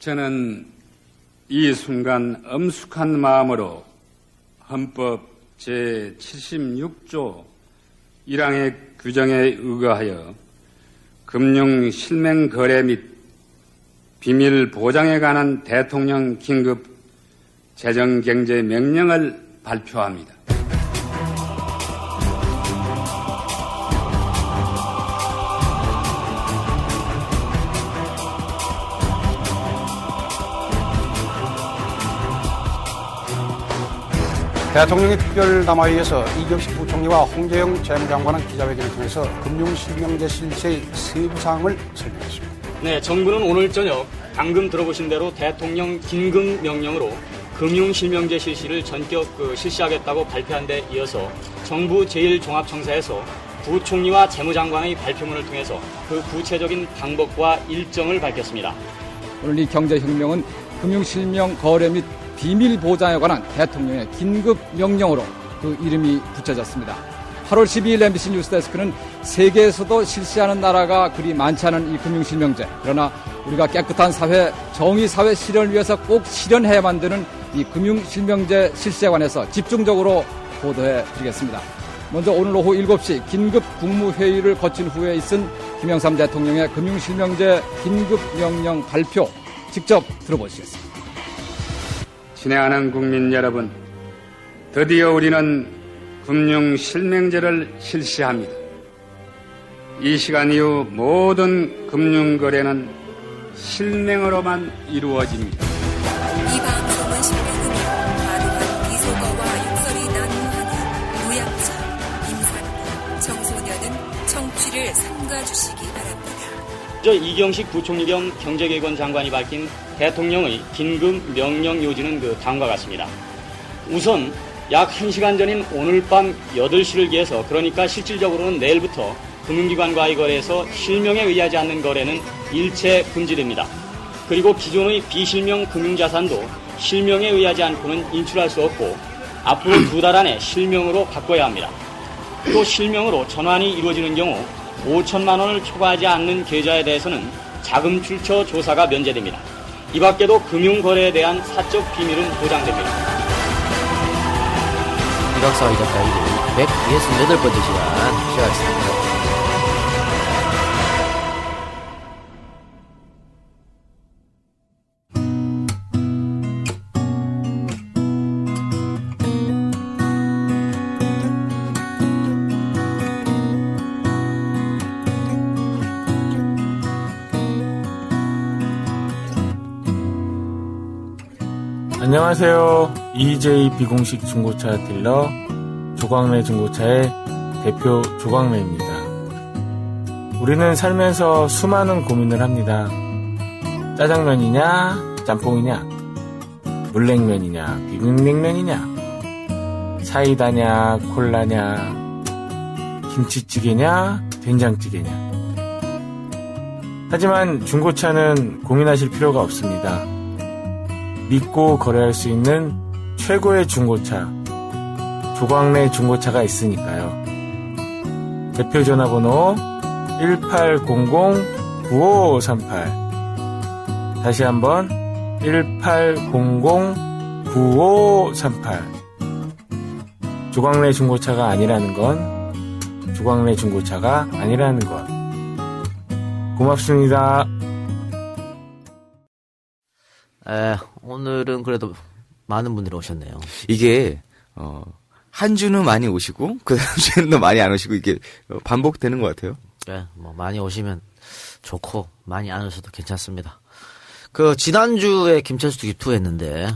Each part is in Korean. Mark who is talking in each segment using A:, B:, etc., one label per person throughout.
A: 저는 이 순간 엄숙한 마음으로 헌법 제76조 1항의 규정에 의거하여 금융 실명 거래 및 비밀 보장에 관한 대통령 긴급 재정경제 명령을 발표합니다.
B: 대통령의 특별담화위에서 이경식 부총리와 홍재영 재무장관은 기자회견을 통해서 금융실명제 실시의 세부사항을 설명했습니다.
C: 네, 정부는 오늘 저녁 방금 들어보신 대로 대통령 긴급 명령으로 금융실명제 실시를 전격 실시하겠다고 발표한 데 이어서 정부 제1종합청사에서 부총리와 재무장관의 발표문을 통해서 그 구체적인 방법과 일정을 밝혔습니다.
D: 오늘 이 경제혁명은 금융실명 거래 및 비밀 보장에 관한 대통령의 긴급 명령으로 그 이름이 붙여졌습니다. 8월 12일 MBC 뉴스데스크는 세계에서도 실시하는 나라가 그리 많지 않은 이 금융실명제, 그러나 우리가 깨끗한 사회, 정의사회 실현을 위해서 꼭 실현해야만 되는 이 금융실명제 실시에 관해서 집중적으로 보도해 드리겠습니다. 먼저 오늘 오후 7시 긴급 국무회의를 거친 후에 있은 김영삼 대통령의 금융실명제 긴급 명령 발표 직접 들어보시겠습니다.
A: 친애하는 국민 여러분, 드디어 우리는 금융실명제를 실시합니다. 이 시간 이후 모든 금융거래는 실명으로만 이루어집니다.
E: 이 방송은 실명으로 가능한 비속어와 욕설이 난무하는 무약자, 임산부, 청소년은 청취를 삼가주시기 바랍니다.
C: 이경식 부총리 겸 경제개혁원 장관이 밝힌 대통령의 긴급 명령 요지는 다음과 같습니다. 우선 약 1시간 전인 오늘 밤 8시를 기해서, 그러니까 실질적으로는 내일부터 금융기관과의 거래에서 실명에 의하지 않는 거래는 일체 금지됩니다. 그리고 기존의 비실명 금융자산도 실명에 의하지 않고는 인출할 수 없고 앞으로 2달 안에 실명으로 바꿔야 합니다. 또 실명으로 전환이 이루어지는 경우 5천만 원을 초과하지 않는 계좌에 대해서는 자금 출처 조사가 면제됩니다. 이 밖에도 금융거래에 대한 사적 비밀은 보장됩니다.
F: 이박사와 이작가 168번째 시간 시작하겠습니다.
G: 안녕하세요. EJ 비공식 중고차 딜러 조광래 중고차의 대표 조광래입니다. 우리는 살면서 수많은 고민을 합니다. 짜장면이냐, 짬뽕이냐, 물냉면이냐, 비빔냉면이냐, 사이다냐, 콜라냐, 김치찌개냐, 된장찌개냐. 하지만 중고차는 고민하실 필요가 없습니다. 믿고 거래할 수 있는 최고의 중고차, 조광래 중고차가 있으니까요. 대표 전화번호 1800-9538. 다시 한번 1800-9538. 조광래 중고차가 아니라는 건 조광래 중고차가 아니라는 것. 고맙습니다.
F: 오늘은 그래도 많은 분들이 오셨네요.
H: 이게 한 주는 많이 오시고 그 다음 주는 많이 안 오시고 이게 반복되는 것 같아요.
F: 네, 많이 오시면 좋고 많이 안 오셔도 괜찮습니다. 지난주에 김철수 투했는데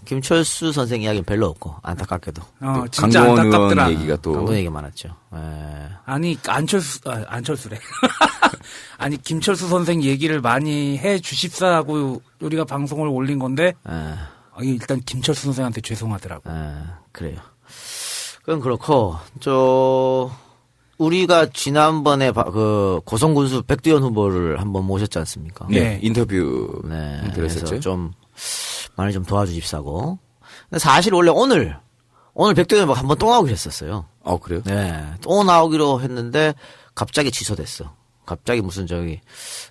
F: 김철수 선생 이야기는 별로 없고 안타깝게도
I: 진짜 안타깝더라.
H: 얘기가 또
F: 강동원 얘기 많았죠.
I: 아니 안철수래. 아니 김철수 선생 얘기를 많이 해 주십사하고 우리가 방송을 올린 건데 일단 김철수 선생한테 죄송하더라고.
F: 그래요. 그건 그렇고 우리가 지난번에 고성군수 백두현 후보를 한번 모셨지 않습니까?
H: 네. 인터뷰 들었었죠.
F: 좀 많이 좀 도와주십사고. 근데 사실 원래 오늘 백두현 후보가 한번 또 나오기로 했었어요.
H: 그래요?
F: 네. 또 나오기로 했는데 갑자기 취소됐어. 갑자기 무슨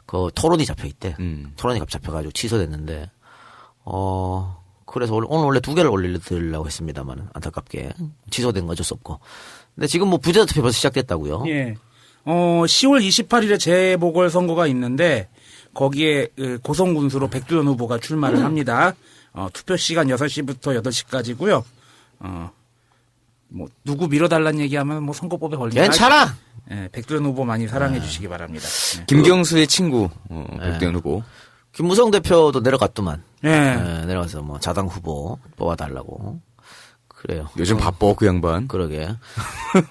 F: 그 토론이 잡혀 있대. 토론이 잡혀가지고 취소됐는데, 그래서 오늘 원래 2개를 올리려고 했습니다만, 안타깝게. 취소된 거 어쩔 수 없고. 근데 지금 뭐 부재자 투표 벌써 시작됐다고요?
I: 예. 10월 28일에 재보궐선거가 있는데, 거기에 고성군수로 백두현 후보가 출마를 합니다. 투표 시간 6시부터 8시까지고요. 뭐 누구 밀어달라는 얘기하면 뭐 선거법에 걸리니까.
F: 괜찮아!
I: 예, 백두현 후보 많이 사랑해 주시기 바랍니다. 예.
H: 김경수의 친구, 백두현 후보.
F: 김무성 대표도 내려갔더만.
I: 예.
F: 내려가서 뭐 자당 후보 뽑아달라고. 그래요.
H: 요즘 바빠, 그 양반.
F: 그러게.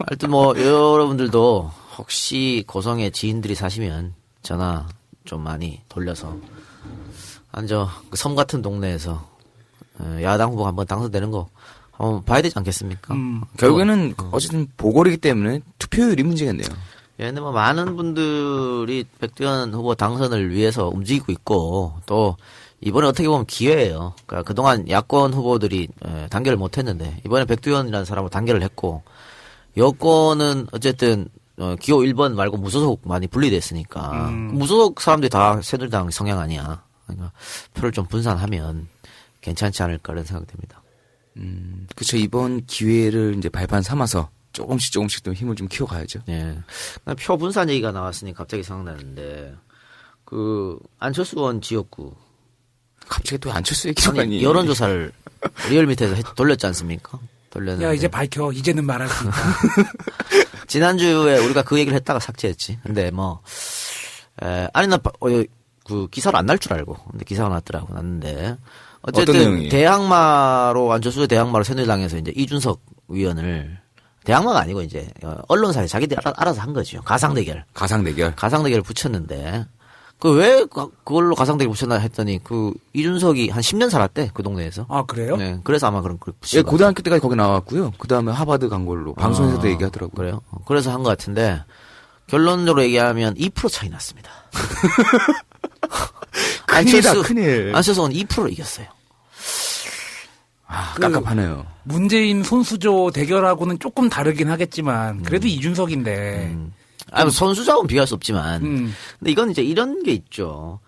F: 하여튼 뭐, 여러분들도 혹시 고성에 지인들이 사시면 전화 좀 많이 돌려서 그 섬 같은 동네에서 야당 후보가 한번 당선되는 거 한번 봐야 되지 않겠습니까?
H: 결국에는 어쨌든 보궐이기 때문에 투표율이 문제겠네요.
F: 예, 근데 뭐 많은 분들이 백두현 후보 당선을 위해서 움직이고 있고 또 이번에 어떻게 보면 기회예요. 그러니까 그동안 야권 후보들이 단결을 못 했는데 이번에 백두현이라는 사람을 단결을 했고 여권은 어쨌든 기호 1번 말고 무소속 많이 분리됐으니까 무소속 사람들이 다 새누리당 성향 아니야. 그러니까 표를 좀 분산하면 괜찮지 않을까 그런 생각이 듭니다.
H: 그쵸. 이번 기회를 이제 발판 삼아서 조금씩 또 힘을 좀 키워가야죠.
F: 예. 표 분산 얘기가 나왔으니 갑자기 생각나는데 그 안철수 의원 지역구
H: 갑자기 또 안철수 얘기가 아니
F: 여론조사를 리얼미터에서 돌렸지 않습니까? 돌렸는데.
I: 야 이제 밝혀. 이제는 말할 수 있다.
F: 지난주에 우리가 그 얘기를 했다가 삭제했지. 근데 뭐 아니 나 그 기사로 안 날 줄 알고 근데 기사가 났더라고 났는데 어쨌든 대항마로 안철수의 대항마로 새누리당에서 이제 이준석 위원을 대항마가 아니고 이제 언론사에 자기들이 알아서 한 거죠. 가상대결 붙였는데 그 왜 그걸로 가상대결 붙였나 했더니 그 이준석이 한 10년 살았대 그 동네에서.
I: 아 그래요?
F: 네, 그래서 아마 그런 걸 붙인
H: 예, 고등학교 때까지 거기 나왔고요. 그 다음에 하버드 간 걸로 방송에서도 얘기하더라고요.
F: 그래요? 그래서 한 것 같은데 결론적으로 얘기하면 2% 차이 났습니다.
H: 큰일.
F: 안철수는 2% 이겼어요.
H: 깝깝하네요.
I: 문재인 손수조 대결하고는 조금 다르긴 하겠지만 그래도 이준석인데.
F: 아니 선수자하고는 비교할 수 없지만 근데 이건 이제 이런 게 있죠.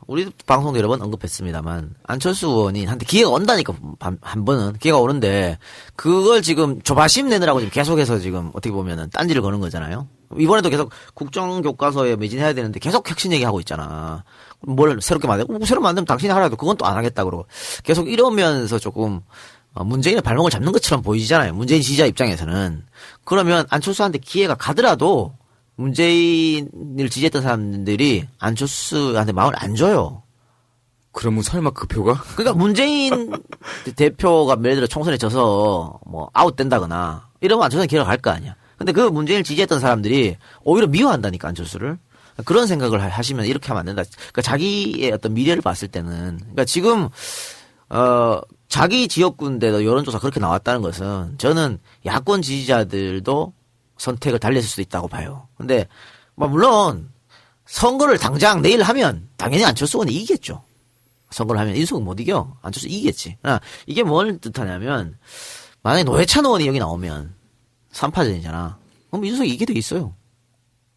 F: 우리 방송도 여러 번 언급했습니다만 안철수 의원이 한테 기회가 온다니까 한 번은 기회가 오는데 그걸 지금 조바심 내느라고 지금 계속해서 지금 어떻게 보면은 딴지를 거는 거잖아요. 이번에도 계속 국정교과서에 매진해야 되는데 계속 혁신 얘기하고 있잖아. 뭘 새롭게 만들고 새로 만들면 당신이 하라도 그건 또 안 하겠다 그러고 계속 이러면서 조금 문재인의 발목을 잡는 것처럼 보이잖아요. 문재인 지지자 입장에서는. 그러면 안철수한테 기회가 가더라도 문재인을 지지했던 사람들이 안철수한테 마음을 안 줘요.
H: 그러면 설마 그 표가?
F: 그러니까 문재인 대표가 예를 들어 총선에 져서 뭐 아웃된다거나 이러면 안철수는 기회가 갈 거 아니야. 근데 그 문재인을 지지했던 사람들이 오히려 미워한다니까 안철수를. 그런 생각을 하시면 이렇게 하면 안 된다. 그러니까 자기의 어떤 미래를 봤을 때는 그러니까 지금 자기 지역구인데도 여론조사 그렇게 나왔다는 것은 저는 야권 지지자들도 선택을 달리했을 수도 있다고 봐요. 근데 뭐 물론 선거를 당장 내일 하면 당연히 안철수 의원이 이기겠죠. 선거를 하면 이준석은 못 이겨. 안철수 이기겠지. 이게 뭘 뜻하냐면 만약에 노회찬 의원이 여기 나오면 3파전이잖아. 그럼 이준석이 이기게 돼 있어요.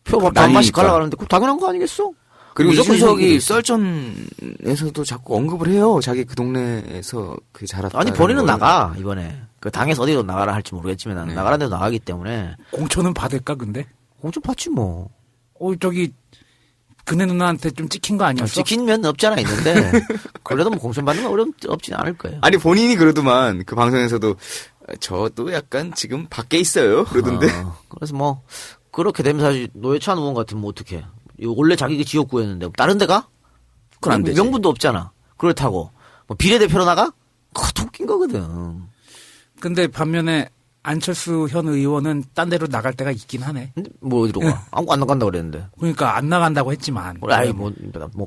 F: 표가 반만씩 갈라가는데 그거 당연한 거 아니겠어?
H: 그리고 이준석이 썰전에서도 자꾸 언급을 해요. 자기 그 동네에서 그 자랐다.
F: 아니 본인은 나가 이번에 그 당에서 어디로 나가라 할지 모르겠지만 네. 나가라는 데로 나가기 때문에
I: 공천은 받을까 근데?
F: 공천 받지 뭐.
I: 저기 그네 누나한테 좀 찍힌 거 아니었어?
F: 찍힌 면은 없지 않아 있는데 그래도 뭐 공천 받는 건 없지는 않을 거예요.
H: 아니 본인이 그러더만 그 방송에서도 저도 약간 지금 밖에 있어요 그러던데.
F: 그래서 뭐 그렇게 되면 사실 노회찬 의원 같으면 뭐 어떡해. 원래 자기 지역구였는데 다른 데 가?
H: 그건 안 되지.
F: 명분도 없잖아. 그렇다고 뭐 비례대표로 나가? 그거 웃긴 거거든.
I: 근데 반면에 안철수 현 의원은 딴 데로 나갈 때가 있긴 하네.
F: 근데 뭐 어디로 가? 안 나간다고 그랬는데.
I: 그러니까 안 나간다고 했지만.
F: 아이 못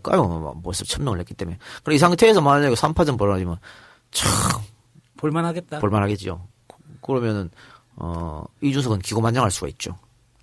F: 가요. 벌써 천명을 했기 때문에. 그럼 이 상태에서 만약에 3파전 벌어지면 참
I: 볼만하겠다.
F: 볼만하겠죠. 그러면은 이준석은 기고만장할 수가 있죠.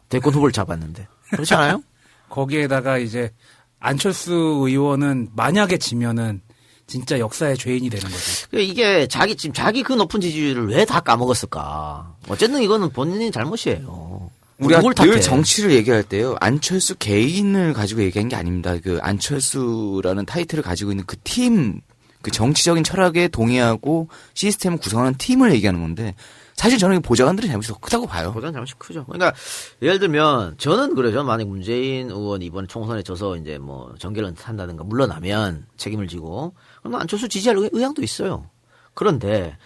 F: 대권 후보를 잡았는데. 그렇지 않아요?
I: 거기에다가 이제 안철수 의원은 만약에 지면은 진짜 역사의 죄인이 되는 거지.
F: 이게 자기 그 높은 지지율을 왜 다 까먹었을까? 어쨌든 이거는 본인의 잘못이에요.
H: 우리가
F: 누굴 탓해?
H: 늘 정치를 얘기할 때요. 안철수 개인을 가지고 얘기한 게 아닙니다. 그 안철수라는 타이틀을 가지고 있는 그 팀, 그 정치적인 철학에 동의하고 시스템을 구성하는 팀을 얘기하는 건데 사실 저는 보좌관들의 잘못이 더 크다고 봐요.
F: 보다는 잘못이 크죠. 그러니까 예를 들면 저는 그래요. 만약 문재인 의원이 이번 총선에 져서 이제 뭐 정계를 한다든가 물러나면 책임을 지고 그러면 안철수 지지할 의향도 있어요. 그런데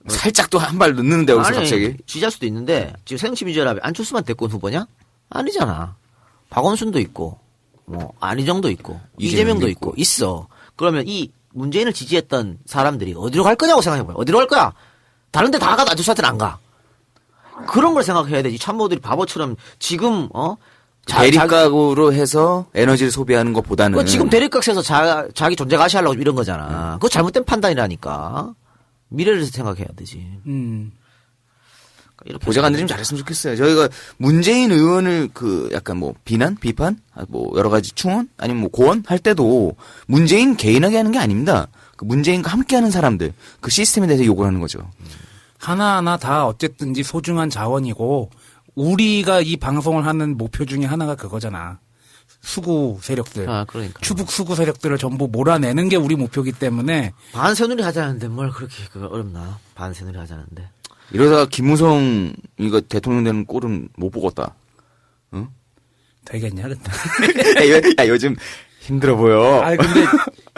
H: 살짝 또 한 발 넣는데 여기서 갑자기.
F: 지지할 수도 있는데 지금 새정치민주연합에 안철수만 대권 후보냐? 아니잖아. 박원순도 있고 뭐 안희정도 있고 이재명도 있고 있어. 그러면 이 문재인을 지지했던 사람들이 어디로 갈 거냐고 생각해봐요. 어디로 갈 거야? 다른 데 다 가도 안철수한테는 안 가. 그런 걸 생각해야 되지. 참모들이 바보처럼 지금
H: 대립각으로 해서 에너지를 소비하는 것보다는
F: 지금 대립각에서 자기 존재 가시하려고 이런 거잖아. 그거 잘못된 판단이라니까. 미래를 생각해야 되지. 이렇게
H: 보좌관들이 좀 잘했으면 좋겠어요. 저희가 문재인 의원을 그 약간 뭐 비난, 비판, 뭐 여러 가지 충원 아니면 뭐 고언 할 때도 문재인 개인하게 하는 게 아닙니다. 그 문재인과 함께하는 사람들 그 시스템에 대해서 욕을 하는 거죠.
I: 하나하나 다 어쨌든지 소중한 자원이고 우리가 이 방송을 하는 목표 중에 하나가 그거잖아. 수구 세력들.
F: 그러니까.
I: 추북 수구 세력들을 전부 몰아내는 게 우리 목표이기 때문에.
F: 반새누리 하자는데 뭘 그렇게 어렵나. 반새누리 하자는데.
H: 이러다가 김무성 이거 대통령 되는 꼴은 못 보겠다. 응?
I: 되겠냐, 근데.
H: 야, 요즘 힘들어 보여.
I: 아니, 근데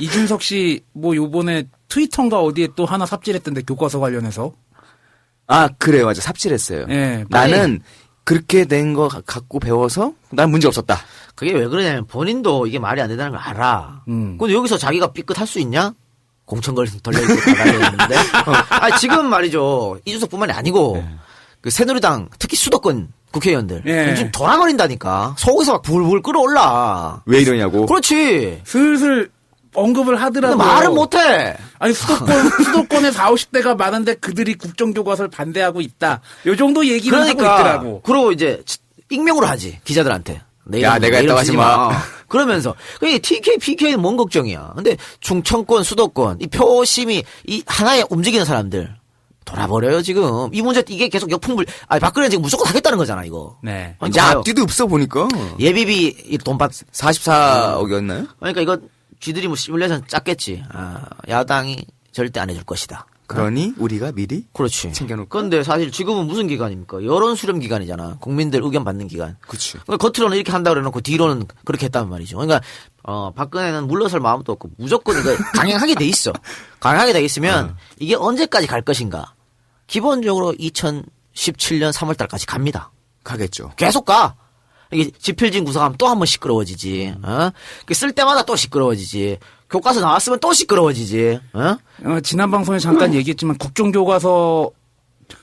I: 이준석 씨 뭐 요번에 트위터인가 어디에 또 하나 삽질했던데 교과서 관련해서.
H: 그래요. 맞아. 삽질했어요.
I: 네,
H: 나는 그렇게 된 거 갖고 배워서 난 문제 없었다.
F: 그게 왜 그러냐면 본인도 이게 말이 안 된다는 걸 알아. 근데 여기서 자기가 삐끗할 수 있냐? 공천걸 덜려있고 다 달려있는데. 지금 말이죠. 이준석뿐만이 아니고 그 새누리당 특히 수도권 국회의원들 요즘 돌아버린다니까. 속에서 막 불불 끓어올라.
H: 왜 이러냐고.
F: 그렇지.
I: 슬슬 언급을 하더라고요.
F: 말을 못해.
I: 아니 수도권에 40, 50대가 많은데 그들이 국정교과서를 반대하고 있다. 요 정도 얘기를 하고 있더라고.
F: 그러고 이제 익명으로 하지 기자들한테.
H: 야, 내가 했다고 하지 마.
F: 그러면서 그 TK, PK는 뭔 걱정이야. 근데 중천권, 수도권 이 표심이 이 하나에 움직이는 사람들 돌아버려요 지금. 이 문제 이게 계속 역풍불. 박근혜 지금 무조건 하겠다는 거잖아 이거.
I: 네.
H: 이제 앞뒤도 없어 보니까.
F: 예비비 돈받
H: 44억이었나요?
F: 그러니까 이거 쥐들이 뭐 시뮬레이션 짰겠지. 야당이 절대 안 해줄 것이다.
H: 그러니 우리가 미리
F: 그렇지.
H: 챙겨놓고.
F: 그런데 사실 지금은 무슨 기간입니까? 여론 수렴 기간이잖아. 국민들 의견 받는 기간.
H: 그렇지.
F: 그러니까 겉으로는 이렇게 한다 그래놓고 뒤로는 그렇게 했단 말이죠. 그러니까 박근혜는 물러설 마음도 없고 무조건 이거 강행하게 돼 있어. 강행하게 돼 있으면 이게 언제까지 갈 것인가? 기본적으로 2017년 3월달까지 갑니다.
H: 가겠죠.
F: 계속 가. 이게 지필진 구성하면 또 한 번 시끄러워지지. 쓸 때마다 또 시끄러워지지. 교과서 나왔으면 또 시끄러워지지.
I: 지난 방송에 잠깐 얘기했지만 국정교과서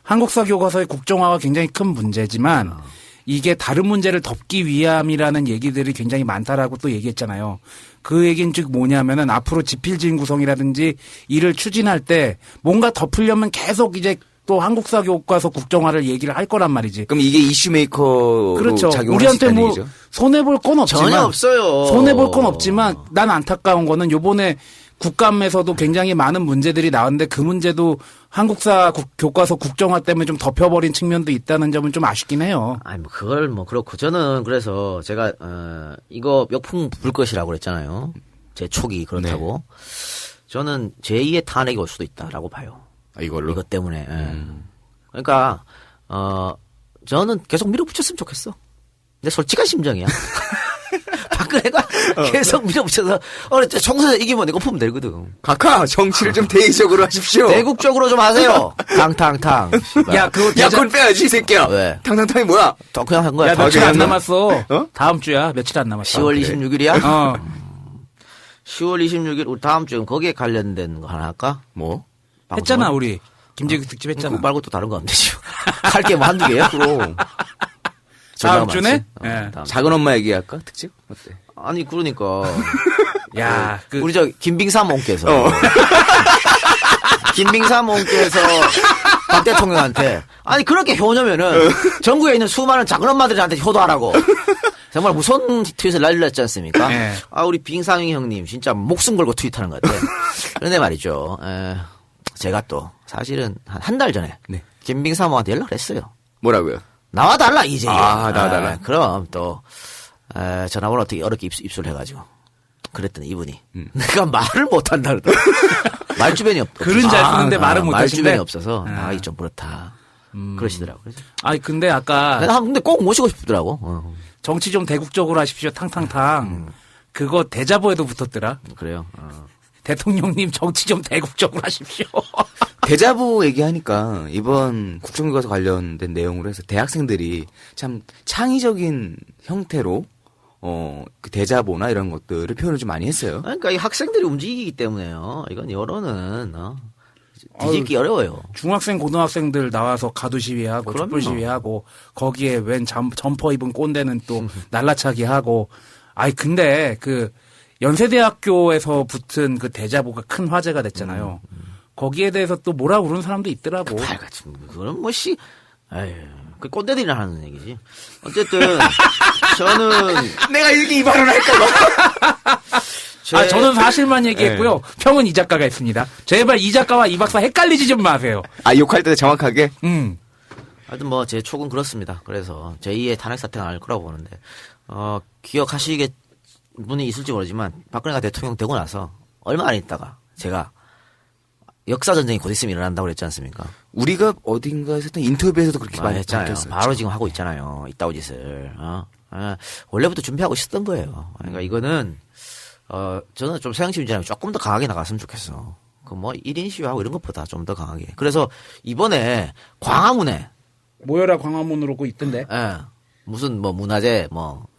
I: 한국사 교과서의 국정화가 굉장히 큰 문제지만 이게 다른 문제를 덮기 위함이라는 얘기들이 굉장히 많다라고 또 얘기했잖아요. 그 얘기는 즉 뭐냐면은 앞으로 지필진 구성이라든지 이를 추진할 때 뭔가 덮으려면 계속 이제 또 한국사 교과서 국정화를 얘기를 할 거란 말이지.
H: 그럼 이게 이슈메이커로
I: 그렇죠.
H: 작용할
I: 우리한테
H: 수 있다는
I: 뭐
H: 얘기죠?
I: 손해볼 건 없지만
F: 전혀 없어요.
I: 손해볼 건 없지만 난 안타까운 거는 요번에 국감에서도 굉장히 많은 문제들이 나왔는데 그 문제도 한국사 교과서 국정화 때문에 좀 덮여버린 측면도 있다는 점은 좀 아쉽긴 해요.
F: 뭐 그걸 뭐 그렇고 저는 그래서 제가 이거 역풍 불 것이라고 그랬잖아요. 제 촉이 그렇다고. 저는 제2의 탄핵이 올 수도 있다라고 봐요.
H: 이걸로?
F: 이것 때문에. 그러니까 저는 계속 밀어붙였으면 좋겠어. 근데 솔직한 심정이야. 박근혜가 계속 밀어붙여서 총선에서 이기면 내가 엎으면 되거든.
H: 각하 정치를 좀 대의적으로 하십시오.
F: 대국적으로 좀 하세요. 탕탕탕.
I: 야,
H: 그건 빼야지 이 새끼야.
F: 왜?
H: 탕탕탕이 뭐야?
F: 더 그냥 한 거야.
I: 야, 며칠 안
H: 그냥
I: 남았어. 다음 주야. 며칠 안 남았어.
F: 10월 26일이야? 10월 26일 우리 다음 주에 거기에 관련된 거 하나 할까?
H: 뭐?
I: 했잖아, 우리. 김재규 특집 했잖아.
F: 그거 말고 또 다른 거 하면 되죠. 할 게 뭐 한두 개야? 그럼.
I: 다음 주네?
F: 다음
H: 작은 엄마 얘기할까? 특집? 어때?
F: 아니, 그러니까.
I: 야,
F: 우리 김빙삼 옹께서. 김빙삼 옹께서 박 대통령한테. 아니, 그렇게 효녀면은 전국에 있는 수많은 작은 엄마들한테 효도하라고. 정말 무서운 트윗을 날렸지 않습니까?
I: 네.
F: 우리 빙상이 형님 진짜 목숨 걸고 트윗하는 것 같아. 그런데 말이죠. 제가 또 사실은 한 달 전에 김빙삼한테 연락을 했어요.
H: 뭐라고요?
F: 나와 달라 이제.
H: 나와 달라.
F: 그럼 또 전화번호 어떻게 어렵게 입수해가지고 그랬더니 이분이 내가 말을 못한다 그러더라. 말주변이 없다.
I: 글은 잘 쓰는데 말을 못하신대.
F: 말주변이 없어서 나가기 좀 그렇다. 그러시더라고. 그래서
I: 아니 근데 아까
F: 내가 근데 꼭 모시고 싶더라고.
I: 정치 좀 대국적으로 하십시오 탕탕탕. 그거 대자보에도 붙었더라.
F: 그래요.
I: 대통령님 정치 좀 대국적으로 하십시오.
H: 대자보 얘기하니까 이번 국정교과서 관련된 내용으로 해서 대학생들이 참 창의적인 형태로 그 대자보나 이런 것들을 표현을 좀 많이 했어요.
F: 그러니까 이 학생들이 움직이기 때문에요. 이건 여론은 뒤집기 어려워요.
I: 중학생 고등학생들 나와서 가두 시위하고
F: 그럼요.
I: 촛불 시위하고 거기에 웬 점퍼 입은 꼰대는 또 날라차기 하고. 아이 근데 그 연세대학교에서 붙은 그 대자보가 큰 화제가 됐잖아요. 거기에 대해서 또 뭐라 그러는 사람도 있더라고.
F: 발같이 그건 에휴, 그 꼰대들이나 하는 얘기지. 어쨌든 저는
H: 내가 이렇게 이 발언을 할까봐.
I: 저는 사실만 얘기했고요.
H: 네.
I: 평은 이 작가가 했습니다. 제발 이 작가와 이 박사 헷갈리지 좀 마세요.
H: 욕할 때 정확하게?
F: 하여튼 제 촉은 그렇습니다. 그래서 제2의 탄핵 사태가 날 거라고 보는데 기억하시겠 분이 있을지 모르지만 박근혜가 대통령 되고 나서 얼마 안 있다가 제가 역사 전쟁이 곧 있으면 일어난다고 그랬지 않습니까?
H: 우리가 어딘가에서 했던 인터뷰에서도 그렇게 많이
F: 했잖아요.
H: 밝혔었죠.
F: 바로 지금 하고 있잖아요. 이따오 짓을. 원래부터 준비하고 있었던 거예요. 그러니까 이거는 저는 좀 새양심이잖아요. 조금 더 강하게 나갔으면 좋겠어. 1인 시위하고 이런 것보다 좀 더 강하게. 그래서 이번에 광화문에
I: 모여라 광화문으로 고 있던데.
F: 무슨 문화제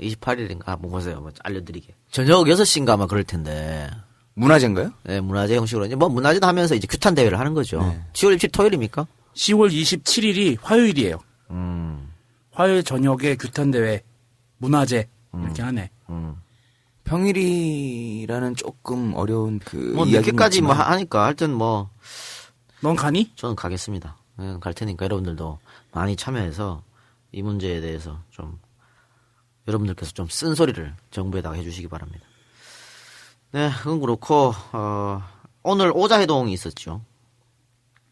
F: 28일인가 보세요. 알려드리게. 저녁 6시인가 아마 그럴 텐데.
H: 문화제인가요?
F: 네, 문화제 형식으로 이제 문화제도 하면서 이제 규탄 대회를 하는 거죠.
H: 네.
F: 10월 27일 토요일입니까?
I: 10월 27일이 화요일이에요. 화요일 저녁에 규탄 대회 문화제 이렇게 하네.
H: 평일이라는 조금 어려운 이야기는
F: 늦게까지
H: 있지만
F: 하니까 하여튼
I: 넌 가니?
F: 저는 가겠습니다. 갈 테니까 여러분들도 많이 참여해서 이 문제에 대해서 좀 여러분들께서 좀 쓴소리를 정부에다가 해주시기 바랍니다. 네, 그건 그렇고 오늘 오자회동이 있었죠.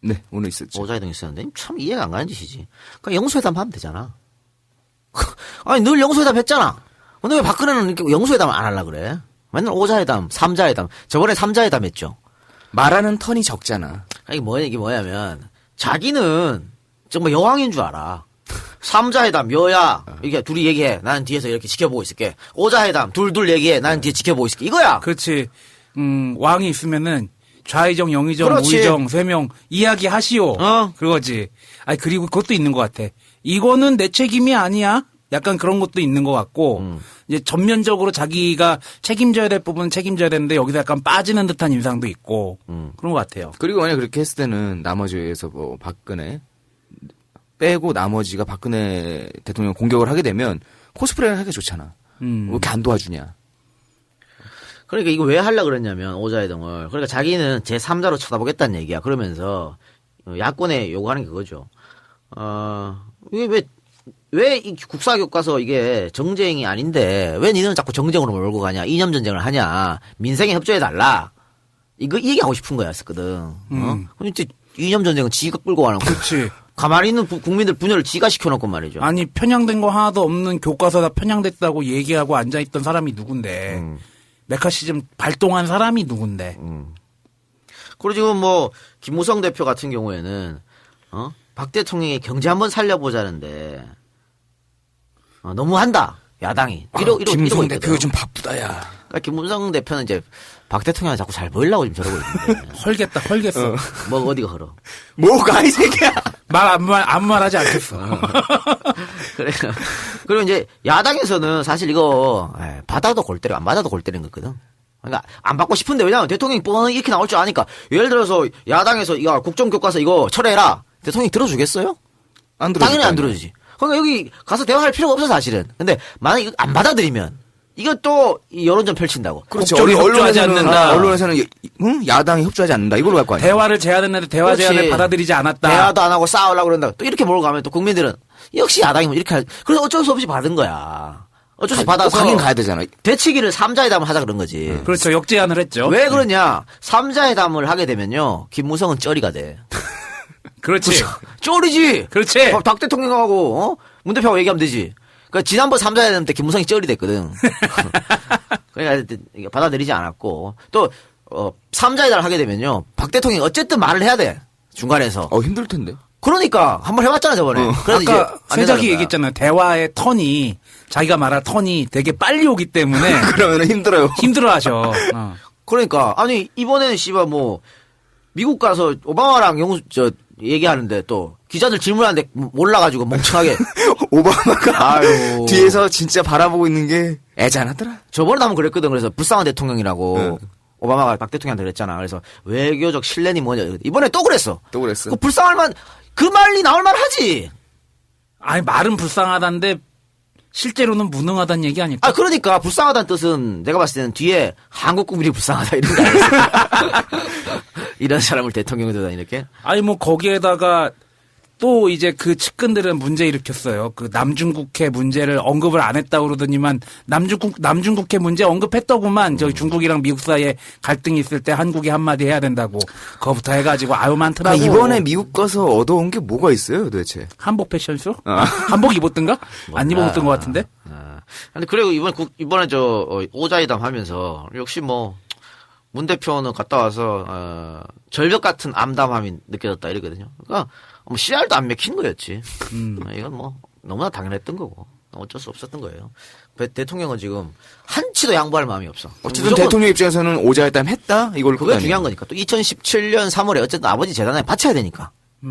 H: 네, 오늘 있었죠.
F: 오자회동이 있었는데 참 이해가 안 가는 짓이지. 그러니까 영수회담 하면 되잖아. 아니 늘 영수회담 했잖아. 근데 왜 박근혜는 이렇게 영수회담 안 하려고 그래? 맨날 오자회담, 삼자회담. 저번에 삼자회담 했죠.
H: 말하는 턴이 적잖아.
F: 이게 뭐냐면 자기는 정말 여왕인 줄 알아. 삼자회담 여야 이게 둘이 얘기해. 나는 뒤에서 이렇게 지켜보고 있을게. 오자회담 둘 얘기해. 나는 뒤에 지켜보고 있을게. 이거야.
I: 그렇지. 왕이 있으면은 좌의정, 영의정,
F: 그렇지.
I: 우의정 3명 이야기하시오. 그거지. 그리고 그것도 있는 것 같아. 이거는 내 책임이 아니야. 약간 그런 것도 있는 것 같고 이제 전면적으로 자기가 책임져야 될 부분은 책임져야 되는데 여기서 약간 빠지는 듯한 인상도 있고 그런 것 같아요.
H: 그리고 만약 그렇게 했을 때는 나머지에서 박근혜 빼고 나머지가 박근혜 대통령 공격을 하게 되면 코스프레를 하기가 좋잖아. 왜 이렇게 안 도와주냐.
F: 그러니까 이거 왜 하려고 그랬냐면 오자회동을. 그러니까 자기는 제3자로 쳐다보겠다는 얘기야. 그러면서 야권에 요구하는 게 그거죠. 이게 왜 이 국사교과서 이게 정쟁이 아닌데 왜 니는 자꾸 정쟁으로 몰고 가냐. 이념 전쟁을 하냐. 민생에 협조해달라. 이거 얘기하고 싶은 거였었거든. 근데 이념 전쟁은 지가 끌고 가는 거야.
I: 그렇지.
F: 가만히 있는 국민들 분열을 지가 시켜놓고 말이죠.
I: 아니 편향된 거 하나도 없는 교과서다 편향됐다고 얘기하고 앉아있던 사람이 누군데. 메카시즘 발동한 사람이 누군데.
F: 그리고 지금 김무성 대표 같은 경우에는 박 대통령의 경제 한번 살려보자는데 너무한다 야당이.
H: 김무성 대표 좀 바쁘다야.
F: 그러니까 김무성 대표는 이제 박 대통령이 자꾸 잘 보이려고 지금 저러고 있는데.
I: 헐겠어.
F: 어디가 헐어?
H: 뭐가 이 새끼야.
I: 아무 말 하지 않겠어.
F: 그래. 그리고 이제 야당에서는 사실 이거 받아도 골 때리고 안 받아도 골 때리는 거거든. 그러니까 안 받고 싶은데 왜냐면 대통령이 뻔히 이렇게 나올 줄 아니까. 예를 들어서 야당에서 이거 국정교과서 이거 철회해라. 대통령이 들어주겠어요?
H: 안 들어주지.
F: 당연히 안 들어주지. 그러니까 여기 가서 대화할 필요가 없어 사실은. 근데 만약에 이거 안 받아들이면 이것도 여론전 펼친다고.
H: 그렇죠.
I: 협조하지 않는다.
H: 언론에서는 야당이 협조하지 않는다. 이걸로 갈 거 아니야.
I: 대화를 제안했는데 대화
F: 그렇지.
I: 제안을 받아들이지 않았다.
F: 대화도 안 하고 싸우려고 그런다. 또 이렇게 몰고 가면 또 국민들은 역시 야당이면 이렇게 그래서 어쩔 수 없이 받은 거야. 어쩔 수 없이 받아서
H: 가긴 가야 되잖아.
F: 대치기를 삼자회담을 하자 그런 거지.
I: 그렇죠. 역제안을 했죠.
F: 왜 그러냐? 삼자회담을 하게 되면요. 김무성은 쩌리가 돼.
I: 그렇지.
F: 쩌리지.
I: 그렇지.
F: 박 대통령하고 문 대표하고 얘기하면 되지. 그러니까 지난번 3자 회담 때 김무성이 쩔이 됐거든. 그러니까 받아들이지 않았고 또 3자 회담을 하게 되면요. 박 대통령이 어쨌든 말을 해야 돼. 중간에서.
H: 힘들 텐데.
F: 그러니까 한번 해봤잖아 저번에. 그래서
I: 아까 세작이 얘기했잖아요. 대화의 턴이 자기가 말할 턴이 되게 빨리 오기 때문에
H: 그러면 힘들어요.
I: 힘들어하죠.
F: 그러니까 아니 이번에는 씨발 뭐 미국 가서 오바마랑 얘기하는데 또 기자들 질문하는데 몰라가지고 멍청하게
H: 오바마가
F: 아유.
H: 뒤에서 진짜 바라보고 있는 게 애잔하더라.
F: 저번에도 한번 그랬거든. 그래서 불쌍한 대통령이라고 오바마가 박 대통령한테 그랬잖아. 그래서 외교적 신뢰니 뭐냐. 이번에 또 그랬어.
H: 또 그랬어.
F: 그 불쌍할 만 그 말이 나올 만하지.
I: 아니 말은 불쌍하다는데 실제로는 무능하다는 얘기 아닐까?
F: 아 그러니까 불쌍하다는 뜻은 내가 봤을 때는 뒤에 한국 국민이 불쌍하다 이런 거 아니야. 이런 사람을 대통령으로 다 이렇게.
I: 아니 뭐 거기에다가 또 이제 그 측근들은 문제 일으켰어요. 그 남중국해 문제를 언급을 안 했다고 그러더니만 남중국해 문제 언급했더구만. 저희 중국이랑 미국 사이에 갈등이 있을 때 한국이 한마디 해야 된다고. 그거부터 해가지고 아유 많더라고.
H: 이번에 미국 가서 얻어온 게 뭐가 있어요, 도대체?
I: 한복 패션쇼? 한복 입었던가? 안 입었던 것 같은데?
F: 근데 그리고 이번에 오자회담 하면서 역시 뭐 문 대표는 갔다 와서 절벽 같은 암담함이 느껴졌다 이러거든요. 그러니까 뭐 씨알도 안 맥힌 거였지. 이건 뭐 너무나 당연했던 거고 어쩔 수 없었던 거예요. 대통령은 지금 한치도 양보할 마음이 없어.
H: 어쨌든 대통령 입장에서는 오자회담 했다 이걸
F: 그게 중요한 거니까. 또 2017년 3월에 어쨌든 아버지 재단에 바쳐야 되니까.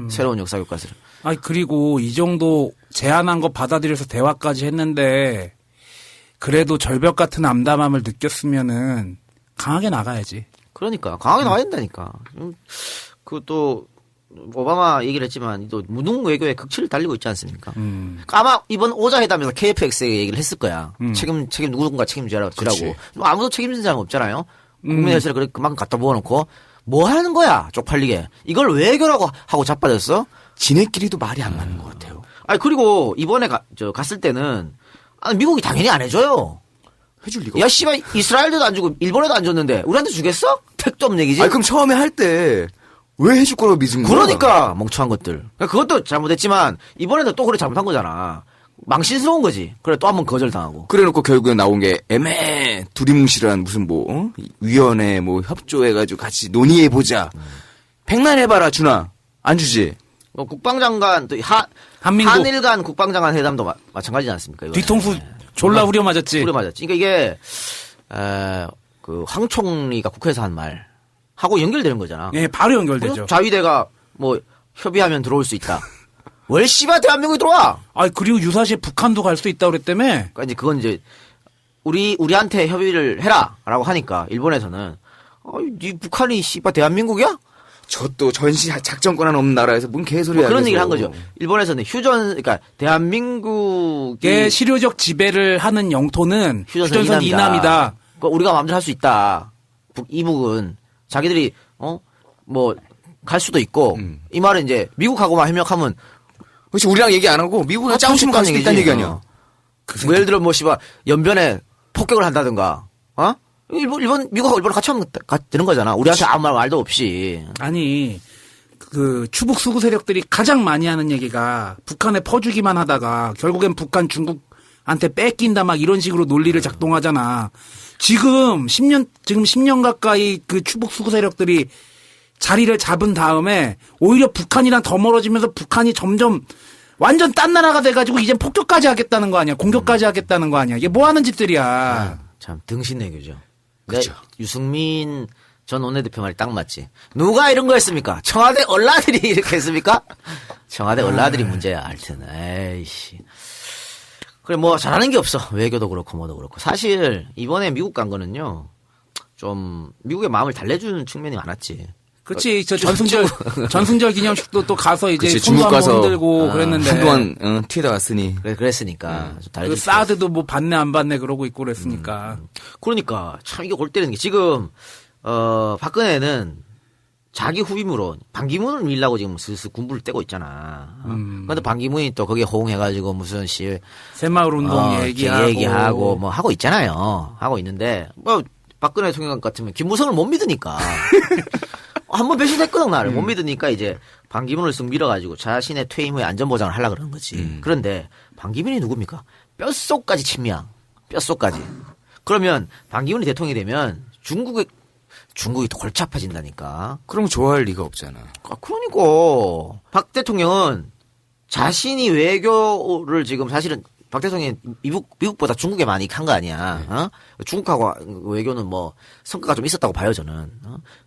F: 새로운 역사 교과서를.
I: 아니 그리고 이 정도 제안한 거 받아들여서 대화까지 했는데 그래도 절벽 같은 암담함을 느꼈으면은 강하게 나가야지.
F: 그러니까 강하게 나와야 된다니까. 그또 오바마 얘기를 했지만 또 무능 외교의 극치를 달리고 있지 않습니까? 그러니까 아마 이번 오자회담에서 KFX에 얘기를 했을 거야. 책임 누군가 책임지라고. 아무도 책임진 사람 없잖아요. 국민의힘에서 그만큼 갖다 부어놓고 뭐 하는 거야 쪽팔리게. 이걸 외교라고 하고 자빠졌어?
H: 지네끼리도 말이 안 맞는 것 같아요.
F: 아니 그리고 이번에 갔을 때는 미국이 당연히 안 해줘요.
H: 해줄 리가.
F: 야 씨발 이스라엘도 안 주고 일본에도 안 줬는데 우리한테 주겠어? 택도 없는 얘기지.
H: 그럼 처음에 할 때 왜 해줄 거라고 믿은 거야?
F: 그러니까 멍청한 것들. 그것도 잘못했지만 이번에도 또 그래 잘못한 거잖아. 망신스러운 거지. 그래 또 한 번 거절당하고.
H: 그래놓고 결국에 나온 게 두리뭉실한 무슨 위원회 협조해가지고 같이 논의해보자. 백날해봐라 준아. 안 주지.
F: 국방장관 또 한일 간 국방장관 회담도 마찬가지지 않습니까? 이번에.
I: 뒤통수 졸라 후려 맞았지.
F: 후려 맞았지. 그러니까 이게 황 총리가 국회에서 한 말 하고 연결되는 거잖아.
I: 예, 바로 연결되죠.
F: 자위대가 협의하면 들어올 수 있다. 왜 씨발 대한민국이 들어와?
I: 그리고 유사시에 북한도 갈 수 있다고 그랬다며.
F: 그러니까 이제 그건 이제 우리한테 협의를 해라라고 하니까 일본에서는 니 북한이 씨발 대한민국이야?
H: 저 또 전시 작전 권한 없는 나라에서 뭔 개소리야.
F: 그런 얘기를 한 거죠. 일본에서는 그러니까 대한민국의
I: 실효적 지배를 하는 영토는 휴전선 이남이다.
F: 그러니까 우리가 마음대로 할 수 있다. 이북은 자기들이 갈 수도 있고 이 말은 이제 미국하고만 협력하면
H: 그렇지 우리랑 얘기 안 하고 미국은 짱치면 갈 수 있다는 얘기 아니야.
F: 예를 들어 씨발 연변에 폭격을 한다든가 미국하고 일본을 같이 하면 되는 거잖아. 우리한테 아무 말도 없이.
I: 아니 그 추북 수구 세력들이 가장 많이 하는 얘기가 북한에 퍼주기만 하다가 결국엔 북한 중국한테 뺏긴다 막 이런 식으로 논리를 작동하잖아. 지금 10년 가까이 그 추북 수구 세력들이 자리를 잡은 다음에 오히려 북한이랑 더 멀어지면서 북한이 점점 완전 딴 나라가 돼가지고 이제 폭격까지 하겠다는 거 아니야. 공격까지 하겠다는 거 아니야. 이게 뭐 하는 짓들이야.
F: 참 등신 외교죠.
H: 그렇죠.
F: 유승민 전 원내대표 말이 딱 맞지. 누가 이런 거 했습니까? 청와대 얼라들이 이렇게 했습니까? 청와대 얼라들이 문제야. 하여튼 에이씨. 그래 잘하는 게 없어. 외교도 그렇고 뭐도 그렇고. 사실 이번에 미국 간 거는요. 좀 미국의 마음을 달래주는 측면이 많았지.
I: 그렇지. 저 전승절 기념식도 또 가서 이제
H: 중국 가서
I: 흔들고 그랬는데
H: 한동안 튀다 왔으니.
F: 그랬으니까.
I: 그 사드도 받네 안 받네 그러고 있고 그랬으니까.
F: 그러니까 참 이게 골 때리는 게 지금 박근혜는 자기 후임으로 반기문을 밀라고 지금 슬슬 군부를 떼고 있잖아. 근데 반기문이 또 거기에 호응해가지고 무슨
I: 새마을 운동
F: 얘기하고 하고 있잖아요. 하고 있는데 박근혜 대통령 같으면 김무성을 못 믿으니까 한번 배신했거든 나를 못 믿으니까 이제 반기문을 쓱 밀어가지고 자신의 퇴임 후에 안전보장을 하려고 그러는 거지. 그런데 반기문이 누굽니까? 뼛속까지 친미양. 뼛속까지. 그러면 반기문이 대통령이 되면 중국이 또 골치 아파진다니까.
H: 그럼 좋아할 리가 없잖아.
F: 그러니까 박 대통령은 자신이 외교를 지금 사실은 박 대통령이 미국보다 중국에 많이 한 거 아니야. 어? 중국하고 외교는 뭐 성과가 좀 있었다고 봐요 저는.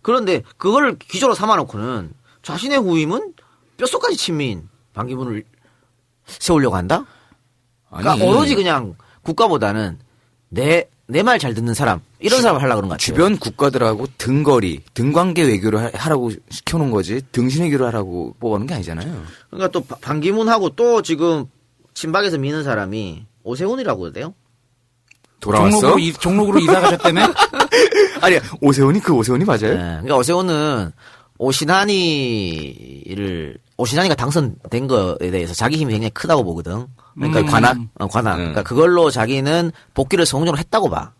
F: 그런데 그걸 기조로 삼아놓고는 자신의 후임은 뼛속까지 친미인 반기문을 세우려고 한다? 그러니까
H: 아니,
F: 오로지 그냥 국가보다는 내 말 잘 듣는 사람 이런 사람을 하려고 그런 것 같아요.
H: 주변 국가들하고 등관계 외교를 하라고 시켜놓은 거지 등신 외교를 하라고 뽑아놓은 게 아니잖아요.
F: 그러니까 또 반기문하고 또 지금 친박에서 미는 사람이 오세훈이라고 그래요?
H: 돌아왔어?
I: 종로구로 이사 가셨다며?
H: 아니 오세훈이 맞아요?
F: 네. 그러니까 오세훈은 오신환이가 당선된 거에 대해서 자기 힘이 굉장히 크다고 보거든. 그러니까 관악. 그러니까 그걸로 자기는 복귀를 성공적으로 했다고 봐.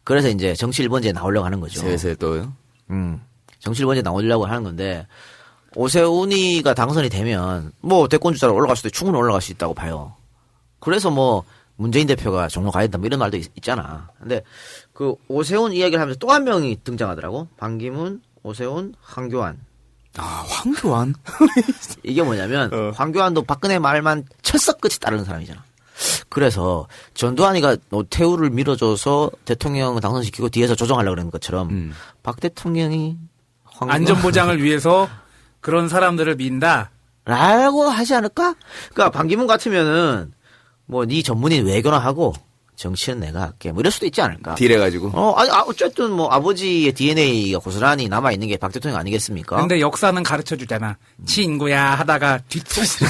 F: 그래서 이제 정치 1번지에 나오려고 하는 거죠.
H: 셋에 또요?
F: 정치 1번지에 나오려고 하는 건데 오세훈이가 당선이 되면 뭐 대권 주자로 올라갈 수도 충분히 올라갈 수 있다고 봐요. 그래서 뭐 문재인 대표가 종로 가야 된다 뭐 이런 말도 있잖아. 근데 그 오세훈 이야기를 하면서 또 한 명이 등장하더라고. 반기문, 오세훈, 황교안.
H: 아, 황교안?
F: 이게 뭐냐면 황교안도 박근혜 말만 철석같이 따르는 사람이잖아. 그래서 전두환이가 노태우를 밀어줘서 대통령 당선시키고 뒤에서 조정하려고 그러는 것처럼 박 대통령이
I: 안전보장을 위해서 그런 사람들을 민다.
F: 라고 하지 않을까? 그러니까 반기문 같으면은 뭐 네 전문인 외교나 하고 정치는 내가 할게. 뭐 이럴 수도 있지 않을까?
H: 딜해가지고.
F: 어쨌든 뭐 아버지의 DNA가 고스란히 남아있는 게 박 대통령 아니겠습니까?
I: 근데 역사는 가르쳐 주잖아. 친구야 하다가 뒤통수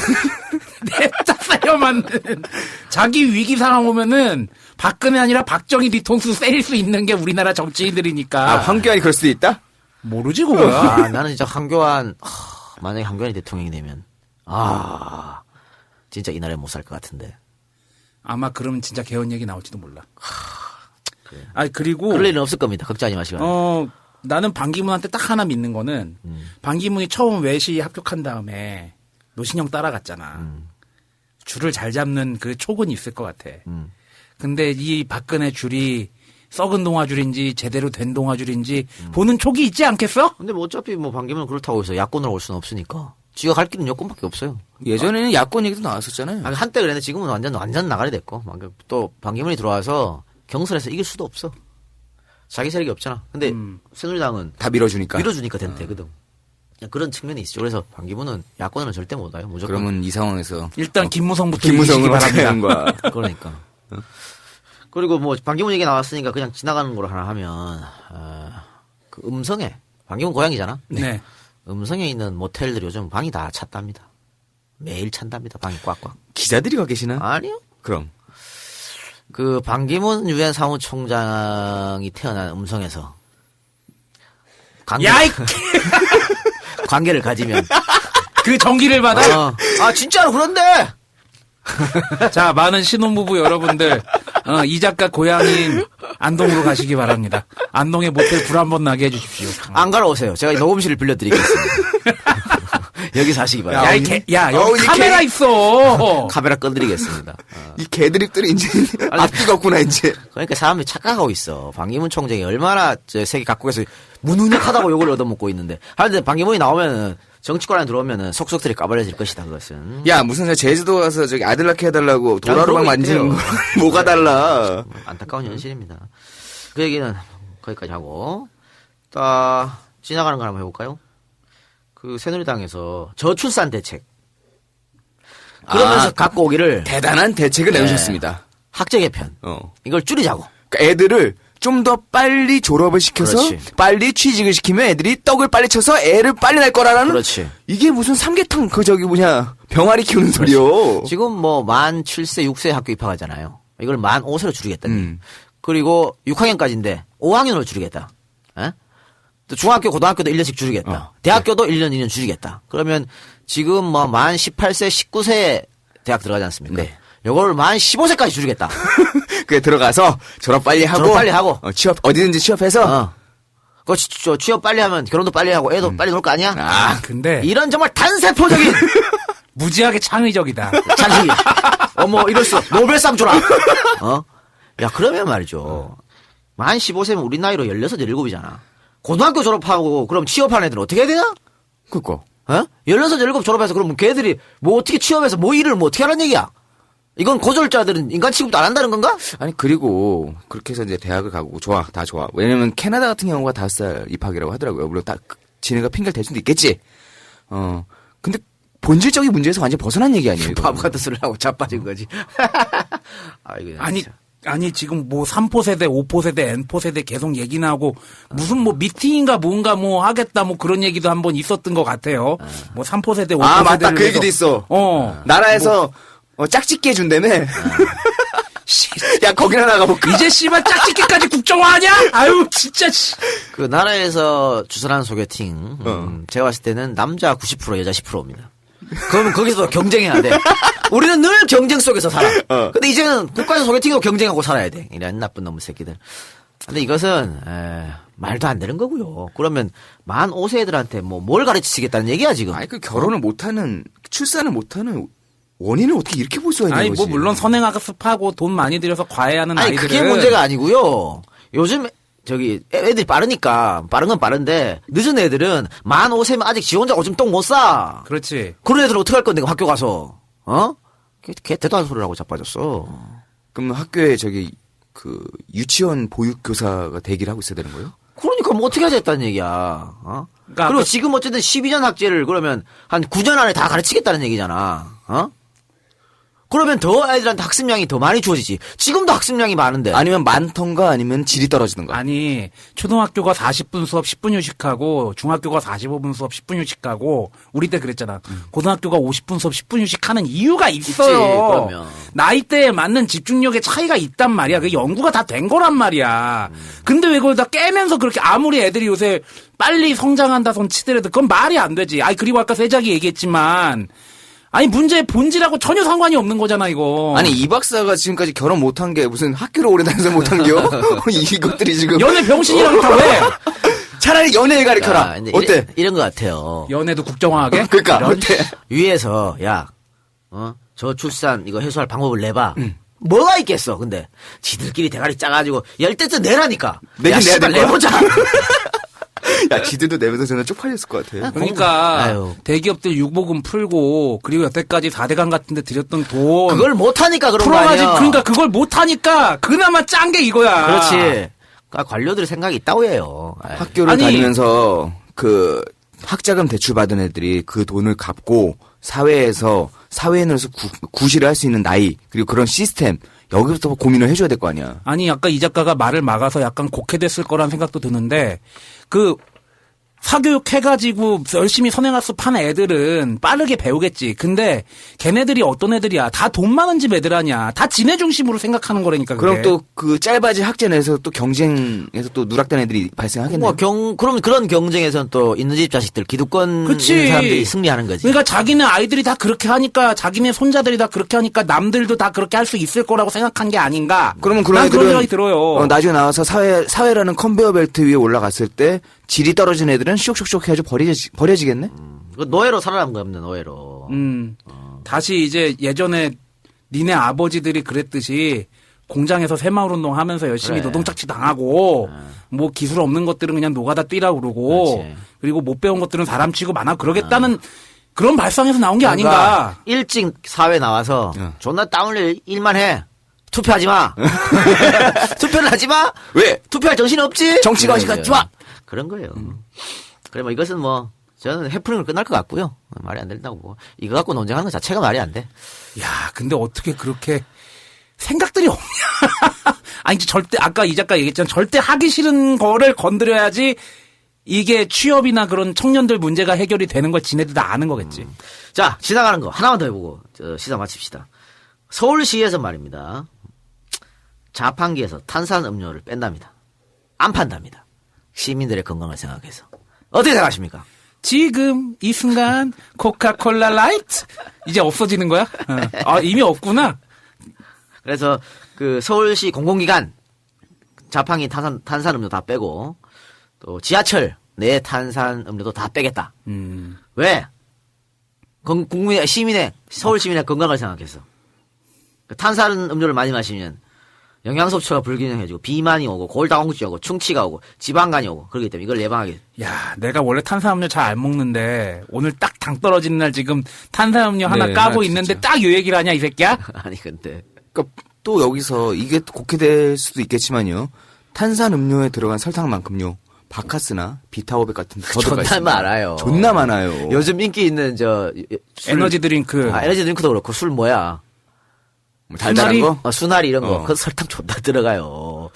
I: 냅다 때려맞는. 자기 위기 상황 오면은 박근혜 아니라 박정희 뒤통수 때릴 수 있는 게 우리나라 정치인들이니까.
H: 아, 황교안이 그럴 수도 있다?
I: 모르지 그거야.
F: 아, 나는 진짜 황교안 만약에 황교안이 대통령이 되면 진짜 이 나라에 못 살 것 같은데.
I: 아마 그러면 진짜 개헌 얘기 나올지도 몰라. 그리고
F: 그럴 일은 없을 겁니다. 걱정하지 마시고.
I: 나는 반기문한테 딱 하나 믿는 거는 반기문이 처음 외시 합격한 다음에 노신형 따라갔잖아. 줄을 잘 잡는 그 촉은 있을 것 같아. 근데 이 박근혜 줄이 썩은 동아줄인지 제대로 된 동아줄인지 보는 촉이 있지 않겠어?
F: 근데 뭐 어차피 뭐 반기문 그렇다고 해서 야권으로 올 수는 없으니까. 지가 갈 길은 여권밖에 없어요.
H: 예전에는 야권 얘기도 나왔었잖아요.
F: 한때 그랬는데 지금은 완전 나가리 됐고. 또 반기문이 들어와서 경선에서 이길 수도 없어. 자기 세력이 없잖아. 근데 새누리당은
H: 다 밀어주니까
F: 되거든. 그런 측면이 있죠. 그래서 반기문은 야권은 절대 못 와요. 무조건.
H: 그러면 이 상황에서
I: 일단 김무성부터
H: 김무성을
I: 이기시기
H: 하는 거야.
F: 그러니까. 그리고 뭐 반기문 얘기 나왔으니까 그냥 지나가는 걸로 하나 하면 그 음성에 반기문 고향이잖아.
I: 네.
F: 음성에 있는 모텔들이 요즘 방이 다 찼답니다. 매일 찬답니다. 방이 꽉꽉.
H: 기자들이 가 계시나?
F: 아니요.
H: 그럼.
F: 그 반기문 유엔 사무총장이 태어난 음성에서 관계를 가지면
I: 그 전기를 받아?
F: 진짜로 그런데.
I: 자, 많은 신혼부부 여러분들, 이 작가 고향인 안동으로 가시기 바랍니다. 안동에 모텔 불 한번 나게 해주십시오.
F: 안 가러 오세요. 제가 녹음실을 빌려드리겠습니다. 여기서 하시기 바랍니다.
I: 여기 카메라 있어.
F: 카메라 꺼드리겠습니다.
H: 이 개드립들이 이제 앞뒤가 없구나 이제.
F: 그러니까 사람들이 착각하고 있어. 반기문 총장이 얼마나 세계 각국에서 무능력하다고 욕을 얻어먹고 있는데. 하는데 반기문이 나오면은 정치권 안에 들어오면은 속속들이 까발려질 것이다, 그것은.
H: 야, 무슨 제주도 가서 저기 아들 낳게 해달라고 도라로만 만지는 거 뭐가 달라.
F: 안타까운 현실입니다. 그 얘기는 거기까지 하고. 지나가는 걸 한번 해볼까요? 그 새누리당에서 저출산 대책. 그러면서 갖고 오기를.
H: 대단한 대책을 내주셨습니다.
F: 학제 개편. 이걸 줄이자고.
H: 그러니까 애들을 좀 더 빨리 졸업을 시켜서
F: 그렇지.
H: 빨리 취직을 시키면 애들이 떡을 빨리 쳐서 애를 빨리 낳을 거라는.
F: 그렇지.
H: 이게 무슨 삼계탕 병아리 키우는 소리요.
F: 지금 뭐 만 7세, 6세 학교 입학하잖아요. 이걸 만 5세로 줄이겠다니. 그리고 6학년까지인데 5학년으로 줄이겠다. 또 중학교, 고등학교도 1년씩 줄이겠다. 대학교도 1년, 2년 줄이겠다. 그러면 지금 뭐 만 18세, 19세 대학 들어가지 않습니까?
H: 네.
F: 요걸 만 15세까지 줄이겠다.
H: 그래 들어가서 졸업 빨리 하고
F: 취업
H: 어디든지 취업해서
F: 그거 취업 빨리 하면 결혼도 빨리 하고 애도 빨리 놀 거 아니야?
I: 근데
F: 이런 정말 단세포적인
I: 무지하게 창의적이다.
F: 자식. 뭐 이럴 수 노벨상 주라. 야, 그러면 말이죠. 만 15세면 우리 나이로 16, 17이잖아. 고등학교 졸업하고 그럼 취업하는 애들은 어떻게 해야 되냐?
H: 그거.
F: 16, 17 졸업해서 그러면 걔들이 뭐 어떻게 취업해서 뭐 일을 뭐 어떻게 하라는 얘기야? 이건 고졸자들은 인간 취급도 안 한다는 건가?
H: 아니, 그리고 그렇게 해서 이제 대학을 가고 좋아. 다 좋아. 왜냐면 캐나다 같은 경우가 5살 입학이라고 하더라고요. 물론 딱 지네가 핑계를 댈 수도 있겠지. 근데 본질적인 문제에서 완전 벗어난 얘기 아니에요, 이거.
F: 바보 같은 소리를 하고 자빠진 거지.
I: 아니 지금 뭐 3포 세대, 5포 세대, N포 세대 계속 얘기 나오고 무슨 뭐 미팅인가 뭔가 뭐 하겠다 뭐 그런 얘기도 한번 있었던 것 같아요. 뭐 3포 세대, 5포 세대.
H: 맞다. 그 얘기도 있어. 나라에서 짝짓기 해준다며. 야, 거기나 나가볼까?
I: 이제 씨발 짝짓기까지 국정화하냐? 아유 진짜.
F: 그 나라에서 주선하는 소개팅. 제가 봤을 때는 남자 90% 여자 10%입니다. 그러면 거기서 경쟁해야 돼. 우리는 늘 경쟁 속에서 살아. 근데 이제는 국가에서 소개팅으로 경쟁하고 살아야 돼. 이런 나쁜 놈의 새끼들. 근데 이것은 말도 안 되는 거고요. 그러면 만 5세 애들한테 뭐 뭘 가르치시겠다는 얘기야 지금.
H: 아니, 그 결혼을 못하는, 출산을 못하는 원인을 어떻게 이렇게 볼 수가 있는
I: 아니
H: 거지?
I: 뭐 물론 선행학습하고 돈 많이 들여서 과외하는
F: 아니
I: 아이들은
F: 그게 문제가 아니고요. 요즘 애들이 빠르니까 빠른 건 빠른데 늦은 애들은 만 5세면 아직 지 혼자 오줌 똥 못 싸.
I: 그렇지.
F: 그런 애들은 어떻게 할 건데 학교 가서 걔 대단한 소리를 하고 자빠졌어.
H: 그럼 학교에 유치원 보육교사가 대기를 하고 있어야 되는 거예요?
F: 그러니까 뭐 어떻게 하겠다는 얘기야.
I: 그러니까
F: 그리고 지금 어쨌든 12년 학제를 그러면 한 9년 안에 다 가르치겠다는 얘기잖아. 그러면 더 애들한테 학습량이 더 많이 주어지지. 지금도 학습량이 많은데.
H: 아니면 많던가 아니면 질이 떨어지던가.
I: 아니 초등학교가 40분 수업 10분 휴식하고 중학교가 45분 수업 10분 휴식하고 우리 때 그랬잖아. 고등학교가 50분 수업 10분 휴식하는 이유가 있어요.
F: 그러면.
I: 나이대에 맞는 집중력의 차이가 있단 말이야. 그 연구가 다 된 거란 말이야. 근데 왜 그걸 다 깨면서 그렇게 아무리 애들이 요새 빨리 성장한다 손 치더라도 그건 말이 안 되지. 그리고 아까 세작이 얘기했지만 아니 문제의 본질하고 전혀 상관이 없는 거잖아 이거.
H: 아니 이 박사가 지금까지 결혼 못한 게 무슨 학교를 오래 다녀서 못한겨? 이것들이 지금
I: 연애 병신이라고 다 왜?
H: 차라리 연애에 가르쳐라. 어때?
F: 이런 것 같아요.
I: 연애도 국정화하게?
H: 그러니까 어때?
F: 위에서 저 출산 이거 해소할 방법을 내봐. 뭐가 있겠어? 근데 지들끼리 대가리 짜가지고 열대쯤 내라니까.
H: 내긴 내야 될 거야.
F: 내보자.
H: 야, 지들도 내면서 저는 쪽팔렸을 것 같아.
I: 그러니까 대기업들 유보금 풀고 그리고 여태까지 4대강 같은 데 들였던 돈
F: 그걸 못하니까 그런 거
I: 풀어가지고
F: 아니야.
I: 그러니까 그걸 못하니까 그나마 짠 게 이거야.
F: 그렇지. 그러니까 관료들의 생각이 있다고 해요.
H: 학교를 다니면서 그 학자금 대출 받은 애들이 그 돈을 갚고 사회에 넣어서 구실을 할 수 있는 나이 그리고 그런 시스템 여기부터 고민을 해줘야 될 거 아니야.
I: 아니 아까 이 작가가 말을 막아서 약간 곡해됐을 거란 생각도 드는데 그 사교육 해가지고 열심히 선행학습하는 애들은 빠르게 배우겠지. 근데 걔네들이 어떤 애들이야? 다 돈 많은 집 애들 아니야. 다 지네 중심으로 생각하는 거라니까. 그게.
H: 그럼 또 그 짧아진 학제 내에서 또 경쟁에서 또 누락된 애들이 발생하겠네.
F: 그러면 그런 경쟁에서는 또 있는 집 자식들 기득권 있는 사람들이 승리하는 거지.
I: 그러니까 자기네 아이들이 다 그렇게 하니까 자기네 손자들이 다 그렇게 하니까 남들도 다 그렇게 할 수 있을 거라고 생각한 게 아닌가.
H: 그러면 그런
I: 그런 생각이 들어요.
H: 나중에 나와서 사회라는 컨베이어 벨트 위에 올라갔을 때 질이 떨어진 애들은 쇽쇽쇽 해가지고 버려지겠네?
F: 노예로 살아남은 거야, 노예로.
I: 다시 이제 예전에 니네 아버지들이 그랬듯이 공장에서 새마을운동 하면서 열심히 노동착취 당하고 뭐 기술 없는 것들은 그냥 노가다 뛰라고 그러고
F: 그렇지.
I: 그리고 못 배운 것들은 사람 취급 안 하고 그러겠다는 그런 발상에서 나온 게 아닌가.
F: 일찍 사회 나와서 존나 땀 흘릴 일만 해. 투표하지 마. 투표를 하지 마.
H: 왜?
F: 투표할 정신 없지?
H: 정치가 어디가 좋아.
F: 그런 거예요. 그래 이것은 저는 해프닝으로 끝날 것 같고요. 말이 안 된다고. 이거 갖고 논쟁하는 것 자체가 말이 안 돼.
I: 야, 근데 어떻게 그렇게 생각들이 없냐. 아니, 절대, 아까 이 작가 얘기했잖아. 절대 하기 싫은 거를 건드려야지 이게 취업이나 그런 청년들 문제가 해결이 되는 걸 지네들 다 아는 거겠지.
F: 자, 지나가는 거 하나만 더 해보고 시사 마칩시다. 서울시에서 말입니다. 자판기에서 탄산음료를 뺀답니다. 안 판답니다. 시민들의 건강을 생각해서. 어떻게 생각하십니까?
I: 지금 이 순간 코카콜라 라이트 이제 없어지는 거야? 이미 없구나.
F: 그래서 그 서울시 공공기관 자판기 탄산음료 다 빼고 또 지하철 내 탄산 음료도 다 빼겠다. 왜? 국민의 시민의 서울 시민의 건강을 생각해서 탄산 음료를 많이 마시면 영양 섭취가 불균형해지고 비만이 오고 골다공증이 오고 충치가 오고 지방간이 오고 그렇기 때문에 이걸 예방하게.
I: 야, 내가 원래 탄산음료 잘 안 먹는데 오늘 딱 당 떨어지는 날 지금 탄산음료 하나
H: 네,
I: 까고
H: 아,
I: 있는데
H: 진짜.
I: 딱 요 얘기를 하냐 이 새끼야?
F: 아니 근데
H: 그러니까 또 여기서 이게 곡해될 수도 있겠지만요. 탄산 음료에 들어간 설탕만큼요. 바카스나 비타오백 같은 더 들어가
F: 존나
H: 있습니다.
F: 많아요.
H: 존나 많아요.
F: 요즘 인기 있는
I: 에너지 드링크.
F: 에너지 드링크도 그렇고 술 뭐야?
H: 뭐 달달한
I: 수나리?
H: 거?
F: 수나리 이런 거. 그 설탕 존나 들어가요.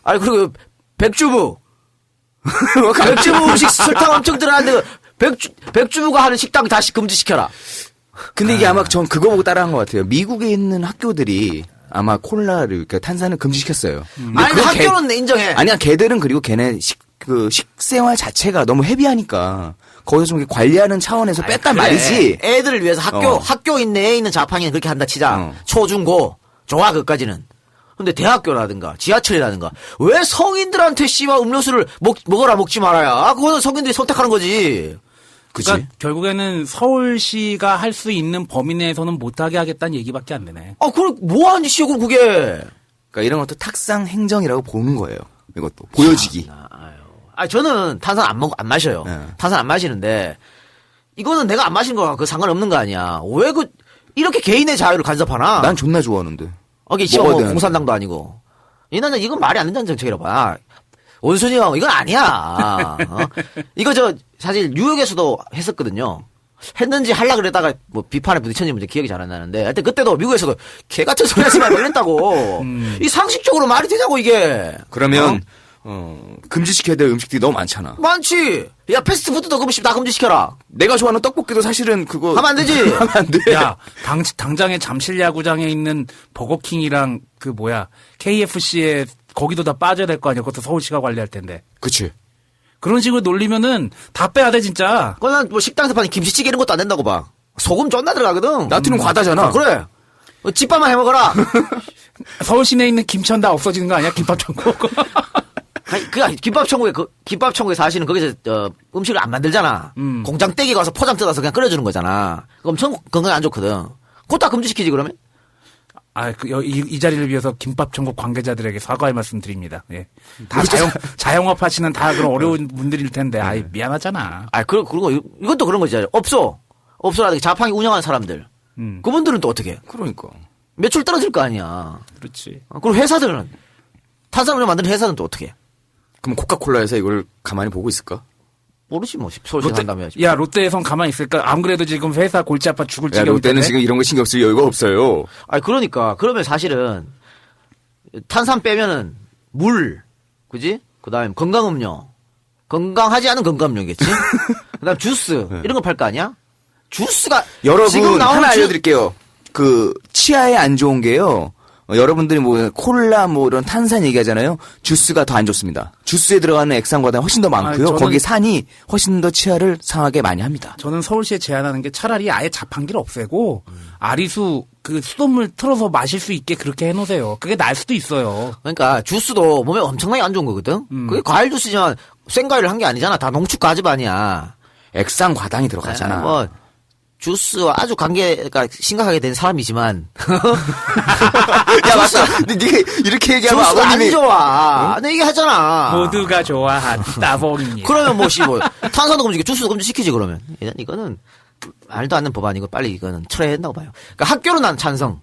F: 아니 그리고 백주부. 백주부 음식 설탕 엄청 들어가는데 백주부가 하는 식당 다시 금지시켜라.
H: 근데 이게 아마 전 그거 보고 따라한 것 같아요. 미국에 있는 학교들이 아마 콜라를, 그러니까 탄산을 금지시켰어요. 근데
F: 아니
H: 그거
F: 학교는 인정해.
H: 아니야, 걔들은 그리고 걔네 식생활 자체가 너무 헤비하니까 거기서 좀 이렇게 관리하는 차원에서 뺐단
F: 그래.
H: 말이지.
F: 애들을 위해서
H: 어.
F: 학교 내에 있는 자판기는 그렇게 한다 치자. 초, 중, 고. 좋아, 그것까지는. 근데 대학교라든가 지하철이라든가 왜 성인들한테 씨발 음료수를 먹어라 먹지 말아야. 아, 그거는 성인들이 선택하는 거지.
H: 그치?
I: 그러니까 결국에는 서울시가 할 수 있는 범위 내에서는 못하게 하겠다는 얘기밖에 안 되네.
F: 아, 그럼 뭐 하는 짓이야, 그럼 그게.
H: 그러니까 이런 것도 탁상 행정이라고 보는 거예요. 이것도 보여지기.
F: 아, 저는 탄산 안 마셔요.
H: 네.
F: 탄산 안 마시는데, 이거는 내가 안 마신 거랑 그 상관없는 거 아니야. 왜 이렇게 개인의 자유를 간섭하나?
H: 난 존나 좋아하는데.
F: 이게 지금
H: 먹어야
F: 뭐
H: 되는데.
F: 공산당도 아니고. 이거는 이건 말이 안 된다는 정책이라고 봐. 원순이 형, 이건 아니야. 이거 사실 뉴욕에서도 했었거든요. 했는지 하려고 그랬다가 뭐 비판에 부딪혔는지 문제 기억이 잘 안 나는데 하여튼 그때도 미국에서도 개 같은 소리 하지 말고 이랬다고. 이 상식적으로 말이 되냐고 이게.
H: 그러면 금지시켜야 될 음식들이 너무 많잖아.
F: 많지. 야 패스트푸드도 다 금지시켜라.
H: 내가 좋아하는 떡볶이도 사실은 그거
F: 하면 안 되지.
H: 하면 안 돼.
I: 야, 당장에 잠실야구장에 있는 버거킹이랑 KFC에 거기도 다 빠져야 될 거 아니야. 그것도 서울시가 관리할 텐데.
H: 그치.
I: 그런 식으로 놀리면은 다 빼야 돼 진짜.
F: 그건 뭐 식당에서 파는 김치찌개 이런 것도 안 된다고 봐. 소금 존나 들어가거든.
H: 나트륨 과다잖아.
F: 그래. 집밥만 해 먹어라.
I: 서울 시내에 있는 김천 다 없어지는 거 아니야? 김밥 천국.
F: 김밥 천국에 사시는 거기서 음식을 안 만들잖아. 공장 떼기 가서 포장 뜯어서 그냥 끓여주는 거잖아. 그럼 엄청 건강에 안 좋거든. 그거 다 금지시키지 그러면?
I: 이 자리를 위해서 김밥 천국 관계자들에게 사과의 말씀 드립니다. 예. 다 자영업 하시는 다 그런 어려운 분들일 텐데, 미안하잖아.
F: 그리고 이것도 그런 거지. 없어라든가 자판기 운영하는 사람들. 그분들은 또 어떻게 해?
H: 그러니까.
F: 매출 떨어질 거 아니야.
I: 그렇지.
F: 그리고 회사들은, 탄산음료 만드는 회사는 또 어떻게 해?
H: 그럼 코카콜라에서 이걸 가만히 보고 있을까?
F: 모르지 뭐. 서울시 산다며.
I: 야, 롯데에선 가만히 있을까? 안 그래도 지금 회사 골치 아파 죽을
H: 야,
I: 지경인데.
H: 롯데는 지금 이런 거 신경 쓸 여유가 없어요.
F: 그러니까. 그러면 사실은, 탄산 빼면은, 물, 그지? 그 다음에 건강음료. 건강하지 않은 건강음료겠지? 그 다음 주스. 이런 거 팔 거 아니야? 주스가,
H: 여러분,
F: 지금 나오는
H: 하나 알려드릴게요. 치아에 안 좋은 게요. 여러분들이 콜라 이런 탄산 얘기하잖아요. 주스가 더 안 좋습니다. 주스에 들어가는 액상보다 훨씬 더 많고요. 거기 산이 훨씬 더 치아를 상하게 많이 합니다.
I: 저는 서울시에 제안하는 게 차라리 아예 자판기를 없애고 아리수 수돗물 틀어서 마실 수 있게 그렇게 해놓으세요. 그게 나을 수도 있어요.
F: 그러니까 주스도 몸에 엄청나게 안 좋은 거거든? 그게 과일 주스지만 생과일을 한 게 아니잖아. 다 농축 과즙 아니야.
H: 액상 과당이 들어가잖아.
F: 주스와 아주 관계가 심각하게 된 사람이지만.
H: 야, 맞다. 네가 이렇게 얘기하면
F: 주스
H: 아버님이.
F: 안 좋아. 내 얘기 하잖아.
I: 모두가 좋아한 따봉입니다.
F: 그러면 탄산도 금지, 주스도 금지시키지, 그러면. 이거는 말도 안 되는 법안이고 빨리 이거는 철회해야 된다고 봐요. 그러니까 학교는 난 찬성.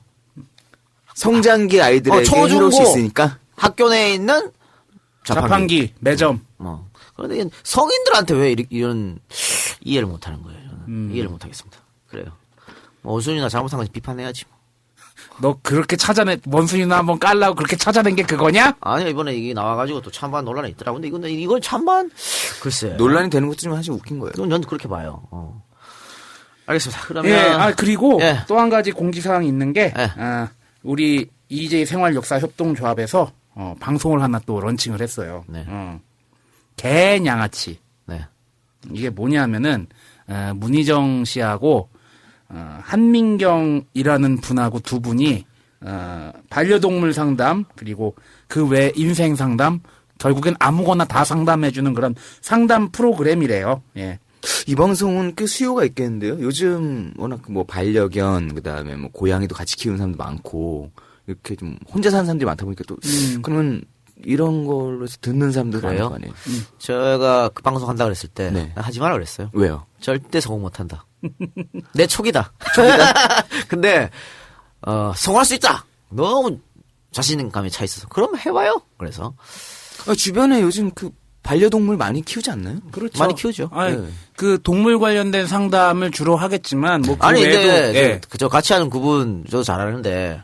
H: 성장기 아이들에게 해로울 수 있으니까.
F: 학교 내에 있는
I: 자판기, 매점.
F: 그런데 성인들한테 왜 이런 이해를 못 하는 거예요. 저는. 이해를 못 하겠습니다. 그래요. 원순이나 잘못한 건 비판해야지.
I: 너 그렇게 원순이나 한번 깔라고 그렇게 찾아낸 게 그거냐?
F: 아니, 이번에 이게 나와가지고 또 찬반 논란이 있더라고. 근데 이건 찬반? 글쎄.
H: 논란이 되는 것도 좀 사실 웃긴 거예요.
F: 그건 전 그렇게 봐요. 알겠습니다. 그러면.
I: 예, 그리고
F: 예.
I: 또 한 가지 공지사항이 있는 게,
F: 예.
I: 우리 EJ 생활역사협동조합에서 방송을 하나 또 런칭을 했어요.
F: 네.
I: 개냥아치.
F: 네.
I: 이게 뭐냐면은, 문희정 씨하고, 한민경이라는 분하고 두 분이, 반려동물 상담, 그리고 그 외 인생 상담, 결국엔 아무거나 다 상담해주는 그런 상담 프로그램이래요. 예.
H: 이 방송은 꽤 수요가 있겠는데요. 요즘 워낙 뭐 반려견 그다음에 뭐 고양이도 같이 키우는 사람도 많고 이렇게 좀 혼자 사는 사람들이 많다 보니까 또 그러면 이런 걸로 해서 듣는 사람들 많을 거 아니에요.
F: 제가 그 방송 한다 그랬을 때
H: 네.
F: 하지 마라 그랬어요.
H: 왜요?
F: 절대 성공 못 한다. 내 촉이다. 근데 성공할 수 있다. 너무 자신감이 차 있어서 그럼 해봐요. 그래서
H: 주변에 요즘 그 반려동물 많이 키우지 않나요?
I: 그렇죠.
F: 많이 키우죠.
I: 아니,
H: 네.
I: 그 동물 관련된 상담을 주로 하겠지만 뭐 그
F: 아니
I: 외에도
F: 근데 저 같이 하는 그분 저도 잘하는데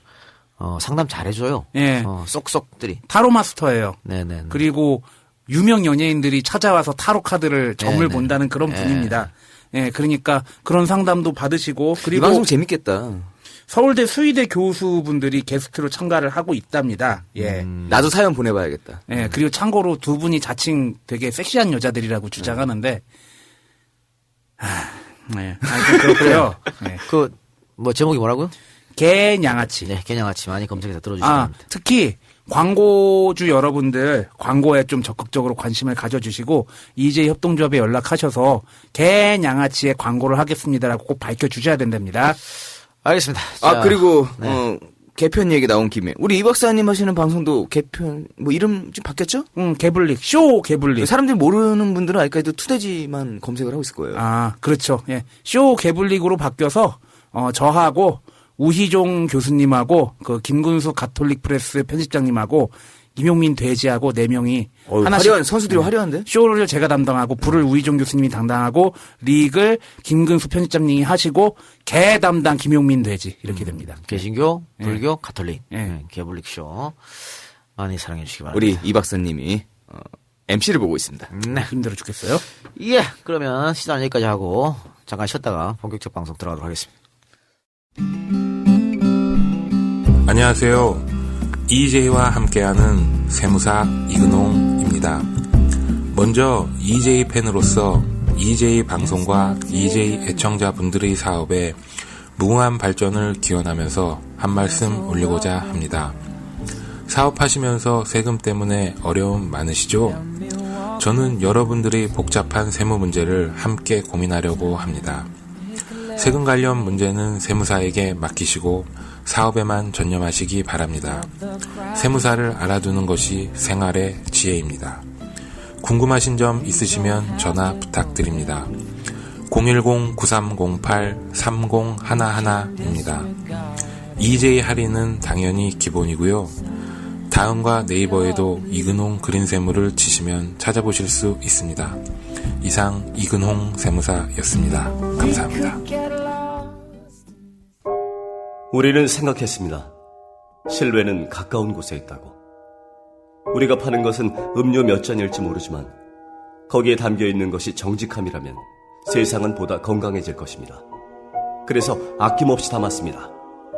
F: 상담 잘해줘요.
I: 예.
F: 쏙쏙들이.
I: 타로 마스터예요.
F: 네네.
I: 그리고 유명 연예인들이 찾아와서 타로 카드를 점을
F: 네네.
I: 본다는 그런
F: 네.
I: 분입니다. 예, 그러니까 그런 상담도 받으시고
H: 이
I: 그리고
H: 방송 재밌겠다.
I: 서울대 수의대 교수분들이 게스트로 참가를 하고 있답니다. 예.
H: 나도 사연 보내봐야겠다.
I: 예, 그리고 참고로 두 분이 자칭 되게 섹시한 여자들이라고 주장하는데, 네. 아무튼 그렇고요. 네.
F: 뭐 제목이 뭐라고요?
I: 개냥아치.
F: 네, 개냥아치 많이 검색해서 들어주시기
I: 아,
F: 바랍니다.
I: 특히 광고주 여러분들 광고에 좀 적극적으로 관심을 가져주시고 EJ 협동조합에 연락하셔서 개냥아치의 광고를 하겠습니다라고 꼭 밝혀주셔야 된답니다.
F: 알겠습니다.
H: 아
F: 자,
H: 그리고
F: 네.
H: 개편 얘기 나온 김에 우리 이 박사님 하시는 방송도 개편 뭐 이름 좀 바뀌었죠?
I: 개블릭 쇼 개블릭.
H: 사람들이 모르는 분들은 아직까지도 투돼지만 검색을 하고 있을 거예요.
I: 아, 그렇죠. 예. 쇼 개블릭으로 바뀌어서, 저하고, 우희종 교수님하고, 그, 김근수 가톨릭 프레스 편집장님하고, 김용민 돼지하고 4명이
H: 화려한 선수들이 화려한데?
I: 쇼를 제가 담당하고, 불을 우희종 교수님이 담당하고, 릭을 김근수 편집장님이 하시고, 개 담당 김용민 돼지. 이렇게 됩니다.
F: 개신교, 불교, 가톨릭,
I: 예.
F: 개불릭 쇼 많이 사랑해 주시기 바랍니다.
H: 우리 이 박사님이 MC를 보고 있습니다.
F: 네.
I: 힘들어 죽겠어요?
F: 예, 그러면 시간 여기까지 하고 잠깐 쉬었다가 본격적 방송 들어가도록 하겠습니다.
J: 안녕하세요. EJ와 함께하는 세무사 이근홍입니다. 먼저 EJ 팬으로서 EJ 방송과 EJ 애청자분들의 사업에 무궁한 발전을 기원하면서 한 말씀 올리고자 합니다. 사업하시면서 세금 때문에 어려움 많으시죠? 저는 여러분들의 복잡한 세무 문제를 함께 고민하려고 합니다. 세금 관련 문제는 세무사에게 맡기시고 사업에만 전념하시기 바랍니다. 세무사를 알아두는 것이 생활의 지혜입니다. 궁금하신 점 있으시면 전화 부탁드립니다. 010-9308-3011입니다. EJ 할인은 당연히 기본이고요. 다음과 네이버에도 이근홍 그린세무를 치시면 찾아보실 수 있습니다. 이상 이근홍 세무사였습니다. 감사합니다.
K: 우리는 생각했습니다. 실외는 가까운 곳에 있다고. 우리가 파는 것은 음료 몇 잔일지 모르지만 거기에 담겨있는 것이 정직함이라면 세상은 보다 건강해질 것입니다. 그래서 아낌없이 담았습니다.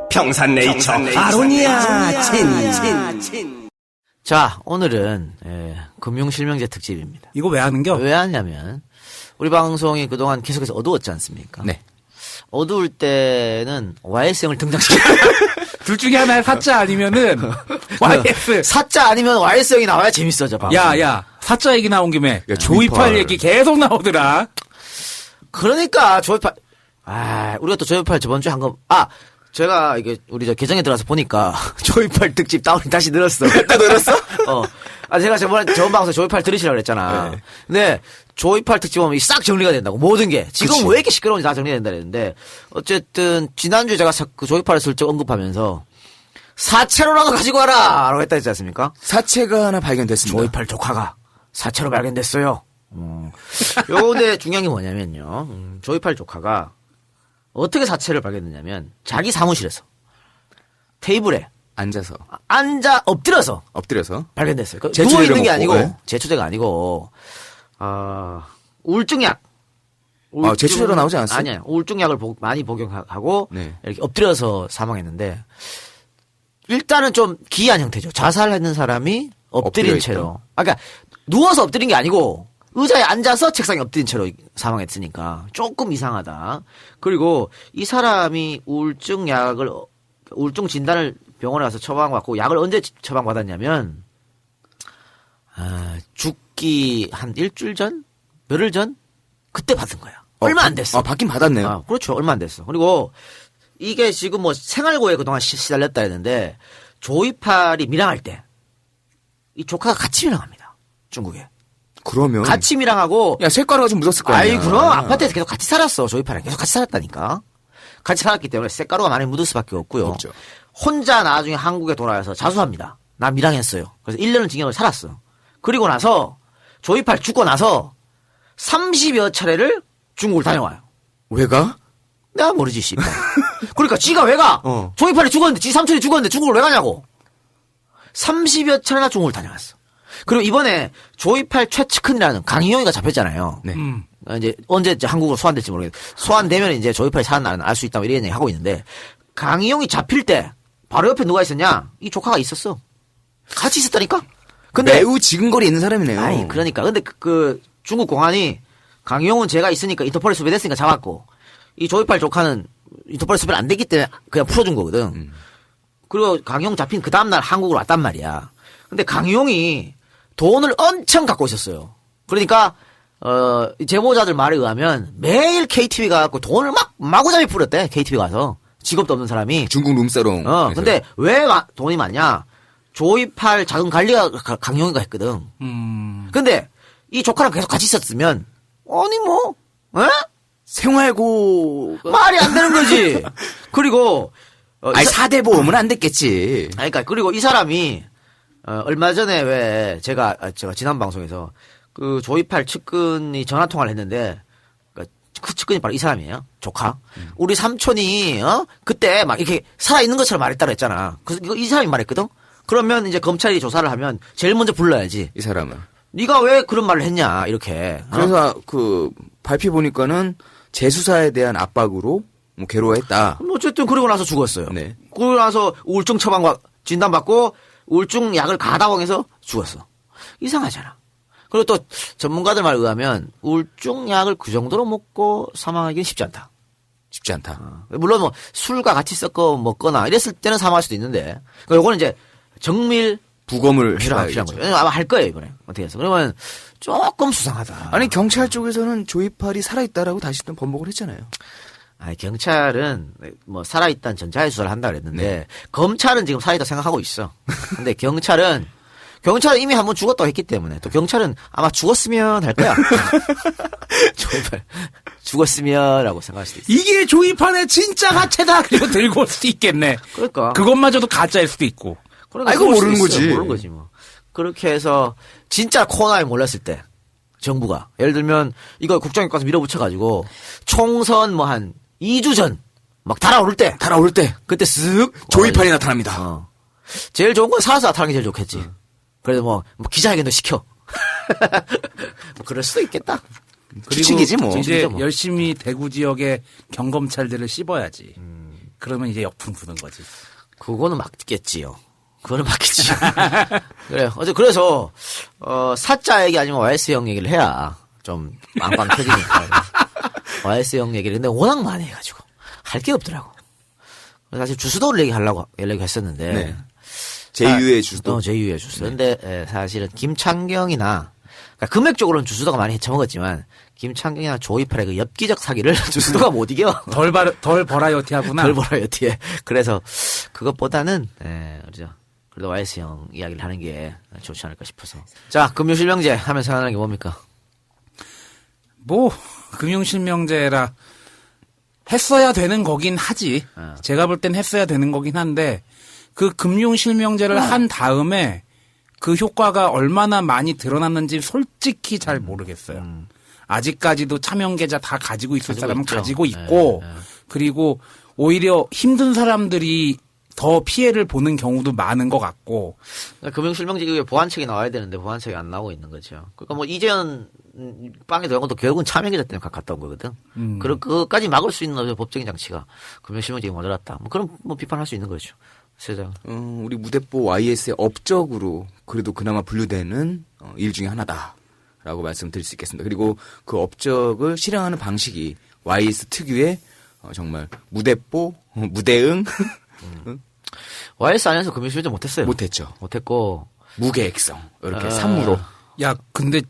K: 평산네이처 아로니아 친.
F: 자, 오늘은 금융실명제 특집입니다.
I: 이거 왜 하는겨?
F: 왜 하냐면 우리 방송이 그동안 계속해서 어두웠지 않습니까?
H: 네.
F: 어두울 때는 YS형을 등장시켜요.
I: 둘 중에 하나의 사자 아니면은 YS.
F: 사자 아니면 YS형이 나와야 재밌어져. 방송.
I: 야, 사자 얘기 나온 김에
H: 야,
I: 조이팔 얘기 계속 나오더라.
F: 그러니까 조이팔. 우리가 또 조이팔 저번 주에 한 거. 제가 이게 우리 저 계정에 들어가서 보니까 조이팔 특집 다운이 다시 늘었어. 또 늘었어? 제가 저번 방송 조이팔 들으시라고 그랬잖아.
H: 네.
F: 근데 조이팔 특집 보면 싹 정리가 된다고 모든 게 지금
H: 그치.
F: 왜 이렇게 시끄러운지 다 정리된다 그랬는데 어쨌든 지난주에 제가 그 조이팔을 슬쩍 언급하면서 사채로라도 가지고 와라라고 했다 했지 않습니까?
H: 사체가 하나 발견됐습니다.
F: 조이팔 조카가 사채로 발견됐어요. 요데 중요한 게 뭐냐면요. 조이팔 조카가 어떻게 사채를 발견했냐면 자기 사무실에서 테이블에
H: 앉아서
F: 엎드려서 발견됐어요.
H: 제초제를
F: 누워 있는 게
H: 먹고,
F: 아니고
H: 네.
F: 제초제가 아니고 우울증약.
H: 제초제로 나오지 않았어요?
F: 아니야. 우울증약을 많이 복용하고
H: 네.
F: 이렇게 엎드려서 사망했는데 일단은 좀 기이한 형태죠. 자살했는 사람이 엎드린
H: 엎드려
F: 채로. 그러니까 누워서 엎드린 게 아니고 의자에 앉아서 책상에 엎드린 채로 사망했으니까 조금 이상하다. 그리고 이 사람이 우울증 진단을 병원에 가서 처방받고 약을 언제 처방받았냐면 죽기 한 일주일 전? 열흘 전? 그때 받은 거야. 얼마 안 됐어.
H: 받긴 받았네요.
F: 그렇죠. 얼마 안 됐어. 그리고 이게 지금 뭐 생활고에 그동안 시달렸다 했는데 조이팔이 밀항할 때 이 조카가 같이 밀항합니다. 중국에.
H: 그러면
F: 같이 밀항하고
H: 야 쇳가루가 좀 묻었을 거 아니야.
F: 아이 그럼 아파트에서 계속 같이 살았어. 조이팔이랑 계속 같이 살았다니까. 같이 살았기 때문에 쇳가루가 많이 묻을 수밖에 없고요.
H: 없죠.
F: 혼자 나중에 한국에 돌아와서 자수합니다. 나 밀항했어요. 그래서 1년을 징역을 살았어. 그리고 나서 조이팔 죽고 나서 30여 차례를 중국을 다녀와요.
H: 왜 가?
F: 내가 모르지 씨발. 그러니까 지가 왜 가? 조이팔이 죽었는데 지 삼촌이 죽었는데 중국을 왜 가냐고. 30여 차례나 중국을 다녀왔어. 그리고 이번에 조이팔 최측근이라는 강희용이가 잡혔잖아요.
H: 네.
F: 이제 언제 이제 한국으로 소환될지 모르겠는데 소환되면 이제 조이팔이 살아나는 알 수 있다고 이런 얘기 하고 있는데 강희용이 잡힐 때 바로 옆에 누가 있었냐? 이 조카가 있었어. 같이 있었다니까? 근데
H: 매우 지근거리 있는 사람이네요.
F: 아니 그러니까 근데 그 중국 공안이 강희용은 제가 있으니까 인터폴에 수배됐으니까 잡았고 이 조이팔 조카는 인터폴에 수배를 안 됐기 때문에 그냥 풀어준 거거든. 그리고 강희용 잡힌 그 다음날 한국으로 왔단 말이야. 근데 강희용이 돈을 엄청 갖고 있었어요. 그러니까 제보자들 말에 의하면 매일 KTV 가갖고 돈을 막 마구잡이 뿌렸대. KTV 가서 직업도 없는 사람이.
H: 중국 룸사롱.
F: 근데 왜 돈이 많냐? 조이팔 자금 관리가 강희용이가 했거든. 근데 이 조카랑 계속 같이 있었으면 아니 뭐
H: 생활고
F: 말이 안 되는 거지. 그리고
H: 아니 4대 보험은 안 됐겠지.
F: 그러니까 그리고 이 사람이 얼마 전에 왜 제가 지난 방송에서 그 조이팔 측근이 전화 통화를 했는데 그 측근이 바로 이 사람이에요. 조카. 우리 삼촌이 그때 막 이렇게 살아 있는 것처럼 말했다고 했잖아. 그래서 이거 이 사람이 말했거든. 그러면 이제 검찰이 조사를 하면 제일 먼저 불러야지.
H: 이 사람은.
F: 네가 왜 그런 말을 했냐 이렇게.
H: 그래서 그 발표 보니까는 재수사에 대한 압박으로 뭐 괴로워했다.
F: 어쨌든 그러고 나서 죽었어요.
H: 네.
F: 그러고 나서 우울증 처방과 진단받고 우울증 약을 가다왕해서 죽었어. 이상하잖아. 그리고 또 전문가들 말에 의하면 우울증 약을 그 정도로 먹고 사망하기는 쉽지 않다.
H: 쉽지 않다.
F: 물론 뭐 술과 같이 섞어 먹거나 이랬을 때는 사망할 수도 있는데 요거는 이제 정밀
H: 부검을
F: 필요한 거죠. 아마 할 거예요 이번에 어떻게 해서. 그러면 조금 수상하다.
H: 아니 경찰 쪽에서는 조이팔이 살아있다라고 다시 또 번복을 했잖아요.
F: 아니, 경찰은 뭐 살아있다는 전자의 수사를 한다 그랬는데 검찰은 지금 살아있다 생각하고 있어. 근데 경찰은 이미 한번 죽었다고 했기 때문에 또 경찰은 아마 죽었으면 할 거야. 조이팔 죽었으면라고 생각할 수도 있어.
I: 이게 조이팔의 진짜 가채다. 그리고 들고 올 수도 있겠네.
F: 그러니까
I: 그것마저도 가짜일 수도 있고.
F: 그러니까
H: 아이고 모르는 거지.
F: 모르는 거지 뭐. 그렇게 해서 진짜 코로나에 몰렸을 때 정부가 예를 들면 이거 국정교과서 밀어붙여가지고 총선 뭐 한 2주 전 막 달아오를 때 그때 쓱
H: 조이팔이 나타납니다.
F: 제일 좋은 건 살아서 나타나는 게 제일 좋겠지. 그래도 뭐 기자회견도 시켜. 뭐 그럴 수도 있겠다.
H: 규칙이지 뭐.
I: 이제
F: 뭐.
I: 열심히 대구 지역의 경검찰들을 씹어야지. 그러면 이제 역풍 부는 거지.
F: 그거는 맞겠지요. 그거는 맞겠지. 그래. 그래서 사자 얘기 아니면 YS 형 얘기를 해야 좀 빵빵 터지니까. YS 형 얘기를 근데 워낙 많이 해가지고 할 게 없더라고. 사실 주수도를 얘기하려고 했었는데.
H: 네. 제2의 주수도.
F: 제2의 주수도. 근데 사실은 김창경이나 그러니까 금액적으로는 주수도가 많이 헤쳐먹었지만 김창경이나 조이팔의 그 엽기적 사기를 주수도가 못 이겨.
I: 덜 버라이어티하구나.
F: 덜 버라이어티해. 그래서 그것보다는 그죠. 그래도 YS 형 이야기를 하는 게 좋지 않을까 싶어서. 자, 금융실명제 하면 생각나는 게 뭡니까?
I: 뭐 금융실명제라 했어야 되는 거긴 하지. 제가 볼 땐 했어야 되는 거긴 한데 그 금융실명제를 한 다음에 그 효과가 얼마나 많이 드러났는지 솔직히 잘 모르겠어요. 아직까지도 차명계좌 다 가지고 있을 사람은
F: 있죠.
I: 가지고 있고 그리고 오히려 힘든 사람들이 더 피해를 보는 경우도 많은 것 같고.
F: 금융실명제 이후에 보완책이 나와야 되는데 보완책이 안 나오고 있는 거죠. 그러니까 뭐 이재현 빵에 들어간 것도 결국은 차명계좌 때문에 갔다 온 거거든. 그리고 그것까지 막을 수 있는 법적인 장치가 금융실명제가 모자랐다. 뭐 그런 뭐 비판할 수 있는 거죠. 세상.
H: 우리 무대뽀 YS의 업적으로 그래도 그나마 분류되는 일 중에 하나다라고 말씀드릴 수 있겠습니다. 그리고 그 업적을 실행하는 방식이 YS 특유의 정말 무대뽀, 무대응.
F: YS 안에서 금융실명제 못했어요.
H: 못했죠.
F: 못했고
H: 무계획성 이렇게 산무로.
I: 야, 근데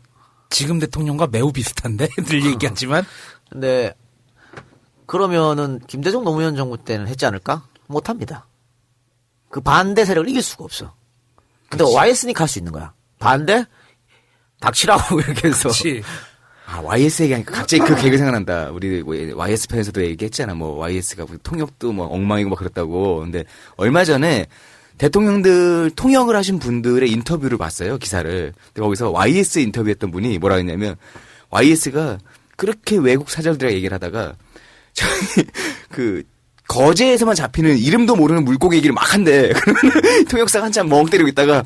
I: 지금 대통령과 매우 비슷한데 늘 얘기하지만.
F: 근데 그러면은 김대중 노무현 정부 때는 했지 않을까? 못합니다. 그 반대 세력을 이길 수가 없어. 근데 YS니까 할 수 있는 거야. 반대? 닥치라고 이렇게 해서.
I: 그렇지.
H: 아, YS 얘기하니까 갑자기 그 개그 생각난다. 우리 YS 편에서도 얘기했잖아. 뭐 YS가 통역도 뭐 엉망이고 막 그랬다고. 근데 얼마 전에 대통령들 통역을 하신 분들의 인터뷰를 봤어요. 기사를. 근데 거기서 YS 인터뷰했던 분이 뭐라 했냐면 YS가 그렇게 외국 사절들이랑 얘기를 하다가 저희 그 거제에서만 잡히는 이름도 모르는 물고기 얘기를 막 한대. 그러면 통역사가 한참 멍 때리고 있다가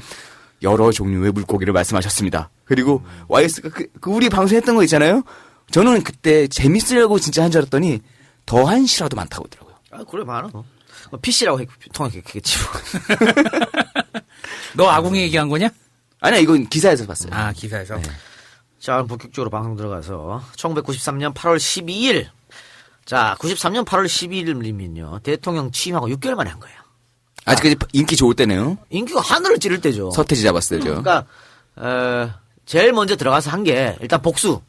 H: 여러 종류의 물고기를 말씀하셨습니다. 그리고 YS가 그 우리 방송했던 거 있잖아요. 저는 그때 재밌으려고 진짜 한 줄 알았더니 더한 시라도 많다고 하더라고요.
F: 아, 그래 많아. PC라고 통역했겠지.
I: 너 아궁이 얘기한 거냐?
H: 아니야, 이건 기사에서 봤어요.
I: 아, 기사에서.
F: 네. 자, 본격적으로 방송 들어가서 1993년 8월 12일. 자, 93년 8월 12일이면요. 대통령 취임하고 6개월 만에 한 거예요.
H: 아직까지 인기 좋을 때네요.
F: 인기가 하늘을 찌를 때죠.
H: 서태지 잡았을 때죠.
F: 그러니까 제일 먼저 들어가서 한 게 일단 복수.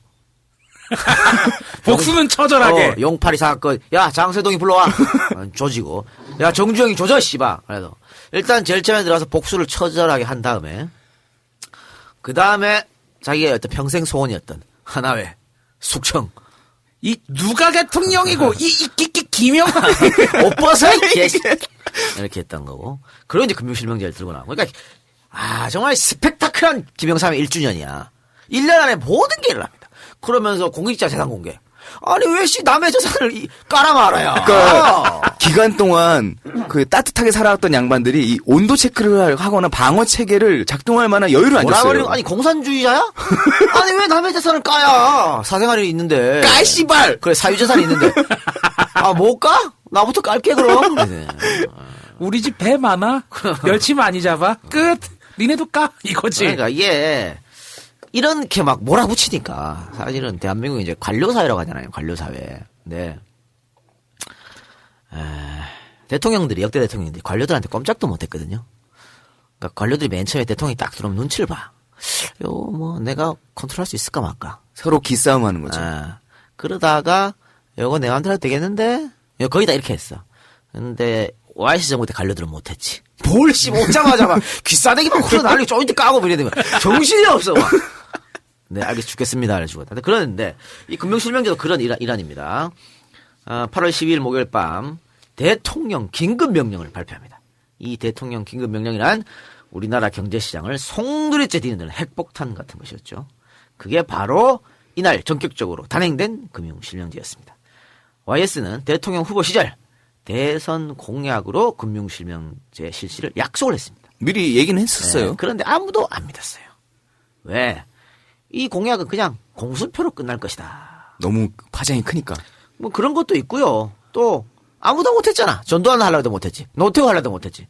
I: 복수는 처절하게.
F: 용팔이 사건. 야, 장세동이 불러와. 조지고. 야, 정주영이 조져, 씨발. 그래도 일단 제일 처음에 들어가서 복수를 처절하게 한 다음에 그 다음에 자기의 어떤 평생 소원이었던 하나회 숙청.
I: 이 누가 대통령이고 김영하
F: 옷 벗어 이렇게 했던 거고. 그리고 이제 금융실명제를 들고 나온. 그러니까 정말 스펙타클한 김영삼의 1주년이야. 1년 안에 모든 게 일어납니다. 그러면서 공직자 재산 공개. 아니 왜 남의 재산을 깔아 말아야.
H: 그러니까 기간 동안 그 따뜻하게 살아왔던 양반들이 이 온도 체크를 하거나 방어 체계를 작동할 만한 여유를 안 줬어요.
F: 아니 공산주의자야? 아니 왜 남의 재산을 까야? 사생활이 있는데.
H: 깔 씨발.
F: 그래 사유재산이 있는데. 못 까? 나부터 깔게 그럼. 네.
I: 우리 집 배 많아? 멸치 많이 잡아? 끝. 니네도 까? 이거지.
F: 그러니까 이게 이렇게 막 몰아붙이니까 사실은 대한민국이 이제 관료사회라고 하잖아요. 관료사회. 네. 대통령들이 역대 대통령들이 관료들한테 꼼짝도 못했거든요. 그러니까 관료들이 맨 처음에 대통령이 딱 들어오면 눈치를 봐. 뭐 내가 컨트롤할 수 있을까 말까.
H: 서로 기싸움하는 거죠.
F: 그러다가 요거 내 마음대로 해도 되겠는데 거의 다 이렇게 했어. 근데 YC 정부 때 관료들은 못했지. 뭘 오자마자 막 귀싸대기만 흘러날리고 조인트 까고 뭐 이래야 되면 정신이 없어 막. 네, 알겠어 죽겠습니다. 알려주고. 그러는데 이 금융실명제도 그런 일환입니다. 8월 12일 목요일 밤 대통령 긴급명령을 발표합니다. 이 대통령 긴급명령이란 우리나라 경제시장을 송두리째 뒤흔드는 핵폭탄 같은 것이었죠. 그게 바로 이날 전격적으로 단행된 금융실명제였습니다. YS는 대통령 후보 시절 대선 공약으로 금융실명제 실시를 약속을 했습니다.
H: 미리 얘기는 했었어요.
F: 네, 그런데 아무도 안 믿었어요. 왜? 이 공약은 그냥 공수표로 끝날 것이다.
H: 너무 파장이 크니까.
F: 뭐 그런 것도 있고요. 또 아무도 못했잖아. 전두환 하려도 못했지. 노태우 하려도 못했지.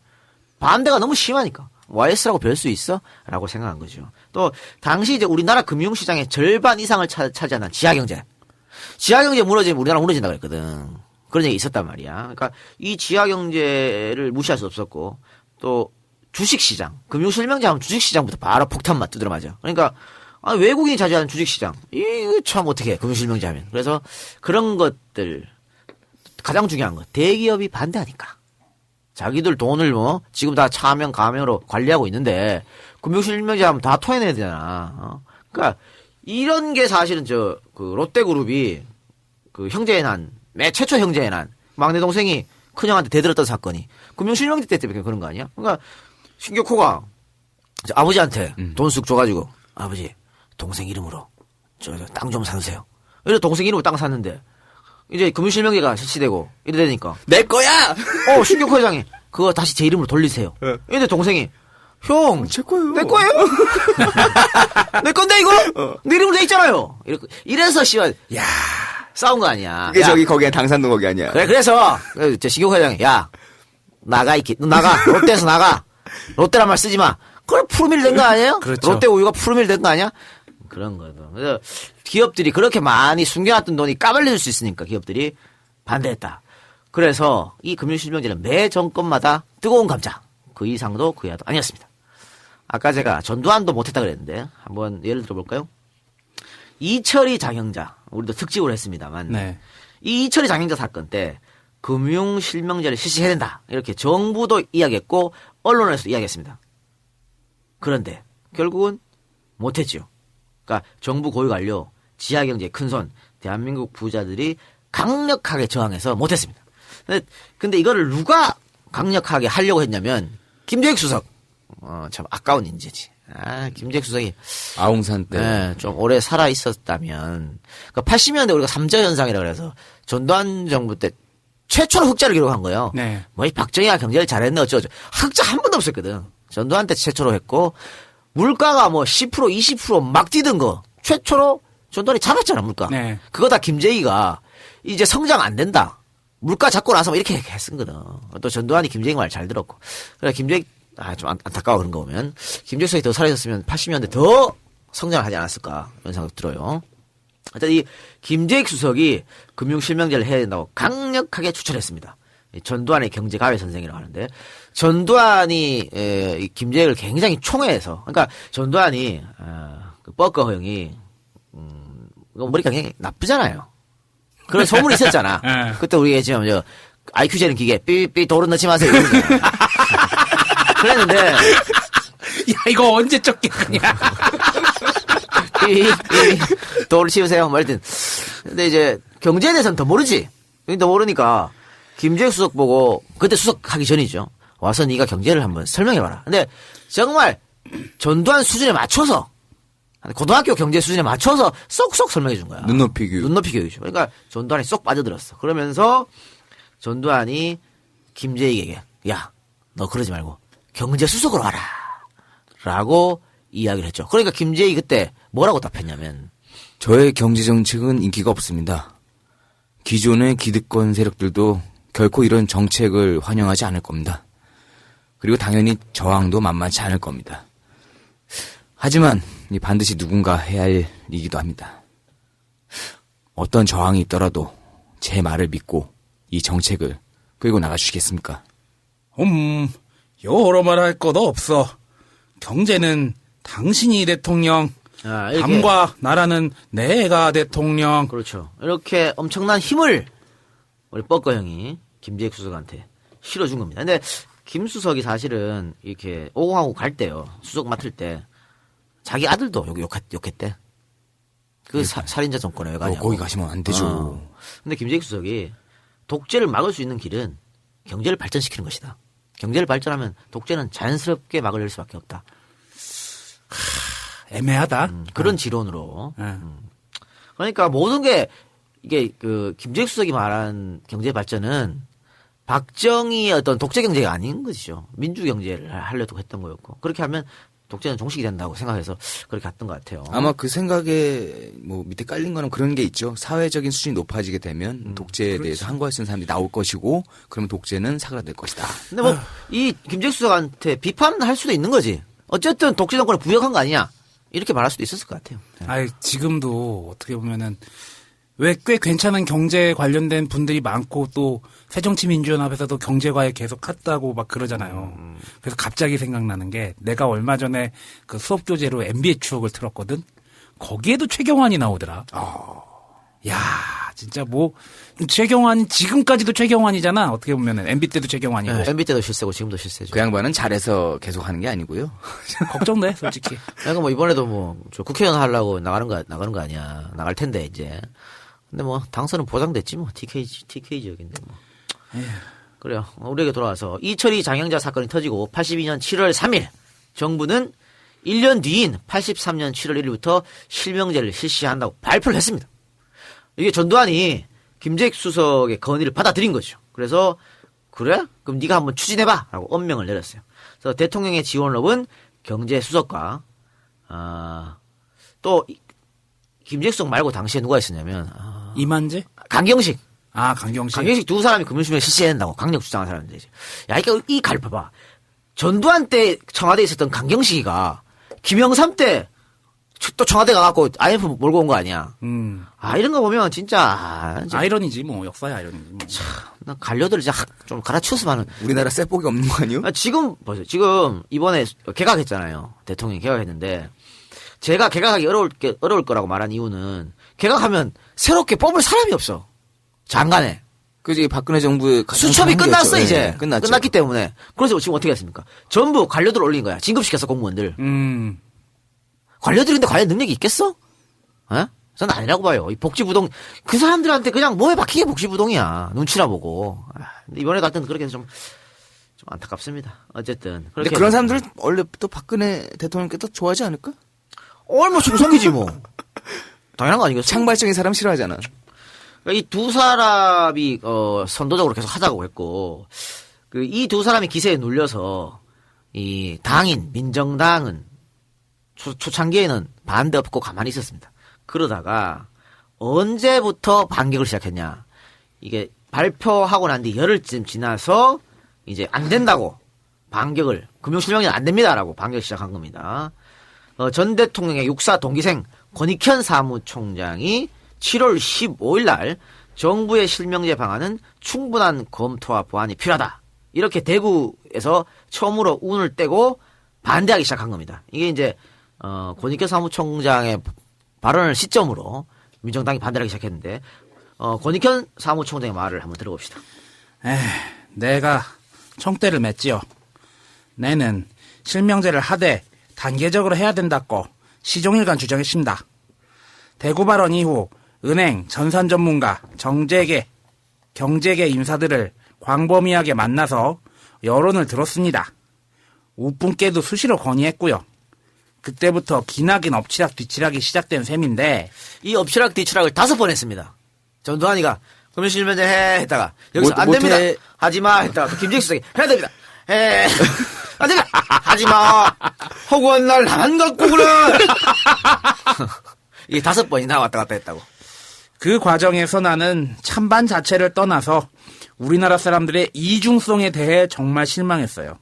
F: 반대가 너무 심하니까. YS라고 별 수 있어? 라고 생각한 거죠. 또 당시 이제 우리나라 금융시장의 절반 이상을 차지하는 지하경제. 지하경제 무너지면 우리나라 무너진다 그랬거든. 그런 얘기 있었단 말이야. 그러니까 이 지하경제를 무시할 수 없었고 또 주식시장, 금융실명제 하면 주식시장부터 바로 폭탄 두드려 맞아. 그러니까 외국인이 차지하는 주식시장 이거 참 어떻게 해, 금융실명제 하면. 그래서 그런 것들 가장 중요한 거 대기업이 반대하니까. 자기들 돈을 뭐 지금 다 차명 가명으로 관리하고 있는데 금융실명제 하면 다 토해내야 되잖아. 그러니까 이런 게 사실은 그 롯데그룹이 그 형제의 난 최초 형제의 난 막내 동생이 큰형한테 대들었던 사건이 금융실명제 때문에 그런 거 아니야? 그러니까 신격호가 아버지한테 돈 쑥 줘가지고 아버지 동생 이름으로 땅 좀 사주세요. 이래 동생 이름으로 땅 샀는데 이제 금융실명제가 실시되고 이래 되니까
H: 내 거야.
F: 신격호 회장이 그거 다시 제 이름으로 돌리세요. 이래 동생이 형
H: 제 거예요.
F: 내 거예요? 내 건데 이거? 내 이름으로 돼 있잖아요. 이래서 씨발 야 싸운 거 아니야.
H: 그게 저기 거기에 당산동 거기 아니야.
F: 그래 그래서 제 신격호 회장이 야 나가 너 나가 롯데에서 나가 롯데란 말 쓰지 마. 그걸 푸르밀 된 거 아니에요?
I: 그렇죠.
F: 롯데 우유가 푸르밀 된 거 아니야? 그런 거죠. 그래서 기업들이 그렇게 많이 숨겨놨던 돈이 까발려질 수 있으니까 기업들이 반대했다. 그래서 이 금융실명제는 매 정권마다 뜨거운 감자 그 이상도 그 이하도 아니었습니다. 아까 제가 전두환도 못했다 그랬는데 한번 예를 들어볼까요? 이철이 장영자 우리도 특집을 했습니다만
I: 네.
F: 이 이철이 장영자 사건 때 금융실명제를 실시해야 된다 이렇게 정부도 이야기했고 언론에서도 이야기했습니다. 그런데 결국은 못했죠. 그러니까 정부 고위관료, 지하경제 큰손, 대한민국 부자들이 강력하게 저항해서 못했습니다. 근데 이거를 누가 강력하게 하려고 했냐면 김재익 수석. 참 아까운 인재지. 김재익 수석이
H: 아웅산 때.
F: 네, 좀 오래 살아 있었다면. 그러니까 80년대 우리가 삼자현상이라고 그래서 전두환 정부 때 최초로 흑자를 기록한 거예요.
I: 네.
F: 뭐 이 박정희가 경제를 잘했네 어쩌고 흑자 한 번도 없었거든. 전두환 때 최초로 했고 물가가 뭐 10% 20% 막 뛰던 거 최초로 전두환이 잡았잖아 물가.
I: 네.
F: 그거 다 김재희가 이제 성장 안 된다. 물가 잡고 나서 뭐 이렇게 했은 거든. 또 전두환이 김재희 말 잘 들었고. 그래 김재희 좀 안타까워 그런 거 보면 김재희 수석이 더 살아있었으면 80년대 더 성장을 하지 않았을까 이런 생각 들어요. 하여튼 이 김재익 수석이 금융실명제를 해야 된다고 강력하게 추천했습니다. 전두환의 경제가외 선생이라고 하는데 전두환이 이 김재익을 굉장히 총애해서 그러니까 전두환이 그 뻐꺼 형이 머리가 굉장히 나쁘잖아요. 그런 소문이 있었잖아.
I: 네.
F: 그때 우리가 지금 저 IQ 재는 기계 삐삐 도로 넣지 마세요. 그랬는데
I: 야 이거 언제 쫓겠냐.
F: 도를 치우세요. 뭐 하여튼. 근데 이제 경제에 대해서는 더 모르지. 더 모르니까 김재익 수석 보고 그때 수석하기 전이죠. 와서 네가 경제를 한번 설명해봐라. 근데 정말 전두환 수준에 맞춰서 고등학교 경제 수준에 맞춰서 쏙쏙 설명해 준 거야.
H: 눈높이 교육.
F: 눈높이 교육이죠. 그러니까 전두환이 쏙 빠져들었어. 그러면서 전두환이 김재익에게 야, 너 그러지 말고 경제 수석으로 와라. 라고 이야기를 했죠. 그러니까 김재익 그때 뭐라고 답했냐면
H: 저의 경제 정책은 인기가 없습니다. 기존의 기득권 세력들도 결코 이런 정책을 환영하지 않을 겁니다. 그리고 당연히 저항도 만만치 않을 겁니다. 하지만 반드시 누군가 해야 할 일이기도 합니다. 어떤 저항이 있더라도 제 말을 믿고 이 정책을 끌고 나가주시겠습니까?
I: 여러 말 할 것도 없어. 경제는 당신이 대통령,
F: 이렇게.
I: 담과 나라는 내가 대통령.
F: 그렇죠. 이렇게 엄청난 힘을 우리 뻐꺼 형이 김재익 수석한테 실어준 겁니다. 근데 김 수석이 사실은 이렇게 오공하고 갈 때요. 수석 맡을 때 자기 아들도 욕했대. 그 살인자 정권에 왜 가냐고.
H: 거기 가시면 안 되죠.
F: 근데 김재익 수석이 독재를 막을 수 있는 길은 경제를 발전시키는 것이다. 경제를 발전하면 독재는 자연스럽게 막을 수밖에 없다.
I: 애매하다.
F: 그런 지론으로. 그러니까 모든 게 이게 그 김재익 수석이 말한 경제 발전은 박정희의 어떤 독재 경제가 아닌 것이죠. 민주 경제를 하려고 했던 거였고 그렇게 하면 독재는 종식이 된다고 생각해서 그렇게 갔던 것 같아요.
H: 아마 그 생각에 뭐 밑에 깔린 거는 그런 게 있죠. 사회적인 수준이 높아지게 되면 독재에 대해서 항거할 수 있는 사람들이 나올 것이고 그러면 독재는 사그라들 것이다.
F: 근데 뭐 이 김재익 수석한테 비판할 수도 있는 거지. 어쨌든 독재 정권을 부역한 거 아니냐. 이렇게 말할 수도 있었을 것 같아요.
I: 지금도 어떻게 보면은 왜 꽤 괜찮은 경제 관련된 분들이 많고 또 새정치민주연합에서도 경제과에 계속 했다고 막 그러잖아요. 그래서 갑자기 생각나는 게 내가 얼마 전에 그 수업 교재로 MB의 추억을 틀었거든. 거기에도 최경환이 나오더라. 야, 진짜 뭐 최경환 지금까지도 최경환이잖아. 어떻게 보면은 MB 때도 최경환이고.
F: 네, MB 때도 실세고 지금도 실세죠.
H: 그 양반은 잘해서 계속 하는 게 아니고요.
I: 걱정돼, 솔직히.
F: 내가 뭐 이번에도 뭐 저 국회의원 하려고 나가는 거 아니야. 나갈 텐데 이제. 근데 뭐 당선은 보장됐지 뭐 TK 지역인데 뭐. 그래요. 우리에게 돌아와서 이철이 장영자 사건이 터지고 82년 7월 3일 정부는 1년 뒤인 83년 7월 1일부터 실명제를 실시한다고 발표를 했습니다. 이게 전두환이 김재익 수석의 건의를 받아들인 거죠. 그래서 그래? 그럼 네가 한번 추진해봐 라고 엄명을 내렸어요. 그래서 대통령의 지원을 얻은 경제수석과 또 김재익 수석 말고 당시에 누가 있었냐면
I: 이만재?
F: 강경식.
I: 강경식
F: 두 사람이 금융실명 실시해야 된다고 강력 주장한 사람인데. 야, 이 갈봐봐. 전두환 때 청와대에 있었던 강경식이가 김영삼 때 또 청와대 가갖고 IMF 몰고 온 거 아니야. 이런 거 보면 진짜.
I: 아이러니지 뭐. 역사의 아이러니지 뭐.
F: 나 관료들 이제 좀 갈아치웠으면 하는.
H: 우리나라 쇠복이 없는 거 아니요?
F: 지금 보세요. 지금 이번에 개각했잖아요. 대통령이 개각했는데 제가 개각하기 어려울 거라고 말한 이유는 개각하면 새롭게 뽑을 사람이 없어. 장관에.
H: 그지 박근혜 정부의
F: 수첩이 끝났어
H: 네,
F: 이제.
H: 끝났죠.
F: 끝났기 때문에. 그래서 지금 어떻게 했습니까? 전부 관료들 올린 거야. 진급시켰어 공무원들. 관료들이 근데 과연 능력이 있겠어? 어? 저는 아니라고 봐요. 이 복지부동 그 사람들한테 그냥 뭐에 박히게 복지부동이야. 눈치나 보고. 근데 이번에도 하여튼 그렇게 해서 좀 안타깝습니다. 어쨌든.
H: 근데 그런 사람들 원래 또 박근혜 대통령께서 좋아하지 않을까?
F: 얼마 충성이지 뭐. 당연한 거 아니겠어?
H: 창발적인 사람 싫어하잖아.
F: 이 두 사람이 선도적으로 계속 하자고 했고 이 두 사람이 기세에 눌려서 이 당인 민정당은 초창기에는 반대 없고 가만히 있었습니다. 그러다가 언제부터 반격을 시작했냐? 이게 발표하고 난 뒤 열흘쯤 지나서 이제 안 된다고 반격을 금융실명이 안 됩니다라고 반격을 시작한 겁니다. 전 대통령의 육사 동기생 권익현 사무총장이 7월 15일 날 정부의 실명제 방안은 충분한 검토와 보완이 필요하다. 이렇게 대구에서 처음으로 운을 떼고 반대하기 시작한 겁니다. 이게 이제 권익현 사무총장의 발언을 시점으로 민정당이 반대하기 시작했는데 권익현 사무총장의 말을 한번 들어봅시다.
I: 내가 총대를 맸지요. 내는 실명제를 하되 단계적으로 해야 된다고 시종일관 주장했습니다. 대구 발언 이후 은행, 전산 전문가, 정재계, 경제계 인사들을 광범위하게 만나서 여론을 들었습니다. 우분께도 수시로 건의했고요. 그때부터 기나긴 엎치락 뒤치락이 시작된 셈인데
F: 이 엎치락 뒤치락을 5번 했습니다. 전두환이가 금융실명제 해 했다가 여기서 안 됩니다. 하지마 했다가 김정일 수석이 해야 됩니다. 안 됩니다. 하지마. 허구한 날 안 갖고 그래. 이게 5번이나 왔다 갔다 했다고.
I: 그 과정에서 나는 찬반 자체를 떠나서 우리나라 사람들의 이중성에 대해 정말 실망했어요.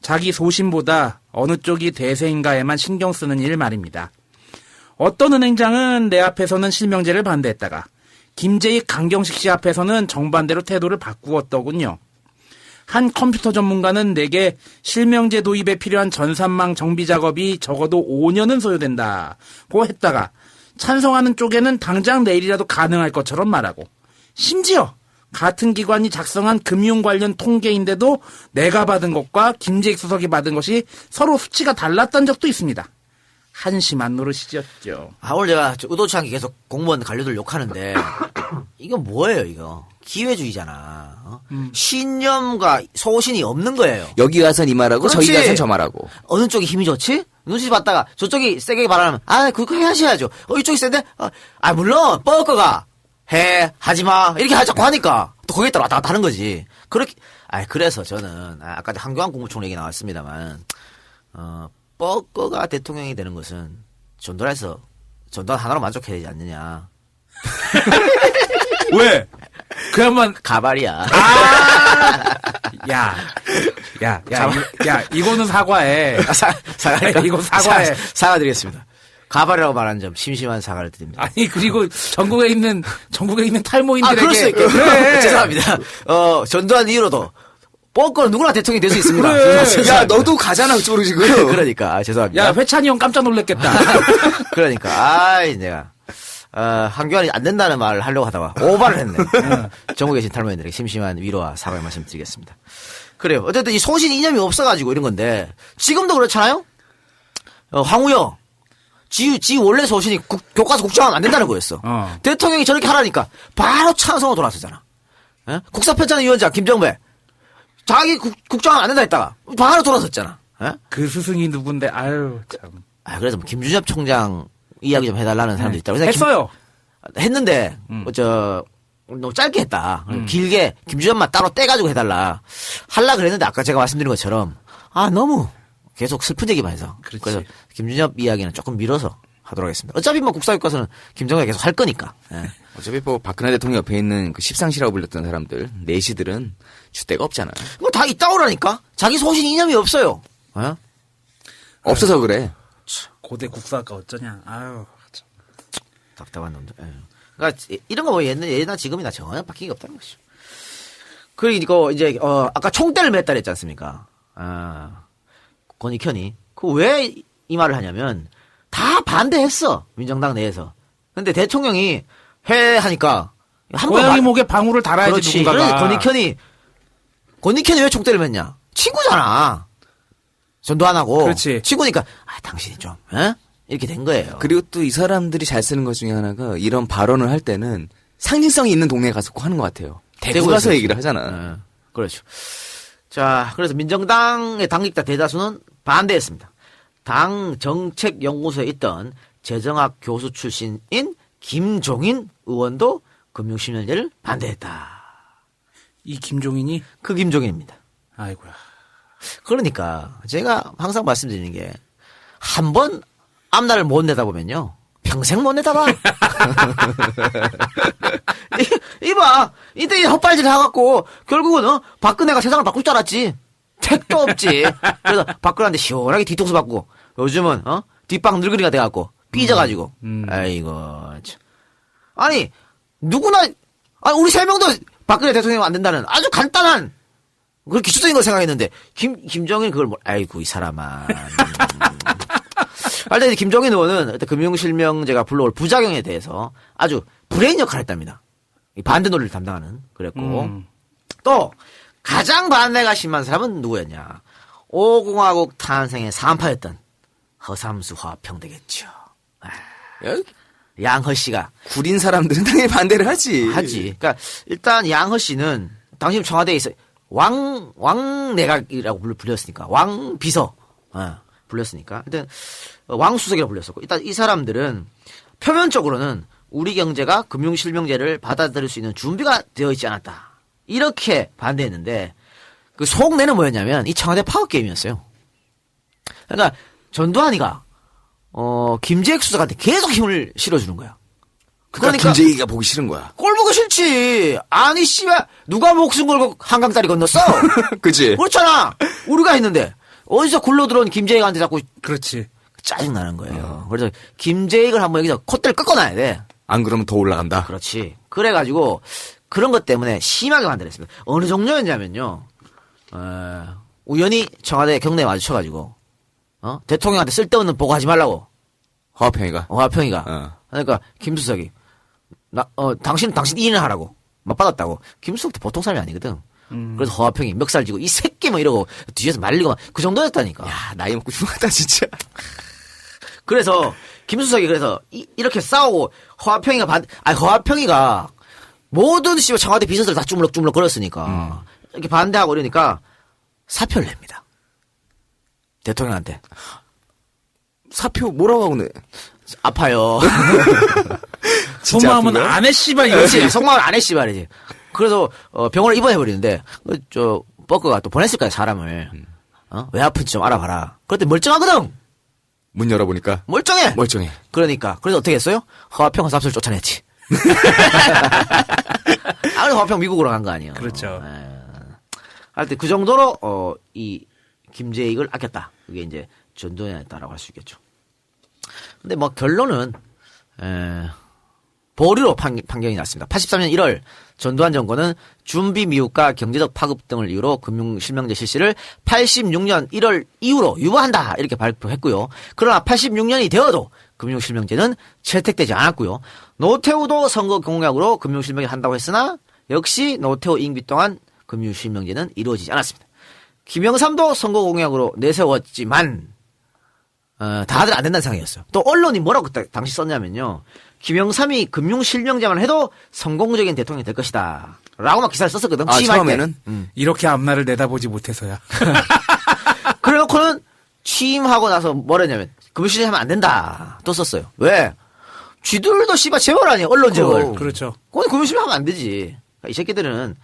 I: 자기 소신보다 어느 쪽이 대세인가에만 신경 쓰는 일 말입니다. 어떤 은행장은 내 앞에서는 실명제를 반대했다가 김재익, 강경식 씨 앞에서는 정반대로 태도를 바꾸었더군요. 한 컴퓨터 전문가는 내게 실명제 도입에 필요한 전산망 정비 작업이 적어도 5년은 소요된다고 했다가 찬성하는 쪽에는 당장 내일이라도 가능할 것처럼 말하고 심지어 같은 기관이 작성한 금융 관련 통계인데도 내가 받은 것과 김재익 수석이 받은 것이 서로 수치가 달랐던 적도 있습니다. 한심한 노릇이었죠.
F: 오늘 제가 의도치 않게 계속 공무원 관료들 욕하는데 이건 뭐예요 이거. 기회주의잖아. 신념과 소신이 없는 거예요.
H: 여기 가선 이 말하고
F: 그렇지.
H: 저기 가선 저 말하고.
F: 어느 쪽이 힘이 좋지? 눈치 봤다가 저쪽이 세게 말하면 그거 해야죠. 이쪽이 센데? 물론 뻐거가 해 하지마 이렇게 자꾸 하니까 또 거기에 따라 왔다 갔다 하는 거지. 그렇게 그래서 저는 아까 한교안 국무총리 얘기 나왔습니다만 뻐거가 대통령이 되는 것은 전두환 하나로 만족해야 되지 않느냐.
I: 왜? 그야만
F: 가발이야.
I: 이거는 사과해. 이거 사과해.
F: 사과드리겠습니다. 가발이라고 말하는 점 심심한 사과를 드립니다.
I: 아니 그리고 전국에 있는 탈모인들에게
F: 그럴 수 있겠네.
I: 그래.
F: 죄송합니다. 전두환 이후로도 뻐거는 누구나 대통령이 될 수 있습니다.
H: 그래. 야 너도 가잖아 그쪽으로 지금.
F: 그러니까 죄송합니다.
I: 야 회찬이 형 깜짝 놀랐겠다.
F: 그러니까 내가 한교안이 안 된다는 말을 하려고 하다가 오바를 했네. 전국에 계신 탈모인들에게 심심한 위로와 사과의 말씀 드리겠습니다. 그래요. 어쨌든 이 소신 이념이 없어가지고 이런 건데 지금도 그렇잖아요. 황우여 지 원래 소신이 교과서 국정하면 안 된다는 거였어. 대통령이 저렇게 하라니까 바로 찬성으로 돌아서잖아. 국사편찬위원장 김정배 자기 국정하면 안 된다 했다가 바로 돌아섰잖아.
I: 그 스승이 누군데 아유 참.
F: 그래서 뭐 김준엽 총장 이야기 좀 해달라는 사람도 있다고.
I: 했어요.
F: 했는데 너무 짧게 했다. 길게 김준엽만 따로 떼가지고 해달라. 할라 그랬는데 아까 제가 말씀드린 것처럼 너무 계속 슬픈 얘기만 해서.
I: 그렇지.
F: 그래서 김준엽 이야기는 조금 미뤄서 하도록 하겠습니다. 어차피 뭐 국사교과서는 김정은이 계속 할 거니까.
H: 어차피 뭐 박근혜 대통령 옆에 있는 그 십상시라고 불렸던 사람들 내시들은 주대가 없잖아요.
F: 뭐 다 있다오라니까. 자기 소신 이념이 없어요.
H: 없어서 그래.
I: 고대 국사학과 어쩌냐. 아유 참.
F: 답답한 놈들. 그러니까 이런 거 뭐 옛날 지금이나 전혀 바뀐 게 없다는 것이죠. 그리고 이제 아까 총대를 맸다 그랬지 않습니까? 권익현이 그 왜 이 말을 하냐면 다 반대했어 민정당 내에서. 근데 대통령이 해 하니까
I: 고양이 목에 방울을 달아야지
F: 그렇지.
I: 누군가가.
F: 권익현이 왜 총대를 맸냐? 친구잖아. 전도 안 하고.
I: 그렇지.
F: 친구니까 당신이 좀 이렇게 된 거예요.
H: 그리고 또 이 사람들이 잘 쓰는 것 중에 하나가 이런 발언을 할 때는 상징성이 있는 동네에 가서 꼭 하는 것 같아요. 대구 가서 얘기를 하잖아.
F: 그렇죠. 자, 그래서 민정당의 당직자 대다수는 반대했습니다. 당 정책연구소에 있던 재정학 교수 출신인 김종인 의원도 금융실명제를 반대했다.
I: 이 김종인이?
F: 그 김종인입니다.
I: 아이고야.
F: 그러니까 제가 항상 말씀드리는 게 한 번 앞날을 못 내다보면요. 평생 못 내다봐. 이봐. 이때 헛발질 해갖고 결국은 박근혜가 세상을 바꿀 줄 알았지. 택도 없지. 그래서 박근혜한테 시원하게 뒤통수 받고 요즘은 뒷방 늙은이가 돼갖고 삐져가지고. 아이고 참. 아니 누구나 우리 세 명도 박근혜 대통령 안 된다는 아주 간단한 그런 기초적인 걸 생각했는데 김정인 그걸 아이고 이 사람아. 할때 김종인 의원은 금융실명제가 불러올 부작용에 대해서 아주 브레인 역할을 했답니다. 반대 논리를 담당하는 그랬고 또 가장 반대가 심한 사람은 누구였냐? 5공화국 탄생의 산파였던 허삼수 화평되겠죠. 양허 씨가
H: 구린 사람들은 당연히 반대를 하지.
F: 그러니까 일단 양허 씨는 당시 청와대에 있어 왕내각이라고 불렸으니까 왕비서 불렸으니까 일단 왕수석이라고 불렸었고 일단 이 사람들은 표면적으로는 우리 경제가 금융실명제를 받아들일 수 있는 준비가 되어 있지 않았다. 이렇게 반대했는데 그 속내는 뭐였냐면 이 청와대 파업 게임이었어요. 그러니까 전두환이가 김재익 수석한테 계속 힘을 실어주는 거야.
H: 그러니까 김재익이가 보기 싫은 거야.
F: 꼴 보기 싫지. 아니 씨발 누가 목숨 걸고 한강다리 건넜어?
H: 그치?
F: 그렇잖아. 우리가 했는데 어디서 굴러 들어온 김재익한테 자꾸
I: 그렇지.
F: 짜증 나는 거예요. 그래서 김재익을 한번 여기서 콧대를 꺾어놔야 돼.
H: 안 그러면 더 올라간다.
F: 그렇지. 그래가지고 그런 것 때문에 심하게 반대했습니다. 어느 정도였냐면요. 우연히 청와대 경내에 마주쳐가지고 대통령한테 쓸데없는 보고하지 말라고. 화평이가. 그러니까 김수석이 당신 일이나 하라고 막 받았다고. 김수석도 보통 사람이 아니거든. 그래서 허화평이 멱살 쥐고 이 새끼 뭐 이러고 뒤에서 말리고 그 정도였다니까.
H: 야 나이 먹고 죽었다 진짜.
F: 그래서 김수석이 그래서 이렇게 싸우고 허화평이가 모든 청와대 비서들 다 주물럭주물럭 걸었으니까 이렇게 반대하고 이러니까 사표를 냅니다. 대통령한테.
H: 사표 뭐라고 하고 내?
F: 아파요.
I: 속마음은 안 해 씨발
F: 이거지. 속마음은 안 해 씨발이지. 그래서 병원에 입원해버리는데 뻐커가 또 보냈을 거야 사람을. 왜 아픈지 좀 알아봐라. 그런데 멀쩡하거든.
H: 문 열어보니까
F: 멀쩡해. 그러니까 그래서 어떻게 했어요? 허화평 삽수를 쫓아냈지. 그래서 허화평 미국으로 간 거 아니에요.
I: 그렇죠.
F: 하여튼 그 정도로 이 김재익을 아꼈다. 그게 이제 전두환이었다라고 할 수 있겠죠. 근데 뭐 결론은 보류로 판결이 났습니다. 83년 1월 전두환 정권은 준비 미흡과 경제적 파급 등을 이유로 금융실명제 실시를 86년 1월 이후로 유보한다 이렇게 발표했고요. 그러나 86년이 되어도 금융실명제는 채택되지 않았고요. 노태우도 선거 공약으로 금융실명제 한다고 했으나 역시 노태우 임기 동안 금융실명제는 이루어지지 않았습니다. 김영삼도 선거 공약으로 내세웠지만 다들 안 된다는 상황이었어요. 또 언론이 뭐라고 그때 당시 썼냐면요. 김영삼이 금융실명제만 해도 성공적인 대통령이 될 것이다. 라고 막 기사를 썼었거든.
H: 처음에는?
I: 이렇게 앞날을 내다보지 못해서야.
F: 그래놓고는 취임하고 나서 뭐랬냐면 금융실명 하면 안 된다. 또 썼어요. 왜? 쥐들도 씨발 재벌 아니야. 언론재벌.
I: 그렇죠.
F: 그건 금융실명 하면 안 되지. 이 새끼들은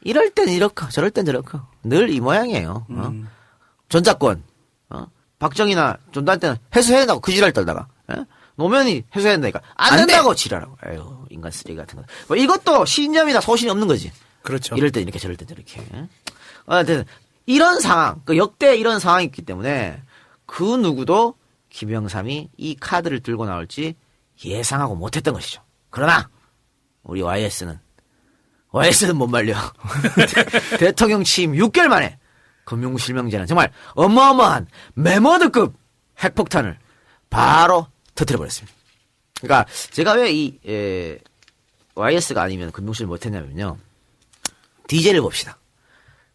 F: 이럴 땐 이렇고 저럴 땐 저렇고 늘 이 모양이에요. 전작권. 박정희나 전두환 때는 해소해야 된다고 그 지랄 떨다가. 노면이 해소해야 된다니까. 안 된다고 지랄하고. 에휴, 인간 쓰레기 같은 거. 뭐 이것도 신념이나 소신이 없는 거지.
I: 그렇죠.
F: 이럴 땐 이렇게 저럴 땐 저렇게. 이런 상황, 역대 이런 상황이 있기 때문에 그 누구도 김영삼이 이 카드를 들고 나올지 예상하고 못했던 것이죠. 그러나 우리 YS는 YS는 못 말려. 대통령 취임 6개월 만에 금융실명제는 정말 어마어마한 메모드급 핵폭탄을 바로 터뜨려버렸습니다. 그러니까 제가 왜 이 YS가 아니면 금융실 못했냐면요. DJ를 봅시다.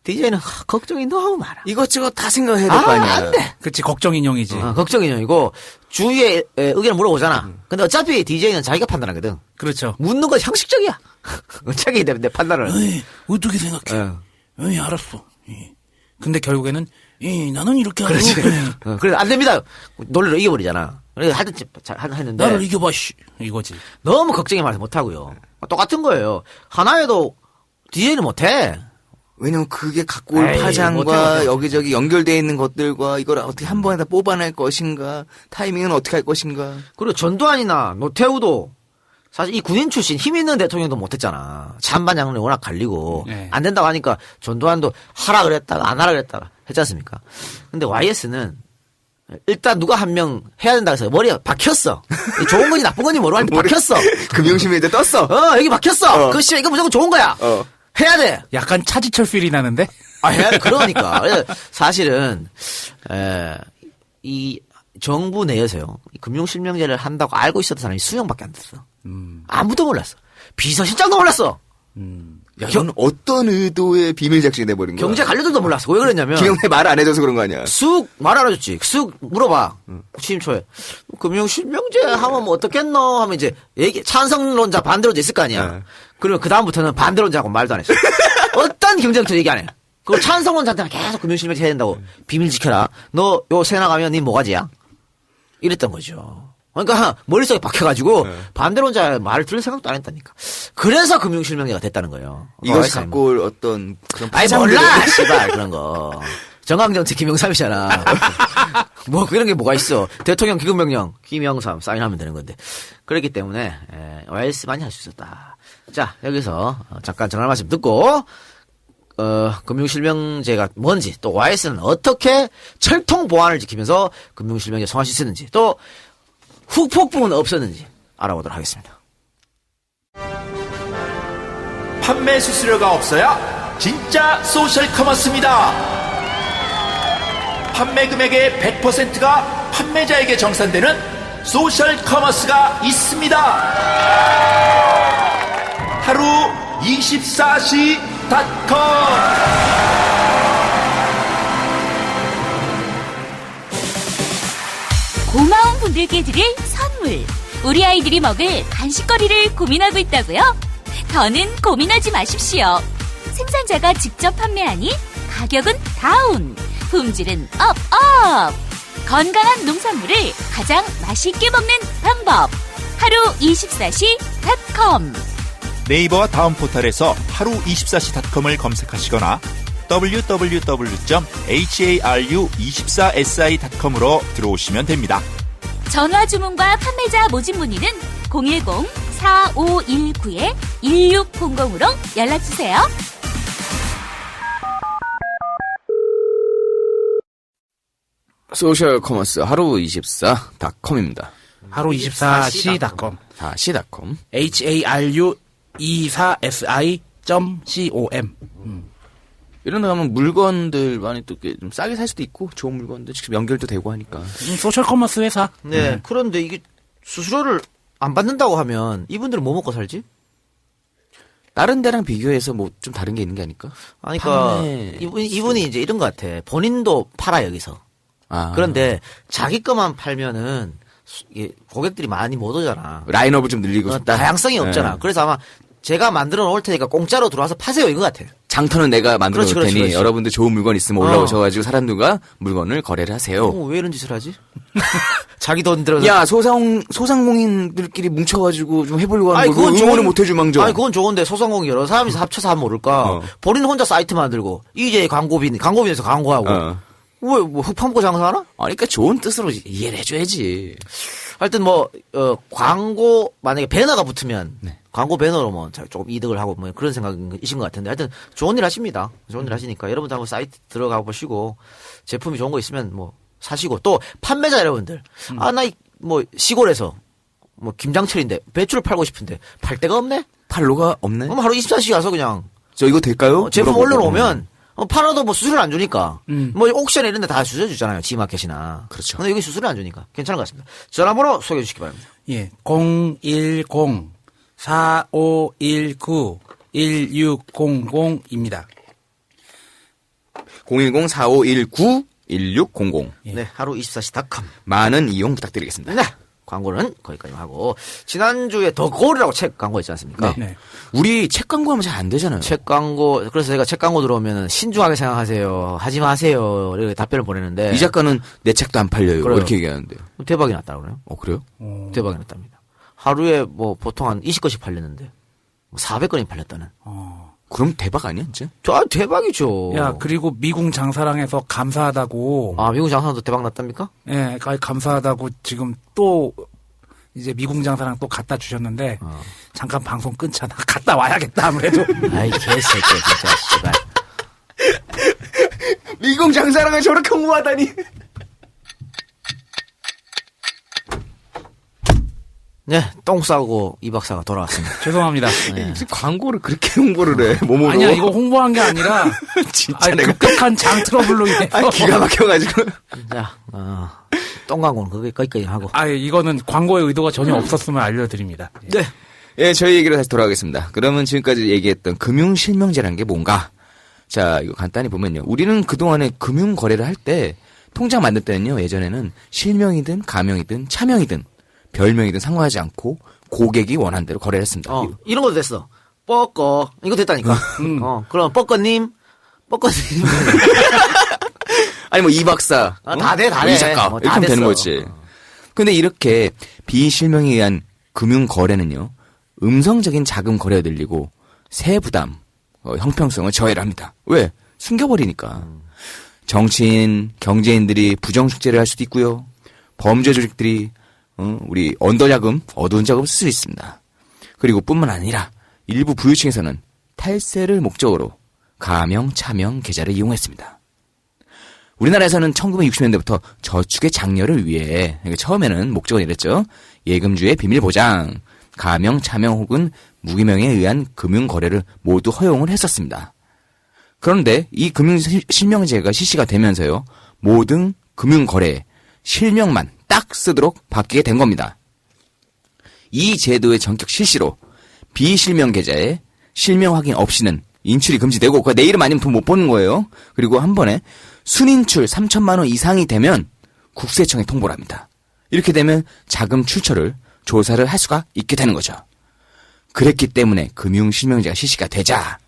F: DJ는 걱정이 너무 많아.
H: 이것저것 다 생각해야 될 거 아니야.
F: 안 돼.
I: 그치, 걱정 인형이지.
F: 걱정 인형이고 주위에 의견을 물어보잖아. 근데 어차피 DJ는 자기가 판단하거든.
I: 그렇죠.
F: 묻는 건 형식적이야. 어차피 내 판단을.
I: 에이, 어떻게 생각해? 에이, 알았어. 근데 결국에는 나는 이렇게 하고.
F: 그렇지. 그래서 안 됩니다. 논리로 이겨버리잖아. 그래서 하든 했는데.
I: 나를 이겨봐, 이거지.
F: 너무 걱정이 많아서 못하고요. 똑같은 거예요. 하나에도 DJ는 못해.
H: 왜냐면 그게 갖고 올
F: 에이,
H: 파장과
F: 못해.
H: 여기저기 연결되어 있는 것들과 이걸 어떻게 한 번에 다 뽑아낼 것인가, 타이밍은 어떻게 할 것인가.
F: 그리고 전두환이나 노태우도 사실 이 군인 출신 힘 있는 대통령도 못했잖아. 찬반 양론이 워낙 갈리고
I: 네.
F: 안 된다고 하니까 전두환도 하라 그랬다가 안 하라 그랬다가 했지 않습니까? 근데 YS는 일단 누가 한 명 해야 된다고 해서 머리가 박혔어. 좋은 건지 나쁜 건지 모르고 박혔어.
H: 금융심의대 떴어.
F: 여기 박혔어. 그 씨발 이거 무조건 좋은 거야. 해야 돼.
I: 약간 차지철 필이 나는데?
F: 그러니까. 사실은, 이 정부 내에서요, 금융실명제를 한다고 알고 있었던 사람이 수명밖에 안 됐어. 아무도 몰랐어. 비서실장도 몰랐어.
H: 야, 이건 어떤 의도의 비밀 작전이 돼버린 거야?
F: 경제 관료들도 몰랐어. 왜 그랬냐면.
H: 김영래 말 안 해줘서 그런 거 아니야?
F: 쑥 말 안 해줬지. 쑥 물어봐. 취임 초에. 금융실명제 하면 뭐 어떻겠노? 하면 이제 찬성론자, 반대론자 있을 거 아니야. 그러면 그다음부터는 반대론자하고 말도 안 했어. 어떤 경제학도 얘기 안 해. 그리고 찬성론자한테는 계속 금융실명제 해야 된다고. 비밀 지켜라. 너 요 새 나가면 니 뭐가지야? 이랬던 거죠. 그러니까 머릿속에 박혀가지고 반대론자 말을 들을 생각도 안 했다니까. 그래서 금융실명제가 됐다는 거예요.
H: 이것이 갖고 올 어떤 그런
F: 아이
H: 파장들을-
F: 몰라 씨발 그런 거. 정강정책 김영삼이잖아. 뭐 그런 게 뭐가 있어. 대통령 기금명령 김영삼 사인하면 되는 건데. 그렇기 때문에 YS 많이 할 수 있었다. 자 여기서 잠깐 전할 말씀 듣고 금융실명제가 뭔지 또 YS는 어떻게 철통 보안을 지키면서 금융실명제 성할 수 있었는지 또 후폭풍은 없었는지 알아보도록 하겠습니다.
L: 판매 수수료가 없어야 진짜 소셜 커머스입니다. 판매 금액의 100%가 판매자에게 정산되는 소셜 커머스가 있습니다. 하루 24시.com
M: 고마운 분들께 드릴 선물. 우리 아이들이 먹을 간식거리를 고민하고 있다고요? 더는 고민하지 마십시오. 생산자가 직접 판매하니 가격은 다운, 품질은 업. 건강한 농산물을 가장 맛있게 먹는 방법. 하루 24시.com.
L: 네이버와 다음 포털에서 하루 24시.com을 검색하시거나 www.haru24si.com으로 들어오시면 됩니다.
M: 전화 주문과 판매자 모집 문의는 010-4519-1600으로 연락주세요.
H: 소셜 커머스 하루 24.com입니다.
I: 하루 24시.com.
H: 다시.com.
I: haru24si.com.
H: 이런 데 가면 물건들 많이 또 좀 싸게 살 수도 있고 좋은 물건들 직접 연결도 되고 하니까.
I: 소셜 커머스 회사.
F: 네. 그런데 이게 수수료를 안 받는다고 하면 이분들은 뭐 먹고 살지?
H: 다른 데랑 비교해서 뭐 좀 다른 게 있는 게 아닐까?
F: 아니, 그러니까
H: 판매
F: 이분이 이제 이런 것 같아. 본인도 팔아 여기서. 그런데 자기 거만 팔면은 이게 고객들이 많이 못 오잖아.
H: 라인업을 좀 늘리고 싶다.
F: 다양성이 없잖아.
H: 네.
F: 그래서 아마 제가 만들어 놓을 테니까 공짜로 들어와서 파세요 이거 같아.
H: 장터는 내가 만들어 놓을 테니
F: 그렇지.
H: 여러분들 좋은 물건 있으면 올라오셔가지고 사람들과 물건을 거래를 하세요.
F: 왜 이런 짓을 하지? 자기 돈 들어서.
H: 야 소상공인들끼리 뭉쳐가지고 좀 해보려고 하는 거 응원을 못 해줄 망정.
F: 아니 그건 좋은데 소상공인 여러 사람이 합쳐서 하면 모를까. 본인 혼자 사이트 만들고 이제 광고빈에서 광고하고. 왜 흙 파먹고 장사하나?
H: 아니 그러니까 좋은 뜻으로 이해를 해줘야지.
F: 하여튼 광고 만약에 배너가 붙으면 광고 배너로 뭐 조금 이득을 하고 뭐 그런 생각이신 것 같은데 하여튼 좋은 일 하십니다. 좋은 일 하시니까 여러분들 한번 사이트 들어가 보시고 제품이 좋은 거 있으면 뭐 사시고 또 판매자 여러분들 나 시골에서 뭐 김장철인데 배추를 팔고 싶은데 팔 데가 없네.
H: 팔로가 없네.
F: 그럼 하루 24시간 가서 그냥
H: 저 이거 될까요?
F: 제품
H: 물어보고.
F: 올려놓으면 팔아도 뭐 수수료를 안 주니까 뭐 옥션 이런 데 다 수수료 주잖아요. G마켓이나.
H: 그렇죠.
F: 근데 여기 수수료 안 주니까 괜찮은 것 같습니다. 전화번호 소개해 주시기 바랍니다.
I: 예, 010-4519-1600입니다.
H: 010-4519-1600.
F: 네, 하루 24시.com.
H: 많은 이용 부탁드리겠습니다.
F: 네. 광고는 거기까지 하고 지난주에 더 거울이라고 책 광고 있지 않습니까?
H: 네. 우리 책 광고하면 잘 안 되잖아요.
F: 책 광고 그래서 제가 책 광고 들어오면 신중하게 생각하세요. 하지 마세요. 이렇게 답변을 보내는데
H: 이 작가는 내 책도 안 팔려요.
F: 그래요.
H: 이렇게 얘기하는데요.
F: 대박이 났다고 그래요?
H: 그래요?
F: 대박이 났답니다. 하루에 뭐 보통 한 20건씩 팔렸는데 400건이 팔렸다는.
H: 그럼 대박 아니야, 진짜?
F: 대박이죠.
I: 야, 그리고 미궁 장사랑에서 감사하다고.
F: 미궁 장사랑도 대박 났답니까?
I: 예, 감사하다고 지금 또 이제 미궁 장사랑 또 갖다 주셨는데 잠깐 방송 끊잖아. 갔다 와야겠다 아무래도.
F: 아이 개새끼 진짜 씨발.
H: 미궁 장사랑을 저렇게 홍보하다니.
F: 네, 똥 싸고 이 박사가 돌아왔습니다.
I: 죄송합니다.
F: 네.
H: 광고를 그렇게 홍보를 해. 몸으로.
I: 아니야, 이거 홍보한 게 아니라
H: 진짜
I: 내가 급격한 장 트러블로 인해서
H: 기가 막혀가지고.
F: 자, 똥 광고는 거기까지 하고.
I: 이거는 광고의 의도가 전혀 없었음을 알려드립니다.
F: 네.
H: 예, 저희 얘기로 다시 돌아가겠습니다. 그러면 지금까지 얘기했던 금융실명제라는 게 뭔가? 자, 이거 간단히 보면요. 우리는 그동안에 금융거래를 할 때, 통장 만들 때는요, 예전에는 실명이든 가명이든 차명이든 별명이든 상관하지 않고 고객이 원한 대로 거래를 했습니다.
F: 이런 것도 됐어. 뻐꺼. 이거 됐다니까. 그럼 뻐꺼님.
H: 아니, 뭐, 이 박사.
F: 다 돼.
H: 이 작가.
F: 다
H: 이렇게 하면 되는
F: 됐어.
H: 거지. 근데 이렇게 비실명에 의한 금융거래는요, 음성적인 자금 거래가 들리고 세부담, 형평성을 저해를 합니다. 왜? 숨겨버리니까. 정치인, 경제인들이 부정축제를 할 수도 있고요. 범죄 조직들이 우리 언더자금, 어두운 자금을 쓸 수 있습니다. 그리고 뿐만 아니라 일부 부유층에서는 탈세를 목적으로 가명, 차명 계좌를 이용했습니다. 우리나라에서는 1960년대부터 저축의 장려를 위해 처음에는 목적은 이랬죠. 예금주의 비밀 보장, 가명, 차명 혹은 무기명에 의한 금융거래를 모두 허용을 했었습니다. 그런데 이 금융실명제가 실시가 되면서요. 모든 금융거래에 실명만 딱 쓰도록 바뀌게 된 겁니다. 이 제도의 전격 실시로 비실명 계좌에 실명 확인 없이는 인출이 금지되고 내 이름 아니면 돈 못 버는 거예요. 그리고 한 번에 순인출 3천만 원 이상이 되면 국세청에 통보를 합니다. 이렇게 되면 자금 출처를 조사를 할 수가 있게 되는 거죠. 그랬기 때문에 금융실명제가 실시가 되자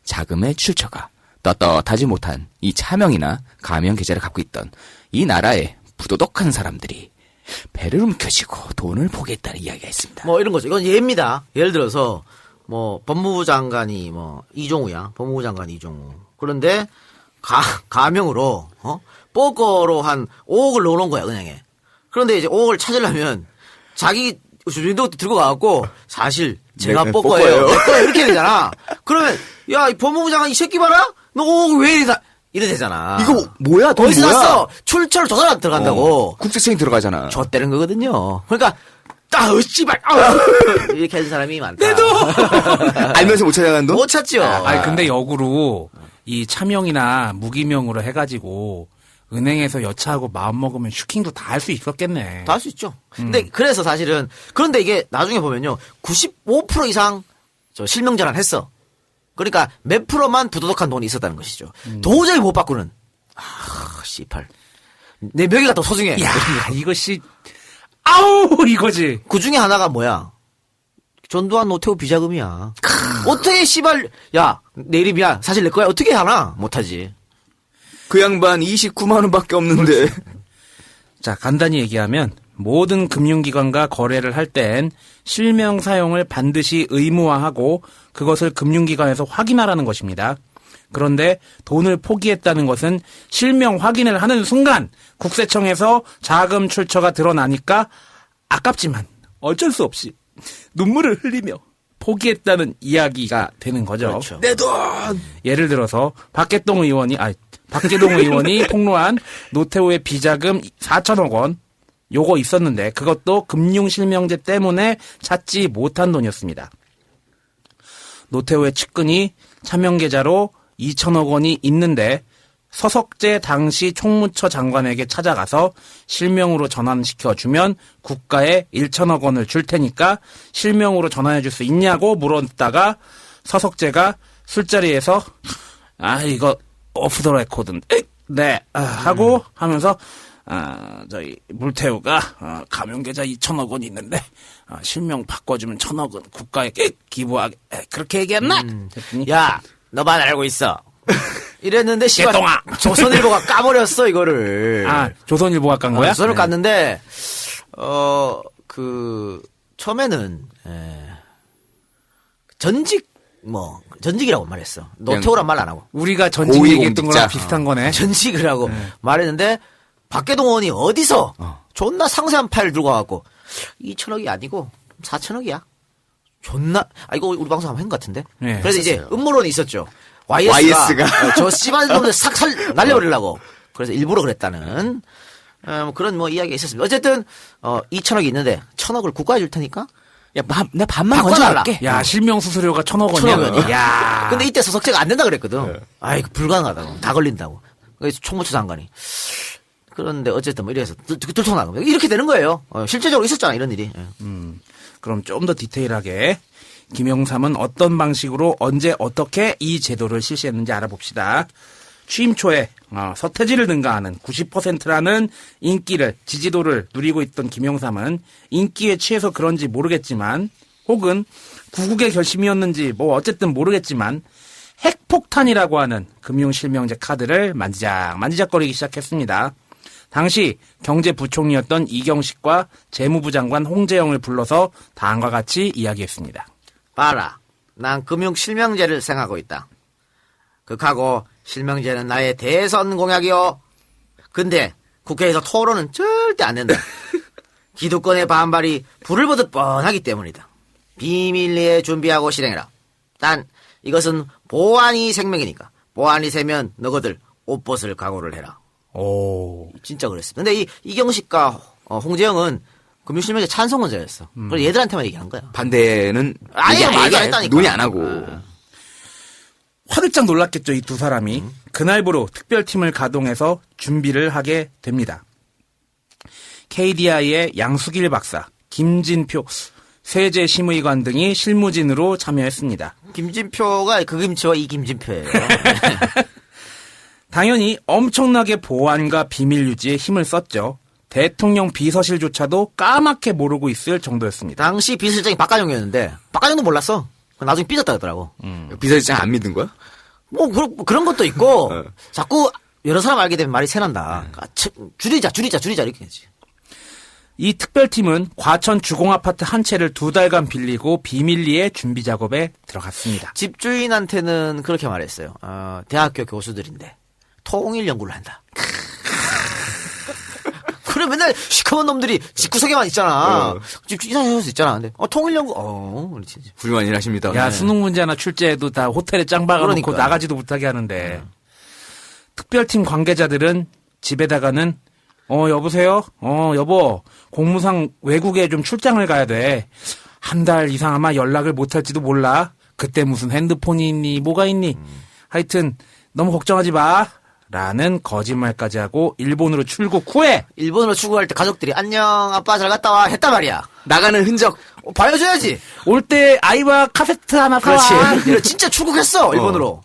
H: 자금의 출처가 떳떳하지 못한 이 차명이나 가명 계좌를 갖고 있던 이 나라의 부도덕한 사람들이 배를 움켜쥐고 돈을 포기했다는 이야기가 있습니다.
F: 뭐 이런 거죠. 이건 예입니다. 예를 들어서 뭐 법무부 장관이 이종우야. 법무부 장관이 이종우. 그런데 가명으로 뽀거로 한 5억을 넣어놓은 거야 은행에. 그런데 이제 5억을 찾으려면 자기 주민등록도 들고 가갖고 사실 제가 뽀거예요. 이렇게 되잖아. 그러면 야 이 법무부 장관 이 새끼 봐라. 너 5억 왜 이래 되잖아.
H: 이거 뭐야? 돈
F: 어디서
H: 뭐야?
F: 났어? 출처를 조사 안 들어간다고.
H: 국세청이 들어가잖아.
F: 줬다는 거거든요. 그러니까 씨발 이렇게 하는 사람이 많다.
H: 내도 알면서 못 찾아가는 돈?
F: 못 찾죠.
I: 근데 역으로 이 차명이나 무기명으로 해가지고 은행에서 여차하고 마음 먹으면 슈킹도 다 할 수 있었겠네.
F: 다 할 수 있죠. 근데 그래서 사실은 그런데 이게 나중에 보면요 95% 이상 실명전환 했어. 그러니까 몇 프로만 부도덕한 돈이 있었다는 것이죠. 도저히 못 바꾸는. 씨발. 내 명예가 더 소중해.
I: 야, 이것이 아우 이거지.
F: 그 중에 하나가 뭐야? 전두환 노태우 비자금이야. 어떻게 씨발 야 내 이름이야 사실 내 거야 어떻게 하나 못하지.
H: 그 양반 29만 원밖에 없는데.
I: 자, 간단히 얘기하면 모든 금융기관과 거래를 할 땐 실명 사용을 반드시 의무화하고 그것을 금융기관에서 확인하라는 것입니다. 그런데 돈을 포기했다는 것은 실명 확인을 하는 순간 국세청에서 자금 출처가 드러나니까 아깝지만 어쩔 수 없이 눈물을 흘리며 포기했다는 이야기가 되는 거죠.
F: 그렇죠.
H: 내 돈!
I: 예를 들어서 박계동 의원이 폭로한 노태우의 비자금 4천억 원 요거 있었는데 그것도 금융실명제 때문에 찾지 못한 돈이었습니다. 노태우의 측근이 차명계좌로 2천억 원이 있는데 서석재 당시 총무처 장관에게 찾아가서 실명으로 전환시켜주면 국가에 1천억 원을 줄 테니까 실명으로 전환해줄 수 있냐고 물었다가 서석재가 술자리에서 이거 오프 더 레코드인데 네 하고 하면서 저희 물태우가 가명계좌 2천억 원이 있는데 실명 바꿔주면 1천억은 국가에 기부하게 그렇게 얘기했나?
F: 야, 너만 알고 있어. 이랬는데
I: 개똥아.
F: 조선일보가 까버렸어 이거를.
I: 조선일보가 깐 거야?
F: 조선을 깠는데 처음에는 전직이라고 말했어. 노태우란 말 안 하고.
I: 우리가 전직 얘기했던 거랑 비슷한 거네.
F: 전직을 하고 말했는데 박계동 의원이 어디서 존나 상세한 파일 들고 와갖고 2천억이 아니고 4천억이야. 존나 이거 우리 방송 한번 한 것 같은데.
I: 네,
F: 그래서 이제
H: 했었어요.
F: 음모론이 있었죠. YS가 저 씨발 놈들 싹 날려버리려고. 그래서 일부러 그랬다는 그런 이야기가 있었습니다. 어쨌든 2천억이 있는데 1천억을 국가에 줄 테니까.
H: 야, 내 반만 건져갈게.
I: 야, 실명 수수료가 1천억 원이야.
F: 야. 근데 이때 서석재가 안 된다 그랬거든. 이거 불가능하다고. 다 걸린다고. 그래서 총무처 장관이. 그런데 어쨌든 이래서 들통나고 이렇게 되는 거예요. 실제적으로 있었잖아 이런 일이.
I: 그럼 좀 더 디테일하게 김영삼은 어떤 방식으로 언제 어떻게 이 제도를 실시했는지 알아봅시다. 취임 초에 서태지를 능가하는 90%라는 인기를 지지도를 누리고 있던 김영삼은 인기에 취해서 그런지 모르겠지만 혹은 구국의 결심이었는지 어쨌든 모르겠지만 핵폭탄이라고 하는 금융실명제 카드를 만지작거리기 시작했습니다. 당시 경제부총리였던 이경식과 재무부 장관 홍재영을 불러서 다음과 같이 이야기했습니다.
F: 봐라. 난 금융실명제를 생각하고 있다. 극하고 실명제는 나의 대선 공약이요. 근데 국회에서 토론은 절대 안 된다. 기득권의 반발이 불을 보듯 뻔하기 때문이다. 비밀리에 준비하고 실행해라. 단 이것은 보안이 생명이니까 보안이 세면 너희들 옷 벗을 각오를 해라.
I: 오,
F: 진짜 그랬습니다. 근데 이경식과 홍재영은 금융실명제 찬성론자였어. 그래서 얘들한테만 얘기한 거야.
H: 반대는
F: 아예 말도 안 했다니까.
H: 논의 안 하고.
I: 화들짝 놀랐겠죠, 이 두 사람이. 그날부로 특별팀을 가동해서 준비를 하게 됩니다. KDI의 양수길 박사, 김진표 세제심의관 등이 실무진으로 참여했습니다.
F: 김진표가 그 김치와 이 김진표예요.
I: 당연히 엄청나게 보안과 비밀 유지에 힘을 썼죠. 대통령 비서실조차도 까맣게 모르고 있을 정도였습니다.
F: 당시 비서실장이 박관영이었는데 박관영도 몰랐어. 나중에 삐졌다 그러더라고.
H: 비서실장 안 믿은 거야?
F: 그런 것도 있고 자꾸 여러 사람 알게 되면 말이 새난다. 줄이자 이렇게 하지.
I: 이 특별팀은 과천 주공아파트 한 채를 2달간 빌리고 비밀리에 준비 작업에 들어갔습니다.
F: 집주인한테는 그렇게 말했어요. 대학교 교수들인데 통일 연구를 한다. 그래 맨날 시커먼 놈들이 집구석에만 있잖아. 집주인할 수 있잖아. 근데 통일 연구
H: 훌륭한 일 하십니다.
I: 야, 수능 문제 하나 출제해도 다 호텔에 짱 박아놓고 나가지도 못하게 하는데. 특별팀 관계자들은 집에다가는 여보세요? 여보, 공무상 외국에 좀 출장을 가야 돼. 한 달 이상 아마 연락을 못할지도 몰라. 그때 무슨 핸드폰이 있니? 뭐가 있니? 하여튼 너무 걱정하지 마. 라는 거짓말까지 하고 일본으로 출국 후에
F: 일본으로 출국할 때 가족들이 안녕 아빠 잘 갔다 와 했단 말이야.
H: 나가는 흔적
F: 봐줘야지.
I: 올 때 아이와 카세트 하나 사와.
F: 그렇지. 진짜 출국했어 일본으로.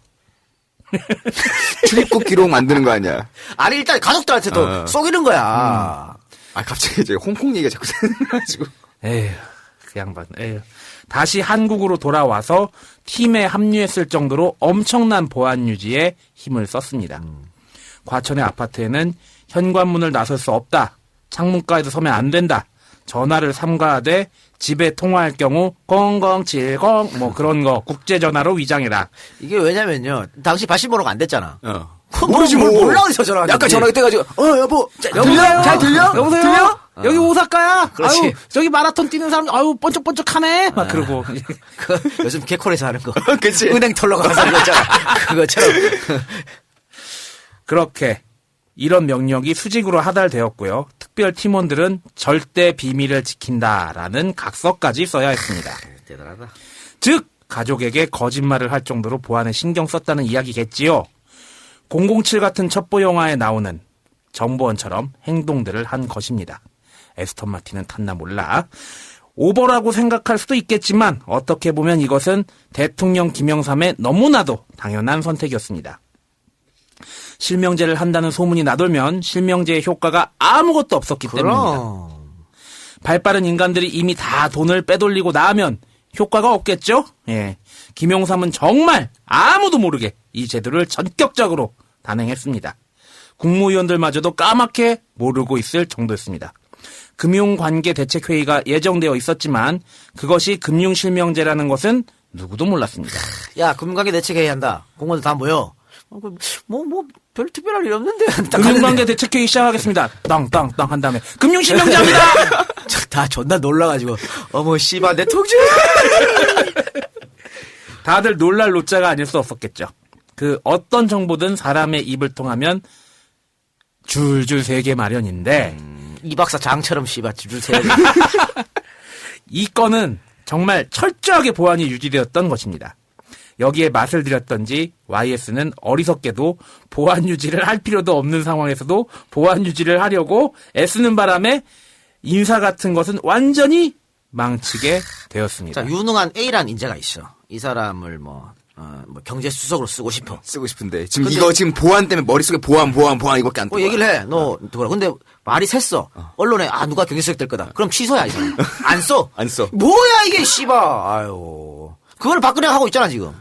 H: 출입국 기록 만드는 거 아니야?
F: 아니 일단 가족들한테도 속이는 거야.
H: 갑자기 이제 홍콩 얘기가 자꾸 생각나가지고.
I: 에휴, 그 양반. 에휴. 다시 한국으로 돌아와서 팀에 합류했을 정도로 엄청난 보안 유지에 힘을 썼습니다. 과천의 아파트에는 현관문을 나설 수 없다. 창문가에도 서면 안 된다. 전화를 삼가하되 집에 통화할 경우 0070 그런 거 국제전화로 위장해라.
F: 이게 왜냐면요. 당시 80번호가 안 됐잖아.
H: 모르지 뭐.
F: 몰라 어디서 전화가
H: 약간 전화가 돼가지고
F: 여보
I: 여보세요?
F: 잘 들려?
I: 여보세요?
F: 들려?
I: 여기 오사카야?
F: 그렇지.
I: 아유, 저기 마라톤 뛰는 사람, 번쩍번쩍하네? 막 그러고.
F: 요즘 개콜에서 하는 거.
H: 그치.
F: 은행 털러 가서 하는 거 있잖아. 그것처럼.
I: 그렇게 이런 명령이 수직으로 하달되었고요. 특별 팀원들은 절대 비밀을 지킨다라는 각서까지 써야 했습니다.
F: 대단하다.
I: 즉 가족에게 거짓말을 할 정도로 보안에 신경 썼다는 이야기겠지요. 007 같은 첩보 영화에 나오는 정보원처럼 행동들을 한 것입니다. 에스턴 마틴은 탔나 몰라. 오버라고 생각할 수도 있겠지만 어떻게 보면 이것은 대통령 김영삼의 너무나도 당연한 선택이었습니다. 실명제를 한다는 소문이 나돌면 실명제의 효과가 아무것도 없었기 때문입니다. 발빠른 인간들이 이미 다 돈을 빼돌리고 나면 효과가 없겠죠? 예. 김영삼은 정말 아무도 모르게 이 제도를 전격적으로 단행했습니다. 국무위원들마저도 까맣게 모르고 있을 정도였습니다. 금융관계대책회의가 예정되어 있었지만 그것이 금융실명제라는 것은 누구도 몰랐습니다.
F: 야, 금융관계대책회의 한다. 공무원들 다 모여. 별 특별할 일 없는데.
I: 금융관계대책회의 시작하겠습니다. 땅땅땅 한 다음에 금융실명제입니다.
F: 다 존나 놀라가지고 어머 씨발 내 통제.
I: 다들 놀랄 노자가 아닐 수 없었겠죠. 그 어떤 정보든 사람의 입을 통하면 줄줄 새게 마련인데
F: 이 박사 장처럼 씨발 줄줄 새야 돼.
I: 이 건은 정말 철저하게 보안이 유지되었던 것입니다. 여기에 맛을 들였던지 YS는 어리석게도 보안 유지를 할 필요도 없는 상황에서도 보안 유지를 하려고 애쓰는 바람에 인사 같은 것은 완전히 망치게 되었습니다.
F: 자, 유능한 A란 인재가 있어. 이 사람을 경제수석으로 쓰고 싶어.
H: 쓰고 싶은데 지금 이거 지금 보안 때문에 머릿속에 보안 이거밖에 안 떠.
F: 얘기를 해. 너 누구라. 근데 말이 샜어. 언론에 누가 경제수석 될 거다. 그럼 취소야 이 사람. 안 써.
H: 안 써.
F: 뭐야 이게 씨발. 아유. 그걸 박근혜가 하고 있잖아 지금.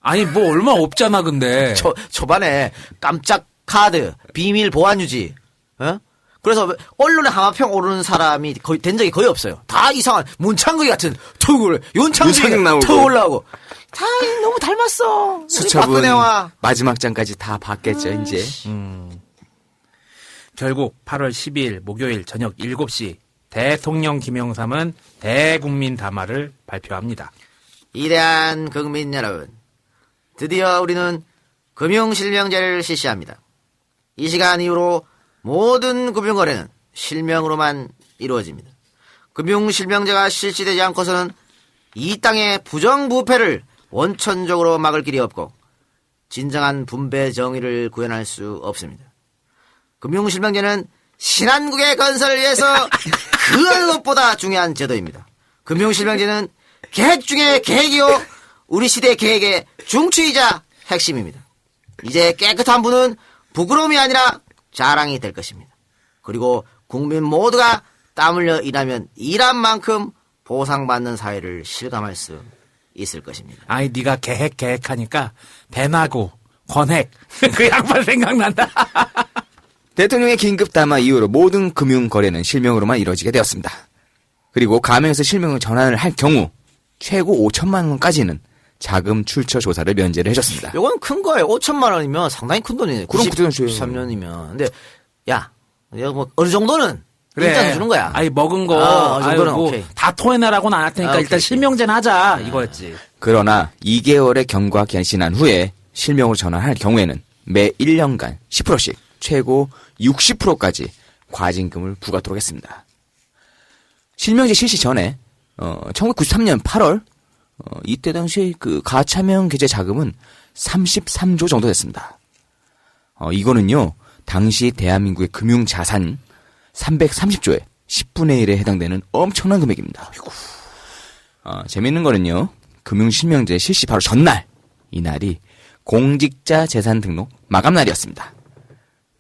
I: 아니 뭐 얼마 없잖아 근데.
F: 초반에 깜짝 카드, 비밀 보안 유지. 어? 그래서 언론에 하마평 오르는 사람이 거의 된 적이 거의 없어요. 다 이상한 문창극 같은 턱을 윤창극
H: 나오고
F: 턱 올라오고 다 너무 닮았어.
H: 수첩은
F: 박근혜와
H: 마지막 장까지 다 봤겠죠 이제.
I: 결국 8월 12일 목요일 저녁 7시 대통령 김영삼은 대국민 담화를 발표합니다.
F: 이대한 국민 여러분, 드디어 우리는 금융실명제를 실시합니다. 이 시간 이후로 모든 금융거래는 실명으로만 이루어집니다. 금융실명제가 실시되지 않고서는 이 땅의 부정부패를 원천적으로 막을 길이 없고 진정한 분배 정의를 구현할 수 없습니다. 금융실명제는 신한국의 건설을 위해서 그 어느 것보다 중요한 제도입니다. 금융실명제는 계획 중에 계획이요, 우리 시대 계획의 중추이자 핵심입니다. 이제 깨끗한 분은 부끄러움이 아니라 자랑이 될 것입니다. 그리고 국민 모두가 땀 흘려 일하면 일한 만큼 보상받는 사회를 실감할 수 있을 것입니다.
I: 아니 네가 계획하니까 배나고 권핵 그 양반 생각난다.
H: 대통령의 긴급 담화 이후로 모든 금융 거래는 실명으로만 이루어지게 되었습니다. 그리고 가명에서 실명을 전환을 할 경우 최고 5천만 원까지는 자금 출처 조사를 면제를 해줬습니다.
F: 이건 큰 거예요. 5천만 원이면 상당히 큰 돈이네.
H: 그럼
F: 93년이면. 근데 야, 뭐 어느 정도는
I: 그래.
F: 일단 해주는 거야.
I: 아니 먹은 거 뭐 다 토해내라고는 안 할 테니까 일단 실명제는 하자 이거였지.
H: 그러나 2개월의 경과 기한이 지난 후에 실명으로 전환할 경우에는 매 1년간 10%씩 최고 60%까지 과징금을 부과하도록 했습니다. 실명제 실시 전에 1993년 8월 이때 당시 그 가차명 계좌 자금은 33조 정도 됐습니다. 이거는요 당시 대한민국의 금융 자산 330조의 10분의 1에 해당되는 엄청난 금액입니다. 재밌는 거는요 금융실명제 실시 바로 전날 이날이 공직자 재산 등록 마감 날이었습니다.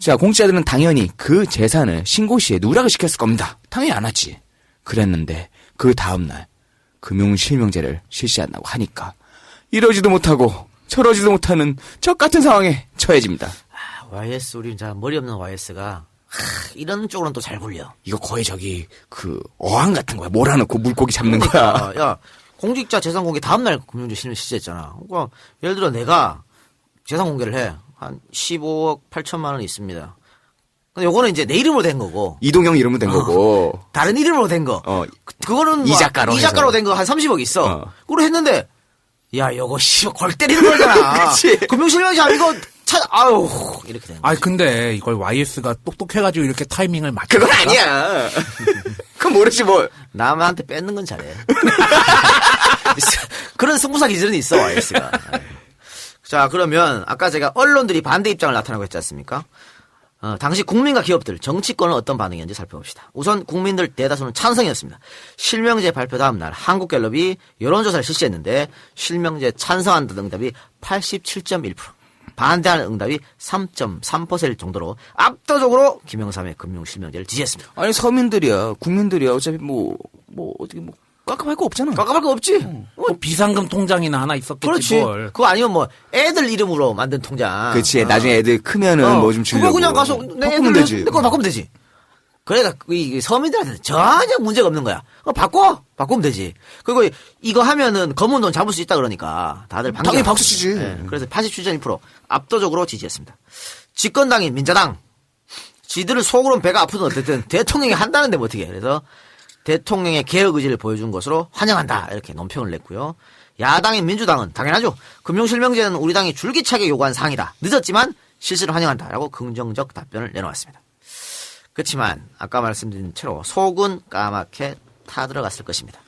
H: 자, 공직자들은 당연히 그 재산을 신고시에 누락을 시켰을 겁니다. 당연히 안 하지. 그랬는데 그 다음날 금융실명제를 실시한다고 하니까 이러지도 못하고 저러지도 못하는 적 같은 상황에 처해집니다.
F: YS 우리 머리 없는 YS가 이런 쪽으로는 또 잘 굴려.
H: 이거 거의 그 어항 같은 거야. 몰아넣고 물고기 잡는 거야.
F: 야, 공직자 재산 공개 다음날 금융제 실시했잖아. 그러니까 예를 들어 내가 재산 공개를 해. 한 15억 8천만 원이 있습니다. 근데 요거는 이제 내 이름으로 된 거고.
H: 이동형 이름으로 된 거고.
F: 다른 이름으로 된 거. 그거는 이자가로 된 거 한 30억 있어. 그걸 했는데 야, 요거 골 때리는 거잖아. 금융실명제 이거 아유, 이렇게 되는 거지.
I: 아 근데 이걸 YS가 똑똑해가지고 이렇게 타이밍을 맞춰.
H: 그건 아니야. 그건 모르지 뭐.
F: 남한테 뺏는 건 잘해. 그런 승부사 기질은 있어, YS가. 자, 그러면 아까 제가 언론들이 반대 입장을 나타나고 했지 않습니까? 당시 국민과 기업들, 정치권은 어떤 반응이었는지 살펴봅시다. 우선 국민들 대다수는 찬성이었습니다. 실명제 발표 다음 날 한국갤럽이 여론조사를 실시했는데 실명제 찬성한다는 응답이 87.1%, 반대하는 응답이 3.3% 정도로 압도적으로 김영삼의 금융실명제를 지지했습니다.
H: 아니 서민들이야, 국민들이야. 어차피 어떻게 깜깜할 거 없잖아.
F: 깜깜할 거 없지.
I: 뭐 비상금 통장이나 하나 있었겠지.
F: 그렇지.
I: 뭘.
F: 그거 아니면 뭐 애들 이름으로 만든 통장.
H: 그렇지. 나중에 애들 크면은 뭐 좀 주려고.
F: 그거 그냥 가서 내
H: 바꾸면 되지.
F: 그거 바꾸면 되지. 그러니까 이 서민들한테 전혀 문제가 없는 거야. 바꾸면 되지. 그리고 이거 하면은 검은 돈 잡을 수 있다 그러니까 다들
H: 당연히 박수 치지.
F: 네. 그래서 87.1% 압도적으로 지지했습니다. 집권당인 민자당, 지들은 속으로는 배가 아프든 어쨌든 대통령이 한다는데 뭐 어떻게 해. 그래서 대통령의 개혁 의지를 보여준 것으로 환영한다 이렇게 논평을 냈고요. 야당인 민주당은 당연하죠. 금융실명제는 우리 당이 줄기차게 요구한 사항이다. 늦었지만 실시를 환영한다라고 긍정적 답변을 내놓았습니다. 그렇지만 아까 말씀드린 채로 속은 까맣게 타들어갔을 것입니다.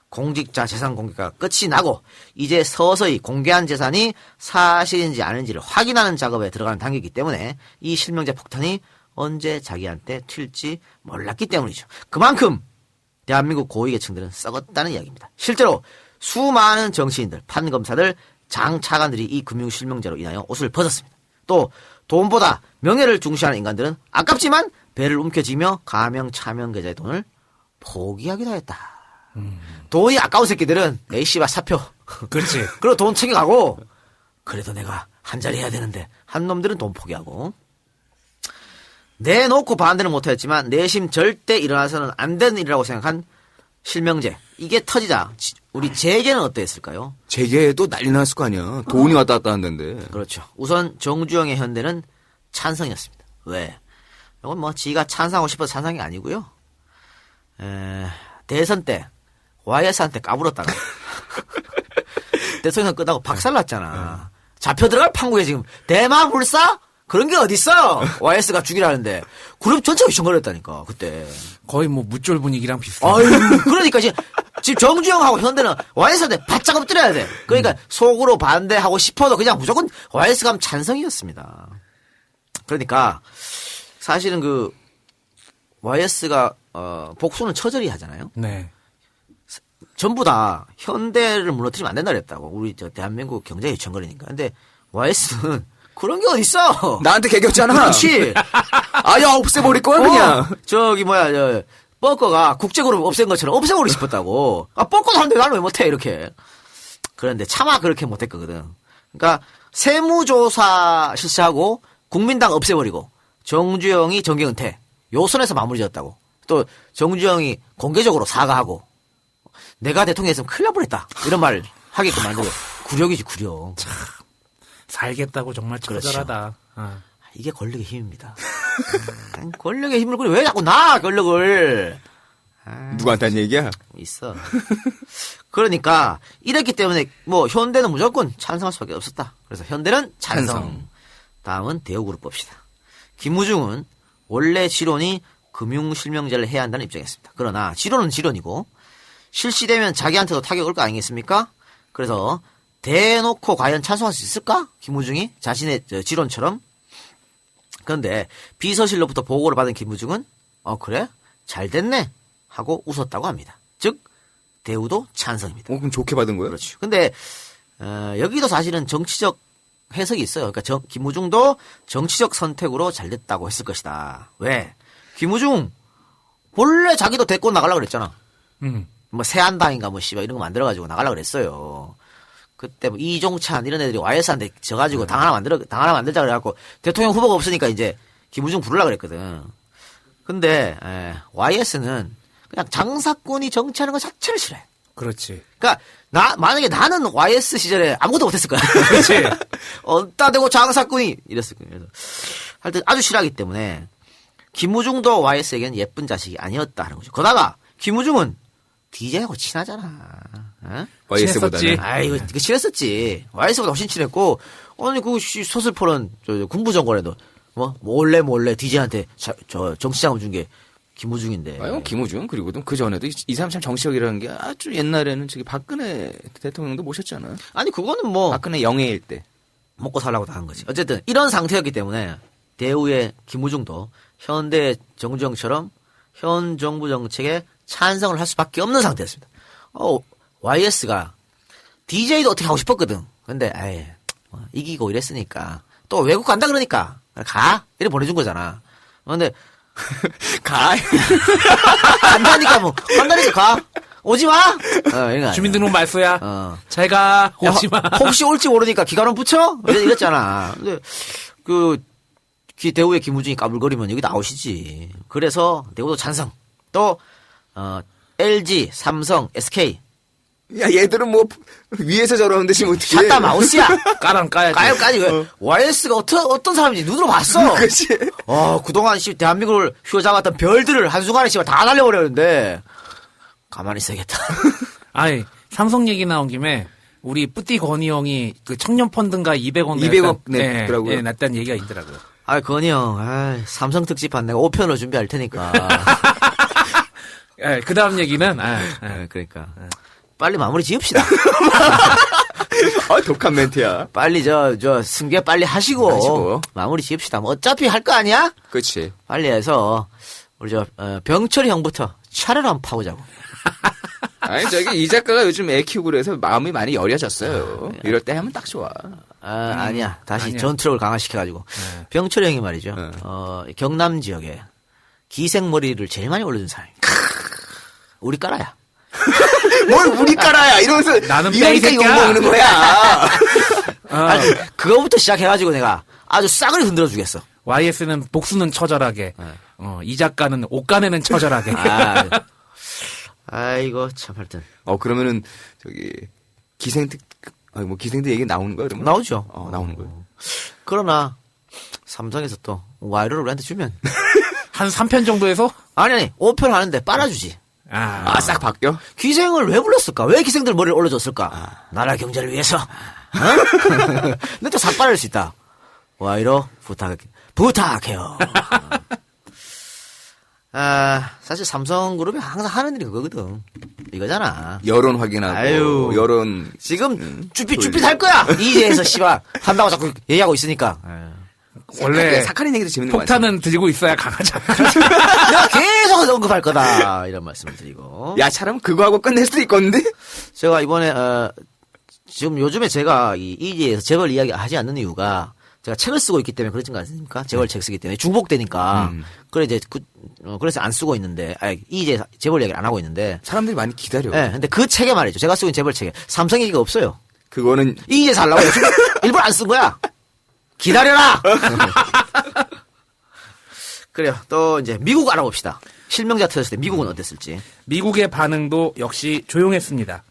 F: 공직자 재산 공개가 끝이 나고 이제 서서히 공개한 재산이 사실인지 아닌지를 확인하는 작업에 들어가는 단계이기 때문에 이 실명제 폭탄이 언제 자기한테 튈지 몰랐기 때문이죠. 그만큼 대한민국 고위계층들은 썩었다는 이야기입니다. 실제로 수많은 정치인들, 판검사들, 장차관들이 이 금융실명제로 인하여 옷을 벗었습니다. 또 돈보다 명예를 중시하는 인간들은 아깝지만 배를 움켜쥐며 가명, 차명 계좌의 돈을 포기하기도 했다. 돈이 아까운 새끼들은 A씨바 사표.
I: 그렇지.
F: 그리고 돈 챙겨가고 그래도 내가 한 자리 해야 되는데 한 놈들은 돈 포기하고 내놓고 반대는 못하였지만 내심 절대 일어나서는 안 되는 일이라고 생각한 실명제. 이게 터지자 우리 재계는 어떠했을까요?
H: 재계도 난리 났을 거 아니야. 돈이 왔다 갔다 한다는데.
F: 그렇죠. 우선 정주영의 현대는 찬성이었습니다. 왜? 이건 뭐 지가 찬성하고 싶어서 찬성이 아니고요. 대선 때 YS한테 까불었다가 대통령 끝나고 박살났잖아. 잡혀 들어갈 판국에 지금 대마불사? 그런 게 어딨어? YS가 죽이라는데. 그룹 전체가 휘청거렸다니까, 그때.
I: 거의 뭐 무쫄 분위기랑 비슷해.
F: 아유, 그러니까 지금 정주영하고 현대는 YS한테 바짝 엎드려야 돼. 그러니까 속으로 반대하고 싶어도 그냥 무조건 YS가 하면 찬성이었습니다. 그러니까 사실은 그 YS가 복수는 처절히 하잖아요.
I: 네.
F: 전부 다 현대를 무너뜨리면 안 된다 그랬다고. 우리 저 대한민국 경제가 휘청거리니까. 근데 YS는 그런 게 어딨어?
H: 나한테 개겼잖아.
F: 그렇지.
H: 아야 없애버릴 거야 그냥.
F: 뻐꺼가 국제그룹 없앤 것처럼 없애버리고 싶었다고. 뻐꺼도 하는데 나는 왜 못해 이렇게. 그런데 차마 그렇게 못했거든. 그러니까 세무조사 실시하고 국민당 없애버리고 정주영이 정계 은퇴. 요 선에서 마무리 지었다고. 또 정주영이 공개적으로 사과하고 내가 대통령이었으면 큰일 날 뻔했다. 이런 말 하게끔 만들고. 굴욕이지 굴욕.
I: 참. 살겠다고 정말 처절하다.
F: 그렇죠. 이게 권력의 힘입니다. 권력의 힘을 그래 왜 자꾸 나 권력을.
H: 누구한테 한 얘기야?
F: 있어. 그러니까 이랬기 때문에 뭐 현대는 무조건 찬성할 수밖에 없었다. 그래서 현대는 찬성. 다음은 대우그룹 봅시다. 김무중은 원래 지론이 금융실명제를 해야 한다는 입장이었습니다. 그러나 지론은 지론이고 실시되면 자기한테도 타격을 올 거 아니겠습니까? 그래서 대놓고 과연 찬성할 수 있을까? 김무중이 자신의 지론처럼. 그런데 비서실로부터 보고를 받은 김무중은 그래? 잘 됐네 하고 웃었다고 합니다. 즉 대우도 찬성입니다.
H: 그럼 좋게 받은 거예요?
F: 그렇죠. 근데 여기도 사실은 정치적 해석이 있어요. 그러니까 김무중도 정치적 선택으로 잘 됐다고 했을 것이다. 왜? 김무중 본래 자기도 대권 나가려고 그랬잖아. 뭐 새한당인가 뭐 씨발 이런 거 만들어가지고 나가려고 그랬어요. 그때 뭐 이종찬 이런 애들이 YS한테 져가지고 당 하나 만들자 그래갖고 대통령 후보가 없으니까 이제 김무중 부르려고 그랬거든. 근데 YS는 그냥 장사꾼이 정치하는 것 자체를 싫어해.
I: 그렇지.
F: 그러니까 만약에 나는 YS 시절에 아무것도 못했을 거야. 그렇지. 어따 대고 장사꾼이 이랬을 거예요. 하여튼 아주 싫어하기 때문에 김무중도 YS에게는 예쁜 자식이 아니었다 하는 거죠. 거다가 김무중은 DJ하고 친하잖아.
H: YS보다는.
F: 이거 친했었지. YS보다 훨씬 친했고 아니 그 서슬퍼런 군부정권에도 뭐 몰래 DJ한테 정치자금 준 게 김우중인데.
H: 김우중 그리고 그 전에도 237 정치력이라는 게 아주 옛날에는 저기 박근혜 대통령도 모셨잖아.
F: 아니 그거는 뭐
H: 박근혜 영예일 때
F: 먹고 살라고 다 한 거지. 어쨌든 이런 상태였기 때문에 대우의 김우중도 현대 정주영처럼 현 정부 정책에 찬성을 할 수밖에 없는 상태였습니다. YS가 DJ도 어떻게 하고 싶었거든. 근데 이기고 이랬으니까 또 외국 간다 그러니까 가 이래 보내준 거잖아. 근데
H: 가
F: 간다니까 뭐 간다니까 가 오지 마.
I: 주민등록 말소야. 제가 오지 마.
F: 혹시 올지 모르니까 기관원 붙여 이랬잖아. 근데 대우의 김우중이 까불거리면 여기 나오시지. 그래서 대우도 찬성. 또 LG, 삼성, SK.
H: 야 얘들은 뭐 위에서 저러는데 지금 어떻게?
F: 샷다 마우스야.
I: 까랑 까야지.
F: 까야지. YS가 어떤 사람인지 눈으로 봤어.
H: 그렇지.
F: 그동안 대한민국을 휘어잡았던 별들을 한순간에 다 날려버렸는데 가만히 있어야겠다.
I: 아니 삼성 얘기 나온 김에 우리 뿌띠 건희 형이 그 청년 펀드인가 200원
H: 냈더라고요.
I: 냈다는 얘기가 있더라고요.
F: 건희 형, 삼성 특집판 내가 5편으로 준비할 테니까.
I: 그 다음 얘기는,
F: 그러니까. 빨리 마무리 지읍시다.
H: 독한 멘트야.
F: 빨리 승계 빨리 하시고. 마무리 지읍시다. 뭐 어차피 할 거 아니야?
H: 그렇지.
F: 빨리 해서, 우리 병철이 형부터 차례로 한번 파보자고.
H: 아니, 이 작가가 요즘 애 키우고 그래서 마음이 많이 여려졌어요. 이럴 때 하면 딱 좋아.
F: 아니야. 다시 전투력을 강화시켜가지고. 병철이 형이 말이죠. 경남 지역에 기생머리를 제일 많이 올려준 사람이. 우리 까라야.
H: 뭘 우리 까라야! 이러면서.
I: 나는
H: 이러니까 욕 먹는 거야.
F: 아니, 그거부터 시작해가지고 내가 아주 싸그리 흔들어 주겠어.
I: YS는 복수는 처절하게. 이 작가는 옷가내는 처절하게.
F: 아이고, 참, 하여튼.
H: 그러면은, 기생들 얘기 나오는 거야, 그러면?
F: 나오죠.
H: 나오는 거예요.
F: 그러나, 삼성에서 또, 와이로를 우리한테 주면.
I: 한 3편 정도에서?
F: 아니, 5편 하는데 빨아주지.
H: 싹 바뀌어?
F: 기생을 왜 불렀을까? 왜 기생들 머리를 올려줬을까? 나라 경제를 위해서. 근데 또 삭발할 수 있다. 와이로 부탁해요. 사실 삼성그룹이 항상 하는 일이 그거거든. 이거잖아.
H: 여론 확인하고. 여론.
F: 지금 쭈삣 할 거야. 이제에서 씨발 한다고 자꾸 얘기하고 있으니까.
I: 원래
H: 사카린 얘기도 재밌는 거
I: 폭탄은 들고 있어야 강하잖아.
F: 내가 계속 언급할 거다. 이런 말씀을 드리고.
H: 야, 차라리 그거 하고 끝낼 수도 있겠는데?
F: 제가 이번에 지금 요즘에 제가 이제에서 재벌 이야기 하지 않는 이유가 제가 책을 쓰고 있기 때문에 그러진 않습니까? 재벌 책 쓰기 때문에 중복되니까. 그래 이제 그래서 안 쓰고 있는데, 이제 재벌 이야기를 안 하고 있는데.
H: 사람들이 많이 기다려.
F: 네, 근데 그 책에 말이죠. 제가 쓰고 있는 재벌 책에 삼성 얘기가 없어요.
H: 그거는
F: 이제 살라고 일부러 안 쓴 거야. 기다려라. 그래요. 또 이제 미국 알아봅시다. 실명자 터졌을 때 미국은 어땠을지.
I: 미국의 반응도 역시 조용했습니다.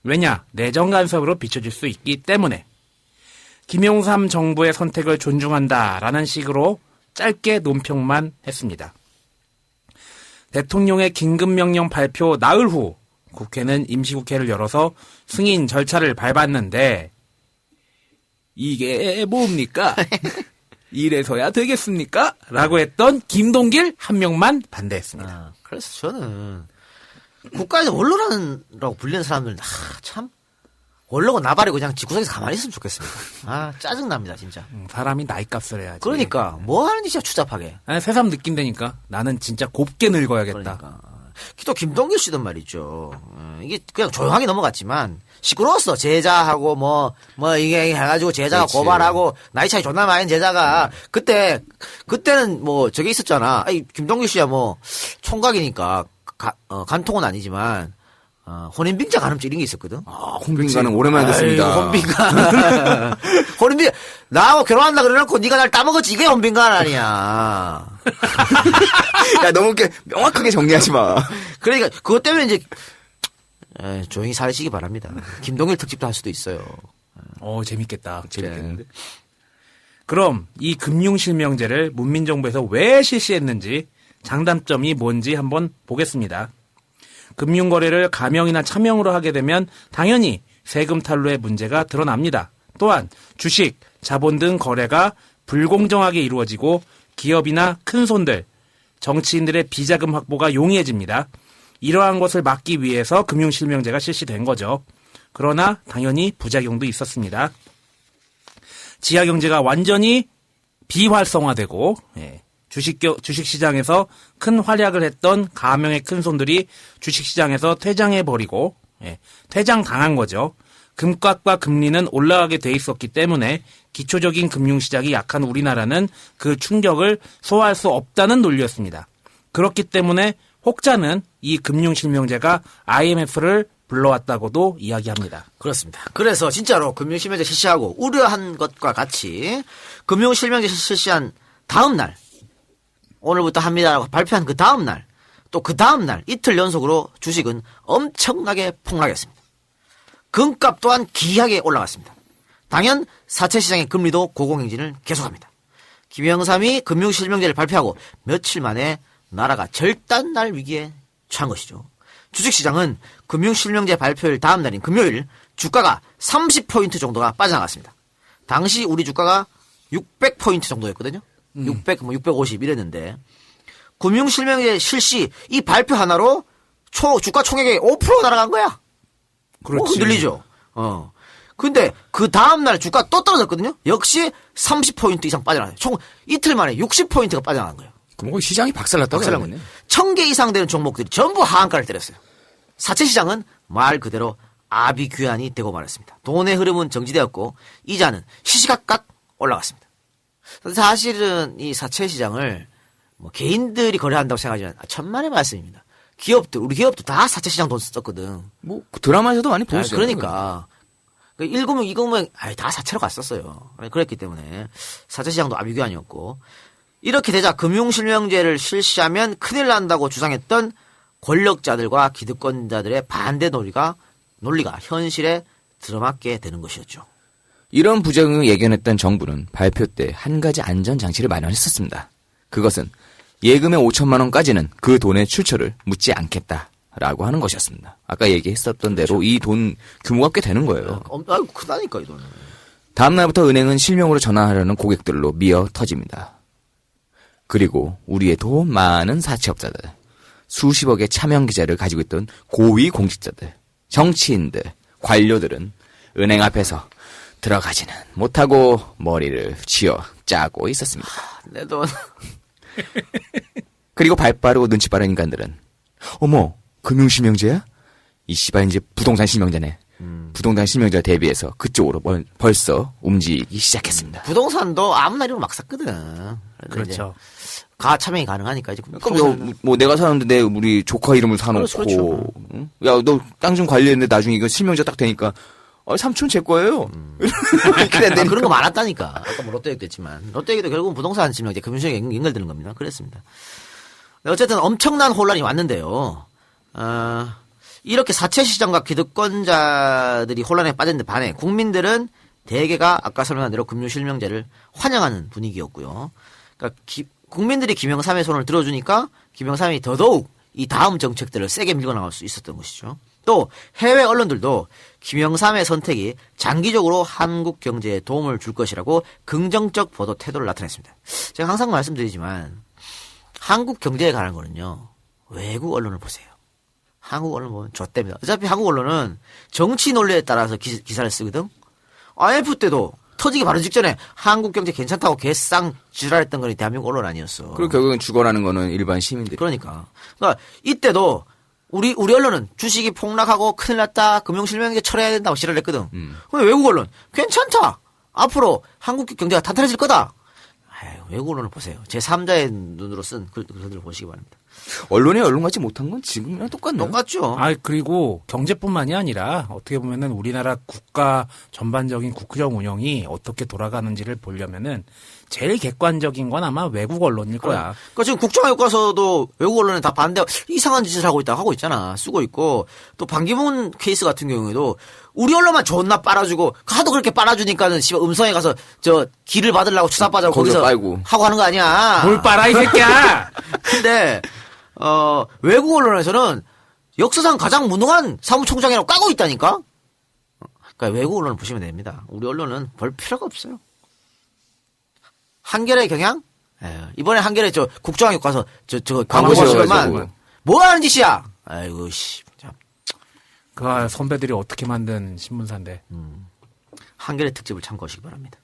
I: 왜냐? 내정 간섭으로 비춰질 수 있기 때문에. 김용삼 정부의 선택을 존중한다라는 식으로 짧게 논평만 했습니다. 대통령의 긴급명령 발표 나흘 후 국회는 임시국회를 열어서 승인 절차를 밟았는데 이게 뭡니까? 이래서야 되겠습니까? 라고 했던 김동길 한 명만 반대했습니다.
F: 그래서 저는 국가에서 원로라고 불리는 사람들은 참 원로가 나발이고 그냥 집구석에서 가만히 있으면 좋겠습니다. 짜증납니다 진짜.
I: 사람이 나이값을 해야지.
F: 그러니까 뭐 하는지 진짜 추잡하게.
I: 새삼 느낀다니까. 나는 진짜 곱게 늙어야겠다.
F: 그러니까. 또 김동길 씨든 말이죠. 이게 그냥 조용하게 넘어갔지만 시끄러웠어. 제자하고 이게 해가지고 제자가
H: 그렇지.
F: 고발하고 나이 차이 존나 많은 제자가 그때는 뭐 저게 있었잖아. 김동길 씨야 뭐 총각이니까 간통은 아니지만 혼인빙자 간음죄 이런 게 있었거든.
H: 혼빈가는 오랜만에 듣습니다.
F: 혼빈가. 혼빈 나하고 결혼한다 그래놓고 네가 날 따먹었지. 이게 혼빈간 아니야.
H: 야, 너무 명확하게 정리하지 마.
F: 그러니까 그것 때문에 이제 조용히 살시기 바랍니다. 김동일 특집도 할 수도 있어요.
I: 재밌겠다.
H: 재밌겠는데.
I: 그럼 이 금융실명제를 문민정부에서 왜 실시했는지 장단점이 뭔지 한번 보겠습니다. 금융거래를 가명이나 차명으로 하게 되면 당연히 세금 탈루의 문제가 드러납니다. 또한 주식, 자본 등 거래가 불공정하게 이루어지고 기업이나 큰 손들, 정치인들의 비자금 확보가 용이해집니다. 이러한 것을 막기 위해서 금융실명제가 실시된 거죠. 그러나 당연히 부작용도 있었습니다. 지하경제가 완전히 비활성화되고 주식시장에서 큰 활약을 했던 가명의 큰손들이 주식시장에서 퇴장해버리고 퇴장당한 거죠. 금값과 금리는 올라가게 돼 있었기 때문에 기초적인 금융시장이 약한 우리나라는 그 충격을 소화할 수 없다는 논리였습니다. 그렇기 때문에 혹자는 이 금융실명제가 IMF를 불러왔다고도 이야기합니다.
F: 그렇습니다. 그래서 진짜로 금융실명제 실시하고 우려한 것과 같이 금융실명제 실시한 다음 날, 오늘부터 합니다라고 발표한 그 다음 날, 또 그 다음 날 이틀 연속으로 주식은 엄청나게 폭락했습니다. 금값 또한 기하게 올라갔습니다. 당연 사채시장의 금리도 고공행진을 계속합니다. 김영삼이 금융실명제를 발표하고 며칠 만에 나라가 절단날 위기에 처한 것이죠. 주식시장은 금융실명제 발표일 다음 날인 금요일 주가가 30포인트 정도가 빠져나갔습니다. 당시 우리 주가가 600포인트 정도였거든요. 600, 650 이랬는데 금융실명제 실시 이 발표 하나로 주가 총액의 5% 날아간 거야.
I: 그렇지.
F: 흔들리죠. 근데 그 다음날 주가 또 떨어졌거든요. 역시 30포인트 이상 빠져나가요. 총 이틀 만에 60포인트가 빠져나간 거예요.
H: 그럼 거기 시장이 박살났다고
F: 박살난 거예요. 1000개 이상 되는 종목들이 전부 하한가를 때렸어요. 사채시장은 말 그대로 아비규환이 되고 말았습니다. 돈의 흐름은 정지되었고 이자는 시시각각 올라갔습니다. 사실은 이 사채시장을 개인들이 거래한다고 생각하지만 천만의 말씀입니다. 우리 기업도 다 사채시장 돈 썼거든.
H: 뭐 드라마에서도 많이 보였어요.
F: 그러니까 1금융, 2금융 다 사채로 갔었어요. 그랬기 때문에 사채시장도 아비규환이었고 이렇게 되자 금융실명제를 실시하면 큰일 난다고 주장했던 권력자들과 기득권자들의 반대 논리가 현실에 들어맞게 되는 것이었죠.
H: 이런 부작용을 예견했던 정부는 발표 때 한 가지 안전장치를 마련했었습니다. 그것은 예금의 5천만 원까지는 그 돈의 출처를 묻지 않겠다라고 하는 것이었습니다. 아까 얘기했었던 대로 이 돈 규모가 꽤 되는 거예요.
F: 아이고 크다니까 이 돈은.
H: 다음 날부터 은행은 실명으로 전화하려는 고객들로 미어 터집니다. 그리고 우리의 더 많은 사채업자들, 수십억의 차명 계좌를 가지고 있던 고위 공직자들, 정치인들, 관료들은 은행 앞에서 들어가지는 못하고 머리를 쥐어 짜고 있었습니다.
F: 내 돈.
H: 그리고 발 빠르고 눈치 빠른 인간들은 어머 금융실명제야? 이 씨발 이제 부동산 실명제네. 부동산 실명제와 대비해서 그쪽으로 벌써 움직이기 시작했습니다.
F: 부동산도 아무 날이면 막 샀거든.
I: 그렇죠.
F: 참여이 가능하니까 이제.
H: 그럼 뭐 내가 사는데 우리 조카 이름을 사놓고,
F: 그렇죠.
H: 응? 야 너 땅 좀 관리했는데 나중에 이거 실명제 딱 되니까 삼촌 제 거예요. 이렇게 된다니까.
F: 그런 거 많았다니까. 아까 뭐 롯데 얘기도 했지만 롯데 얘기도 결국은 부동산 실명제 금융실명에 연결되는 겁니다. 그랬습니다. 어쨌든 엄청난 혼란이 왔는데요. 이렇게 사채시장과 기득권자들이 혼란에 빠졌는데 반해 국민들은 대개가 아까 설명한 대로 금융실명제를 환영하는 분위기였고요. 그러니까 국민들이 김영삼의 손을 들어주니까 김영삼이 더더욱 이 다음 정책들을 세게 밀고 나갈 수 있었던 것이죠. 또 해외 언론들도 김영삼의 선택이 장기적으로 한국 경제에 도움을 줄 것이라고 긍정적 보도 태도를 나타냈습니다. 제가 항상 말씀드리지만 한국 경제에 관한 거는요. 외국 언론을 보세요. 한국 언론 보면 좆됩니다. 어차피 한국 언론은 정치 논리에 따라서 기사를 쓰거든. IMF 때도 터지기 바로 직전에 한국 경제 괜찮다고 개쌍 지랄했던 건 대한민국 언론 아니었어.
H: 그리고 결국은 죽어라는 거는 일반 시민들.
F: 그러니까 이때도 우리 언론은 주식이 폭락하고 큰일 났다. 금융실명제 철회해야 된다고 지랄을 했거든. 근데 외국 언론 괜찮다. 앞으로 한국 경제가 탄탄해질 거다. 외국 언론을 보세요. 제3자의 눈으로 쓴 글들을 보시기 바랍니다.
H: 언론이 언론 같지 못한 건 지금이랑 똑같네요.
F: 똑같죠.
I: 그리고 경제뿐만이 아니라 어떻게 보면은 우리나라 국가 전반적인 국정 운영이 어떻게 돌아가는지를 보려면은 제일 객관적인 건 아마 외국 언론일 거야.
F: 그러니까 지금 국정교과서도 외국 언론에 다 반대 이상한 짓을 하고 있잖아. 쓰고 있고 또 반기문 케이스 같은 경우에도 우리 언론만 존나 빨아주고 하도 그렇게 빨아주니까는 음성에 가서 길을 받으려고 추사빠자고 거기서
H: 빨고
F: 하고 하는 거 아니야.
I: 뭘 빨아 이 새끼야.
F: 근데 외국 언론에서는 역사상 가장 무능한 사무총장이라고 까고 있다니까. 그러니까 외국 언론을 보시면 됩니다. 우리 언론은 볼 필요가 없어요. 한겨레 경향? 에휴, 이번에 한겨레 저 국정원 가서 저
H: 광고
F: 광고
H: 지어가지고.
F: 시간만 뭐 하는 짓이야? 아이고 씨. 참.
I: 그 선배들이 어떻게 만든 신문사인데.
F: 한겨레 특집을 참고하시기 바랍니다.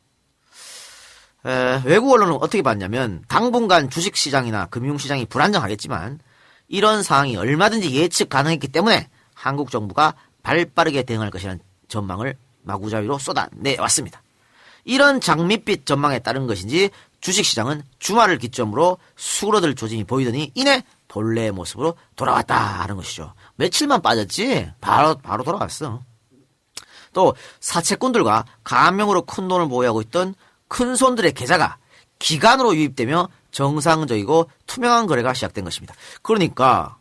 F: 외국 언론은 어떻게 봤냐면 당분간 주식시장이나 금융시장이 불안정하겠지만 이런 상황이 얼마든지 예측 가능했기 때문에 한국 정부가 발빠르게 대응할 것이라는 전망을 마구잡이로 쏟아내왔습니다. 이런 장밋빛 전망에 따른 것인지 주식시장은 주말을 기점으로 수그러들 조짐이 보이더니 이내 본래의 모습으로 돌아왔다 하는 것이죠. 며칠만 빠졌지 바로 돌아왔어. 또 사채꾼들과 가명으로 큰 돈을 보유하고 있던 큰 손들의 계좌가 기간으로 유입되며 정상적이고 투명한 거래가 시작된 것입니다. 그러니까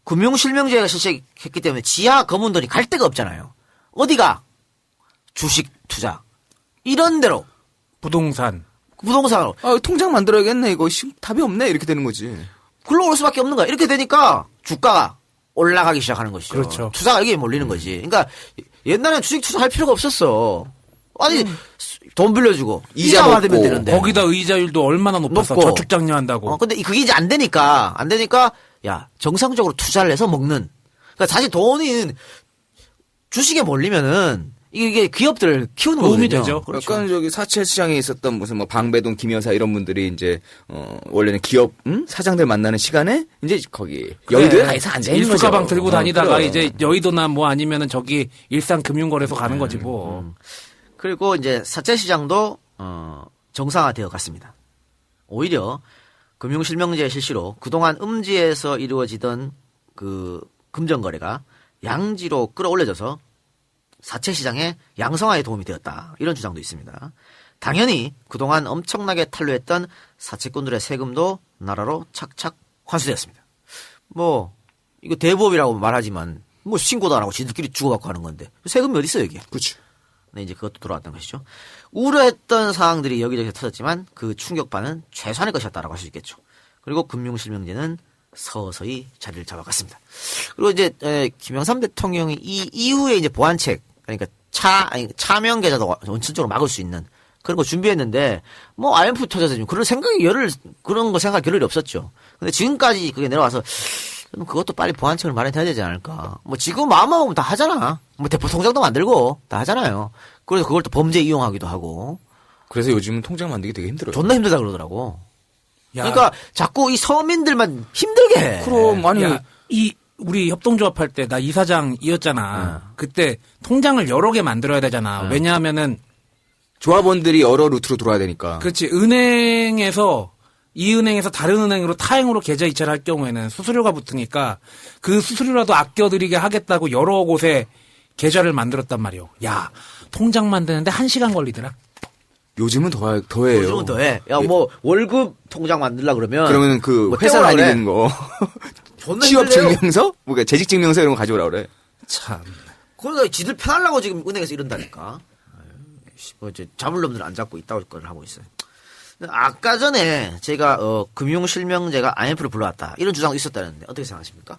F: 금융실명제가 실시했기 때문에 지하 검은 돈이 갈 데가 없잖아요. 어디가? 주식 투자 이런 데로 부동산으로
H: 통장 만들어야겠네 이거 답이 없네 이렇게 되는 거지.
F: 굴러올 수밖에 없는 거야. 이렇게 되니까 주가가 올라가기 시작하는 것이죠.
I: 그렇죠.
F: 투자가 여기에 몰리는 거지. 그러니까 옛날에는 주식 투자할 필요가 없었어. 아니 돈 빌려주고 이자 받으면 되는데
I: 거기다 의자율도 얼마나 높았어. 저축장려한다고.
F: 근데 그게 이제 안 되니까 야 정상적으로 투자를 해서 먹는. 그러니까 사실 돈이 주식에 몰리면은 이게 기업들을 키우는
I: 도움이
F: 거거든요.
I: 되죠.
F: 그렇죠.
H: 약간 저기 사채 시장에 있었던 무슨 뭐 방배동 김여사 이런 분들이 이제 원래는 기업 사장들 만나는 시간에 이제 거기 여의도에 가서 앉아 있는 거죠.
I: 일수가방 들고 다니다가
H: 그래.
I: 이제 여의도나 뭐 아니면은 저기 일산금융거래소 가는 거지 뭐.
F: 그리고 이제 사채 시장도 정상화되어 갔습니다. 오히려 금융실명제 실시로 그동안 음지에서 이루어지던 그 금전거래가 양지로 끌어올려져서 사채 시장의 양성화에 도움이 되었다. 이런 주장도 있습니다. 당연히 그동안 엄청나게 탄로했던 사채꾼들의 세금도 나라로 착착 환수되었습니다. 뭐 이거 대부업이라고 말하지만 뭐 신고도 안 하고 지들끼리 주고받고 하는 건데 세금이 어디 있어요 이게?
H: 그렇죠.
F: 네, 이제 그것도 돌아왔던 것이죠. 우려했던 사항들이 여기저기 터졌지만 그 충격파는 최소한의 것이었다라고 할 수 있겠죠. 그리고 금융실명제는 서서히 자리를 잡아갔습니다. 그리고 이제 김영삼 대통령이 이 이후에 이제 보완책 그러니까 차명 계좌도 원천적으로 막을 수 있는 그런 거 준비했는데 뭐 IMF 터져서 지금 그런 그런 거 생각할 겨를이 없었죠. 근데 지금까지 그게 내려와서 그것도 빨리 보완책을 마련해야 되지 않을까. 뭐 지금 마음만 먹으면 다 하잖아. 뭐 대포 통장도 만들고 다 하잖아요. 그래서 그걸 또 범죄 이용하기도 하고.
H: 그래서 요즘은 통장 만들기 되게 힘들어요.
F: 존나 힘들다 그러더라고. 그러니까 자꾸 이 서민들만 힘들게 해.
H: 그럼 아니
I: 우리 협동조합 할 때 나 이사장이었잖아. 그때 통장을 여러 개 만들어야 되잖아. 왜냐하면은
H: 조합원들이 여러 루트로 돌아야 되니까.
I: 그렇지. 은행에서 이 은행에서 다른 은행으로 타행으로 계좌 이체를 할 경우에는 수수료가 붙으니까 그 수수료라도 아껴드리게 하겠다고 여러 곳에 계좌를 만들었단 말이오. 야, 통장 만드는데 1시간 걸리더라.
H: 요즘은 더해요.
F: 요즘은 더해. 야, 뭐 월급 통장 만들려 그러면
H: 그러면 그
F: 뭐
H: 회사 다니는 거.
F: 존나
H: 취업
F: 힘들래요.
H: 증명서? 뭐가 재직 증명서 이런 거 가져오라 그래.
I: 참.
F: 그러니까 지들 편하려고 지금 은행에서 이런다니까. 뭐 이제 잡을 놈들 안 잡고 있다고 걸 하고 있어요. 아까 전에 제가 금융실명제가 IMF를 불러왔다 이런 주장도 있었다는데 어떻게 생각하십니까?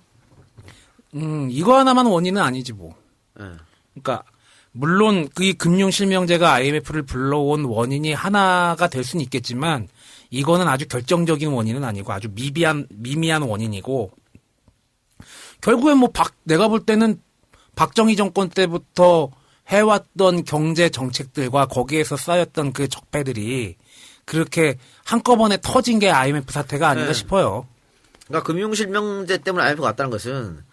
I: 이거 하나만 원인은 아니지 뭐. 그러니까 물론 그 금융실명제가 IMF를 불러온 원인이 하나가 될 수는 있겠지만 이거는 아주 결정적인 원인은 아니고 아주 미미한 원인이고 결국엔 뭐 내가 볼 때는 박정희 정권 때부터 해왔던 경제 정책들과 거기에서 쌓였던 그 적폐들이 그렇게 한꺼번에 터진 게 IMF 사태가 아닌가 싶어요.
F: 그러니까 금융실명제 때문에 IMF가 왔다는 것은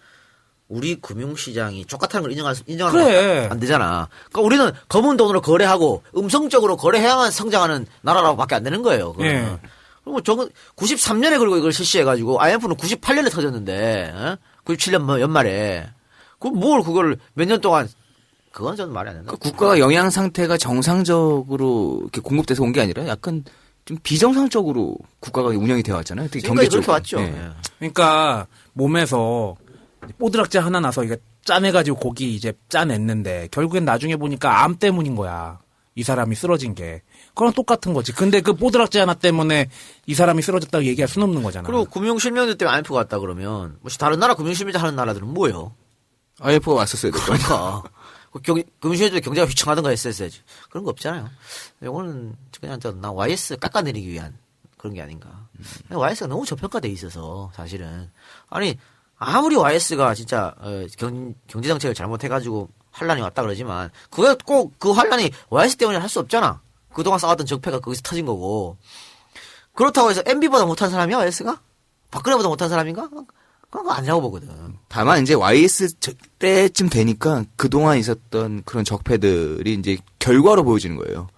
F: 우리 금융시장이 족같다는 걸 인정하는 안 되잖아. 그러니까 우리는 검은 돈으로 거래하고 음성적으로 거래해야만 성장하는 나라라고밖에 안 되는 거예요.
I: 예.
F: 그리고 저건 93년에 그리고 이걸 실시해가지고 IMF는 98년에 터졌는데 97년 연말에 그걸 몇 년 동안 그건 저는 말이 안 된다.
H: 그러니까 국가가 영양 상태가 정상적으로 이렇게 공급돼서 온 게 아니라 약간 좀 비정상적으로 국가가 운영이 되어 왔잖아요. 특히 경제적으로.
F: 그렇게 왔죠.
H: 예.
I: 그러니까 몸에서 뽀드락제 하나 나서 이게 짜내가지고 고기 이제 짜냈는데 결국엔 나중에 보니까 암 때문인 거야. 이 사람이 쓰러진 게. 그건 똑같은 거지. 근데 그 뽀드락제 하나 때문에 이 사람이 쓰러졌다고 얘기할 수는 없는 거잖아.
F: 그리고 금융실명제 때문에 IMF가 왔다 그러면 다른 나라 금융실명제 하는 나라들은 뭐예요?
H: IMF가 왔었어야 될 거야.
F: 그러니까. 금융시장도 경제가 휘청하던가 했었어야지. 그런 거 없잖아요. 이거는 그냥 나 YS 깎아내리기 위한 그런 게 아닌가. YS가 너무 저평가돼 있어서 사실은 아니 아무리 YS가 진짜 경제 정책을 잘못해가지고 환란이 왔다 그러지만 그게 꼭 그 환란이 YS 때문에 할 수 없잖아. 그동안 쌓았던 적폐가 거기서 터진 거고. 그렇다고 해서 MB보다 못한 사람이야 YS가? 박근혜보다 못한 사람인가? 그런 거 아니라고 보거든.
H: 다만 이제 YS 때쯤 되니까 그동안 있었던 그런 적폐들이 이제 결과로 보여지는 거예요.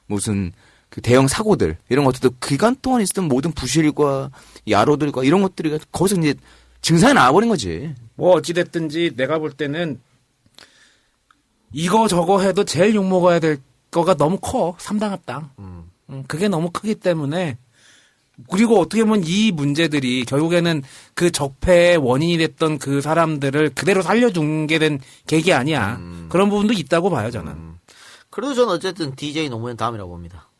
H: 무슨 그 대형 사고들 이런 것들도 기간 동안 있었던 모든 부실과 야로들과 이런 것들이 거기서 이제 증상이 나와버린 거지.
I: 뭐 어찌됐든지 내가 볼 때는 이거 저거 해도 제일 욕먹어야 될 거가 너무 커. 3당 합당. 그게 너무 크기 때문에 그리고 어떻게 보면 이 문제들이 결국에는 그 적폐의 원인이 됐던 그 사람들을 그대로 살려준 게 된 계기 아니야. 그런 부분도 있다고 봐요, 저는.
F: 그래도 저는 어쨌든 DJ 노무현 다음이라고 봅니다.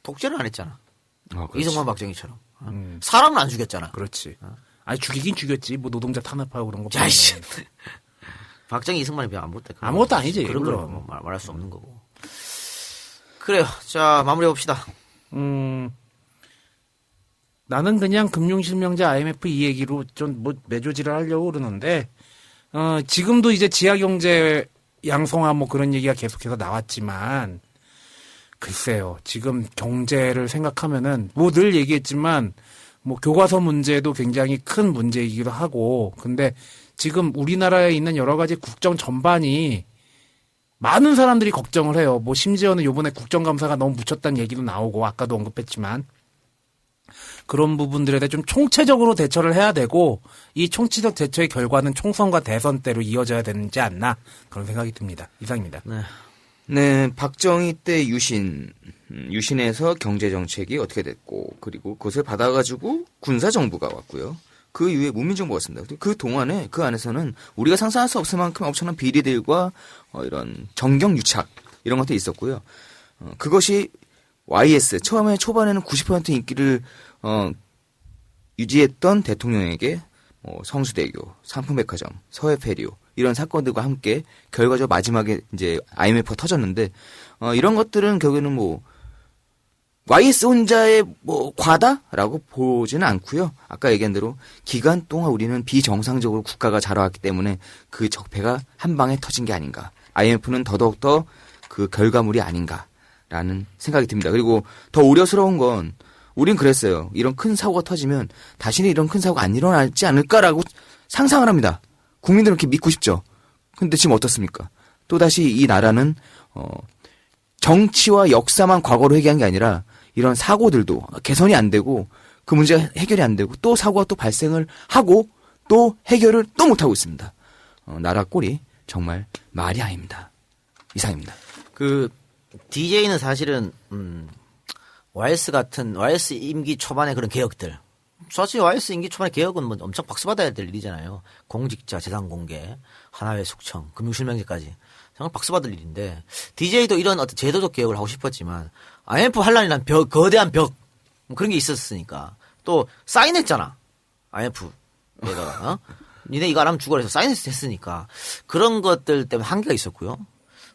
F: 독재를 안 했잖아. 이승만 박정희처럼. 사람은 안 죽였잖아.
I: 그렇지. 아니 죽이긴 죽였지. 뭐 노동자 탄압하고 그런 거.
F: 야이씨. 박정희 이승만이 비하면
I: 아무것도 아니지.
F: 그런 걸 말할 수 없는 거고. 그래요. 자 마무리해 봅시다.
I: 나는 그냥 금융실명제 IMF 이 얘기로 좀 뭐 매조지를 하려고 그러는데, 지금도 이제 지하경제 양성화 뭐 그런 얘기가 계속해서 나왔지만, 글쎄요, 지금 경제를 생각하면은, 뭐 늘 얘기했지만, 뭐 교과서 문제도 굉장히 큰 문제이기도 하고, 근데 지금 우리나라에 있는 여러 가지 국정 전반이 많은 사람들이 걱정을 해요. 뭐 심지어는 요번에 국정감사가 너무 묻혔다는 얘기도 나오고, 아까도 언급했지만, 그런 부분들에 대해 좀 총체적으로 대처를 해야 되고 이 총체적 대처의 결과는 총선과 대선 때로 이어져야 되지 않나 그런 생각이 듭니다. 이상입니다.
H: 네, 박정희 때 유신에서 경제정책이 어떻게 됐고 그리고 그것을 받아가지고 군사정부가 왔고요. 그 이후에 문민정부가 왔습니다. 그 동안에 그 안에서는 우리가 상상할 수 없을 만큼 엄청난 비리들과 이런 정경유착 이런 것들이 있었고요. 그것이 YS 초반에는 90% 인기를 유지했던 대통령에게 성수대교, 삼풍백화점, 서해페리오 이런 사건들과 함께 결과적으로 마지막에 이제 IMF가 터졌는데 이런 것들은 결국에는 뭐 YS 혼자의 뭐 과다라고 보지는 않고요. 아까 얘기한 대로 기간 동안 우리는 비정상적으로 국가가 자라왔기 때문에 그 적폐가 한 방에 터진 게 아닌가. IMF는 더더욱더 그 결과물이 아닌가라는 생각이 듭니다. 그리고 더 우려스러운 건 우린 그랬어요. 이런 큰 사고가 터지면 다시는 이런 큰 사고가 안 일어나지 않을까라고 상상을 합니다. 국민들은 그렇게 믿고 싶죠. 근데 지금 어떻습니까? 또다시 이 나라는 정치와 역사만 과거로 회귀한 게 아니라 이런 사고들도 개선이 안 되고 그 문제가 해결이 안 되고 또 사고가 또 발생을 하고 또 해결을 또 못하고 있습니다. 나라 꼴이 정말 말이 아닙니다. 이상입니다.
F: 그 DJ는 사실은 YS 임기 초반에 그런 개혁들. 사실 YS 임기 초반에 개혁은 뭐 엄청 박수받아야 될 일이잖아요. 공직자 재산 공개, 하나회 숙청, 금융실명제까지. 정말 박수받을 일인데, DJ도 이런 어떤 제도적 개혁을 하고 싶었지만, IMF 환란이란 거대한 벽, 뭐 그런 게 있었으니까. 또, 사인했잖아. IMF에다가, 니네 이거 안 하면 죽어라 해서 사인했으니까. 그런 것들 때문에 한계가 있었고요.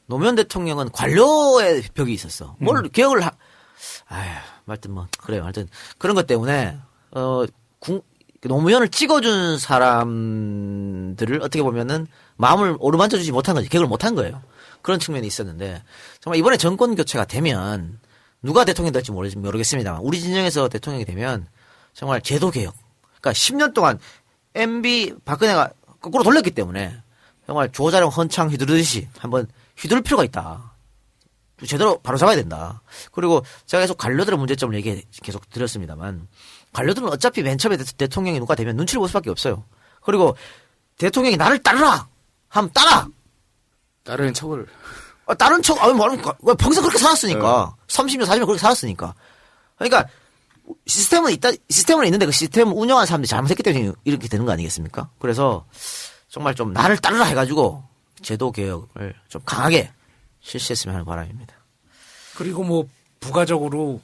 F: 노무현 대통령은 관료의 벽이 있었어. 뭘 개혁을 하여튼 그런 것 때문에 노무현을 찍어준 사람들을 어떻게 보면은 마음을 오르만져 주지 못한 거지. 개혁을 못한 거예요. 그런 측면이 있었는데 정말 이번에 정권 교체가 되면 누가 대통령이 될지 모르겠습니다만 우리 진영에서 대통령이 되면 정말 제도 개혁. 그러니까 10년 동안 MB 박근혜가 거꾸로 돌렸기 때문에 정말 조자룡 헌창 휘두르듯이 한번 휘두를 필요가 있다. 제대로 바로 잡아야 된다. 그리고 제가 계속 관료들의 문제점을 계속 드렸습니다만 관료들은 어차피 맨 처음에 대통령이 누가 되면 눈치를 볼 수밖에 없어요. 그리고 대통령이 나를 따르라 하면 따라.
H: 따르는 척을.
F: 따르는 척, 평생 그렇게 살았으니까. 30년, 40년 그렇게 살았으니까. 그러니까 시스템은 있는데 그 시스템을 운영하는 사람들이 잘못했기 때문에 이렇게 되는 거 아니겠습니까? 그래서 정말 좀 나를 따르라 해가지고 제도 개혁을 좀 강하게 실시했으면 하는 바람입니다.
I: 그리고 뭐 부가적으로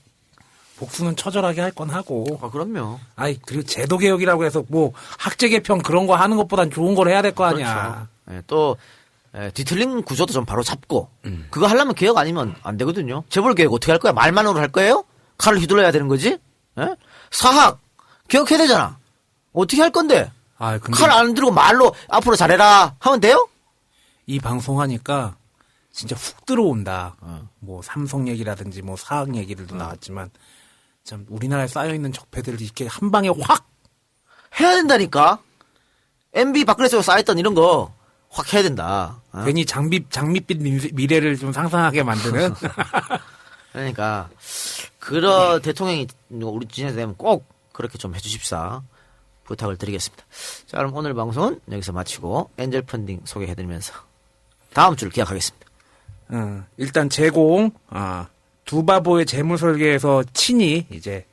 I: 복수는 처절하게 할 건 하고.
F: 그럼요.
I: 그리고 제도 개혁이라고 해서 뭐 학제 개편 그런 거 하는 것보단 좋은 걸 해야 될 거 아니야.
F: 그렇죠. 네, 또 뒤틀린 구조도 좀 바로 잡고 그거 하려면 개혁 아니면 안 되거든요. 재벌 개혁 어떻게 할 거야? 말만으로 할 거예요? 칼을 휘둘러야 되는 거지? 사학 개혁해야 되잖아. 어떻게 할 건데? 칼 안 들고 말로 앞으로 잘해라 하면 돼요?
I: 이 방송하니까 진짜 훅 들어온다. 뭐 삼성 얘기라든지 뭐 사학 얘기들도 나왔지만 참 우리나라에 쌓여있는 적폐들을 이렇게 한 방에 확
F: 해야 된다니까. MB 박근혜 쪽에 쌓였던 이런 거 확 해야 된다.
I: 괜히 장밋빛 미래를 좀 상상하게 만드는.
F: 그러니까 그런 대통령이 우리 지지자 되면 꼭 그렇게 좀 해주십사 부탁을 드리겠습니다. 자, 그럼 오늘 방송은 여기서 마치고 엔젤 펀딩 소개해드리면서 다음 주를 기약하겠습니다.
I: 일단 제공 두 바보의 재물 설계에서 친히 이제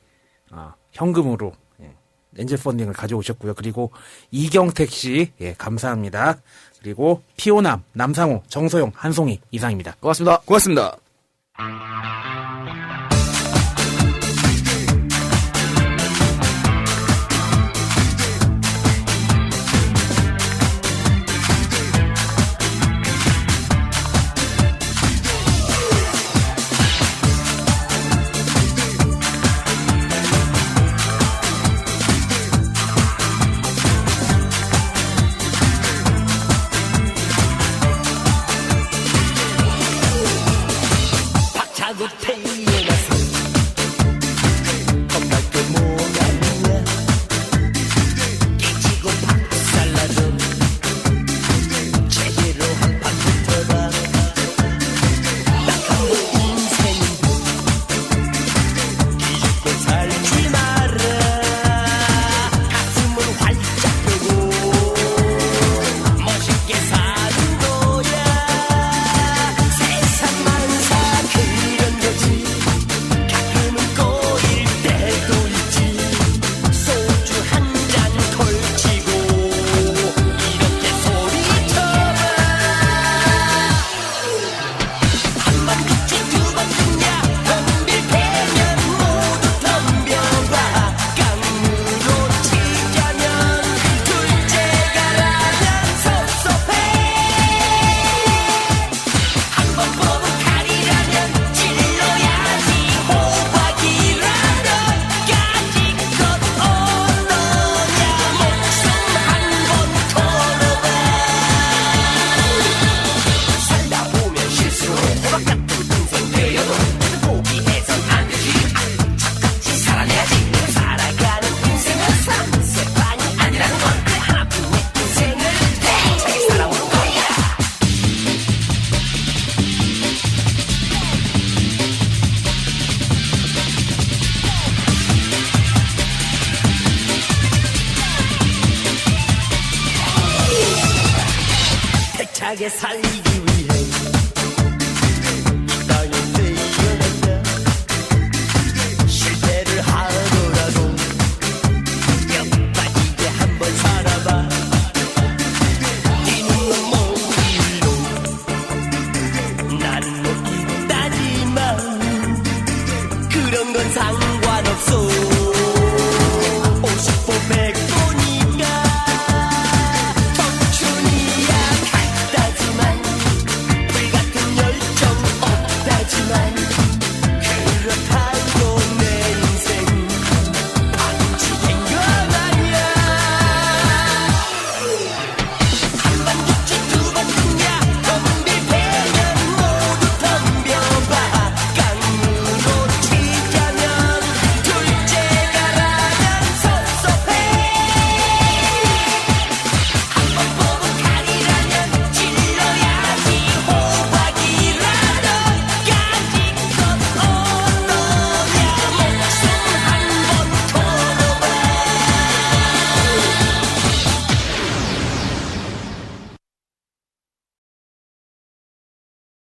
I: 현금으로 엔젤 펀딩을 가져오셨고요. 그리고 이경택 씨 감사합니다. 그리고 피오남, 남상호, 정소영, 한송이 이상입니다.
F: 고맙습니다.
H: 고맙습니다.
N: 힘차게 살기 위해 이 땅에 태어났다. 실패를 하더라도 뼈 빠지게 한번 살아봐. 뛰는 건 못 일로 나는 못 있다지만 그런 건 상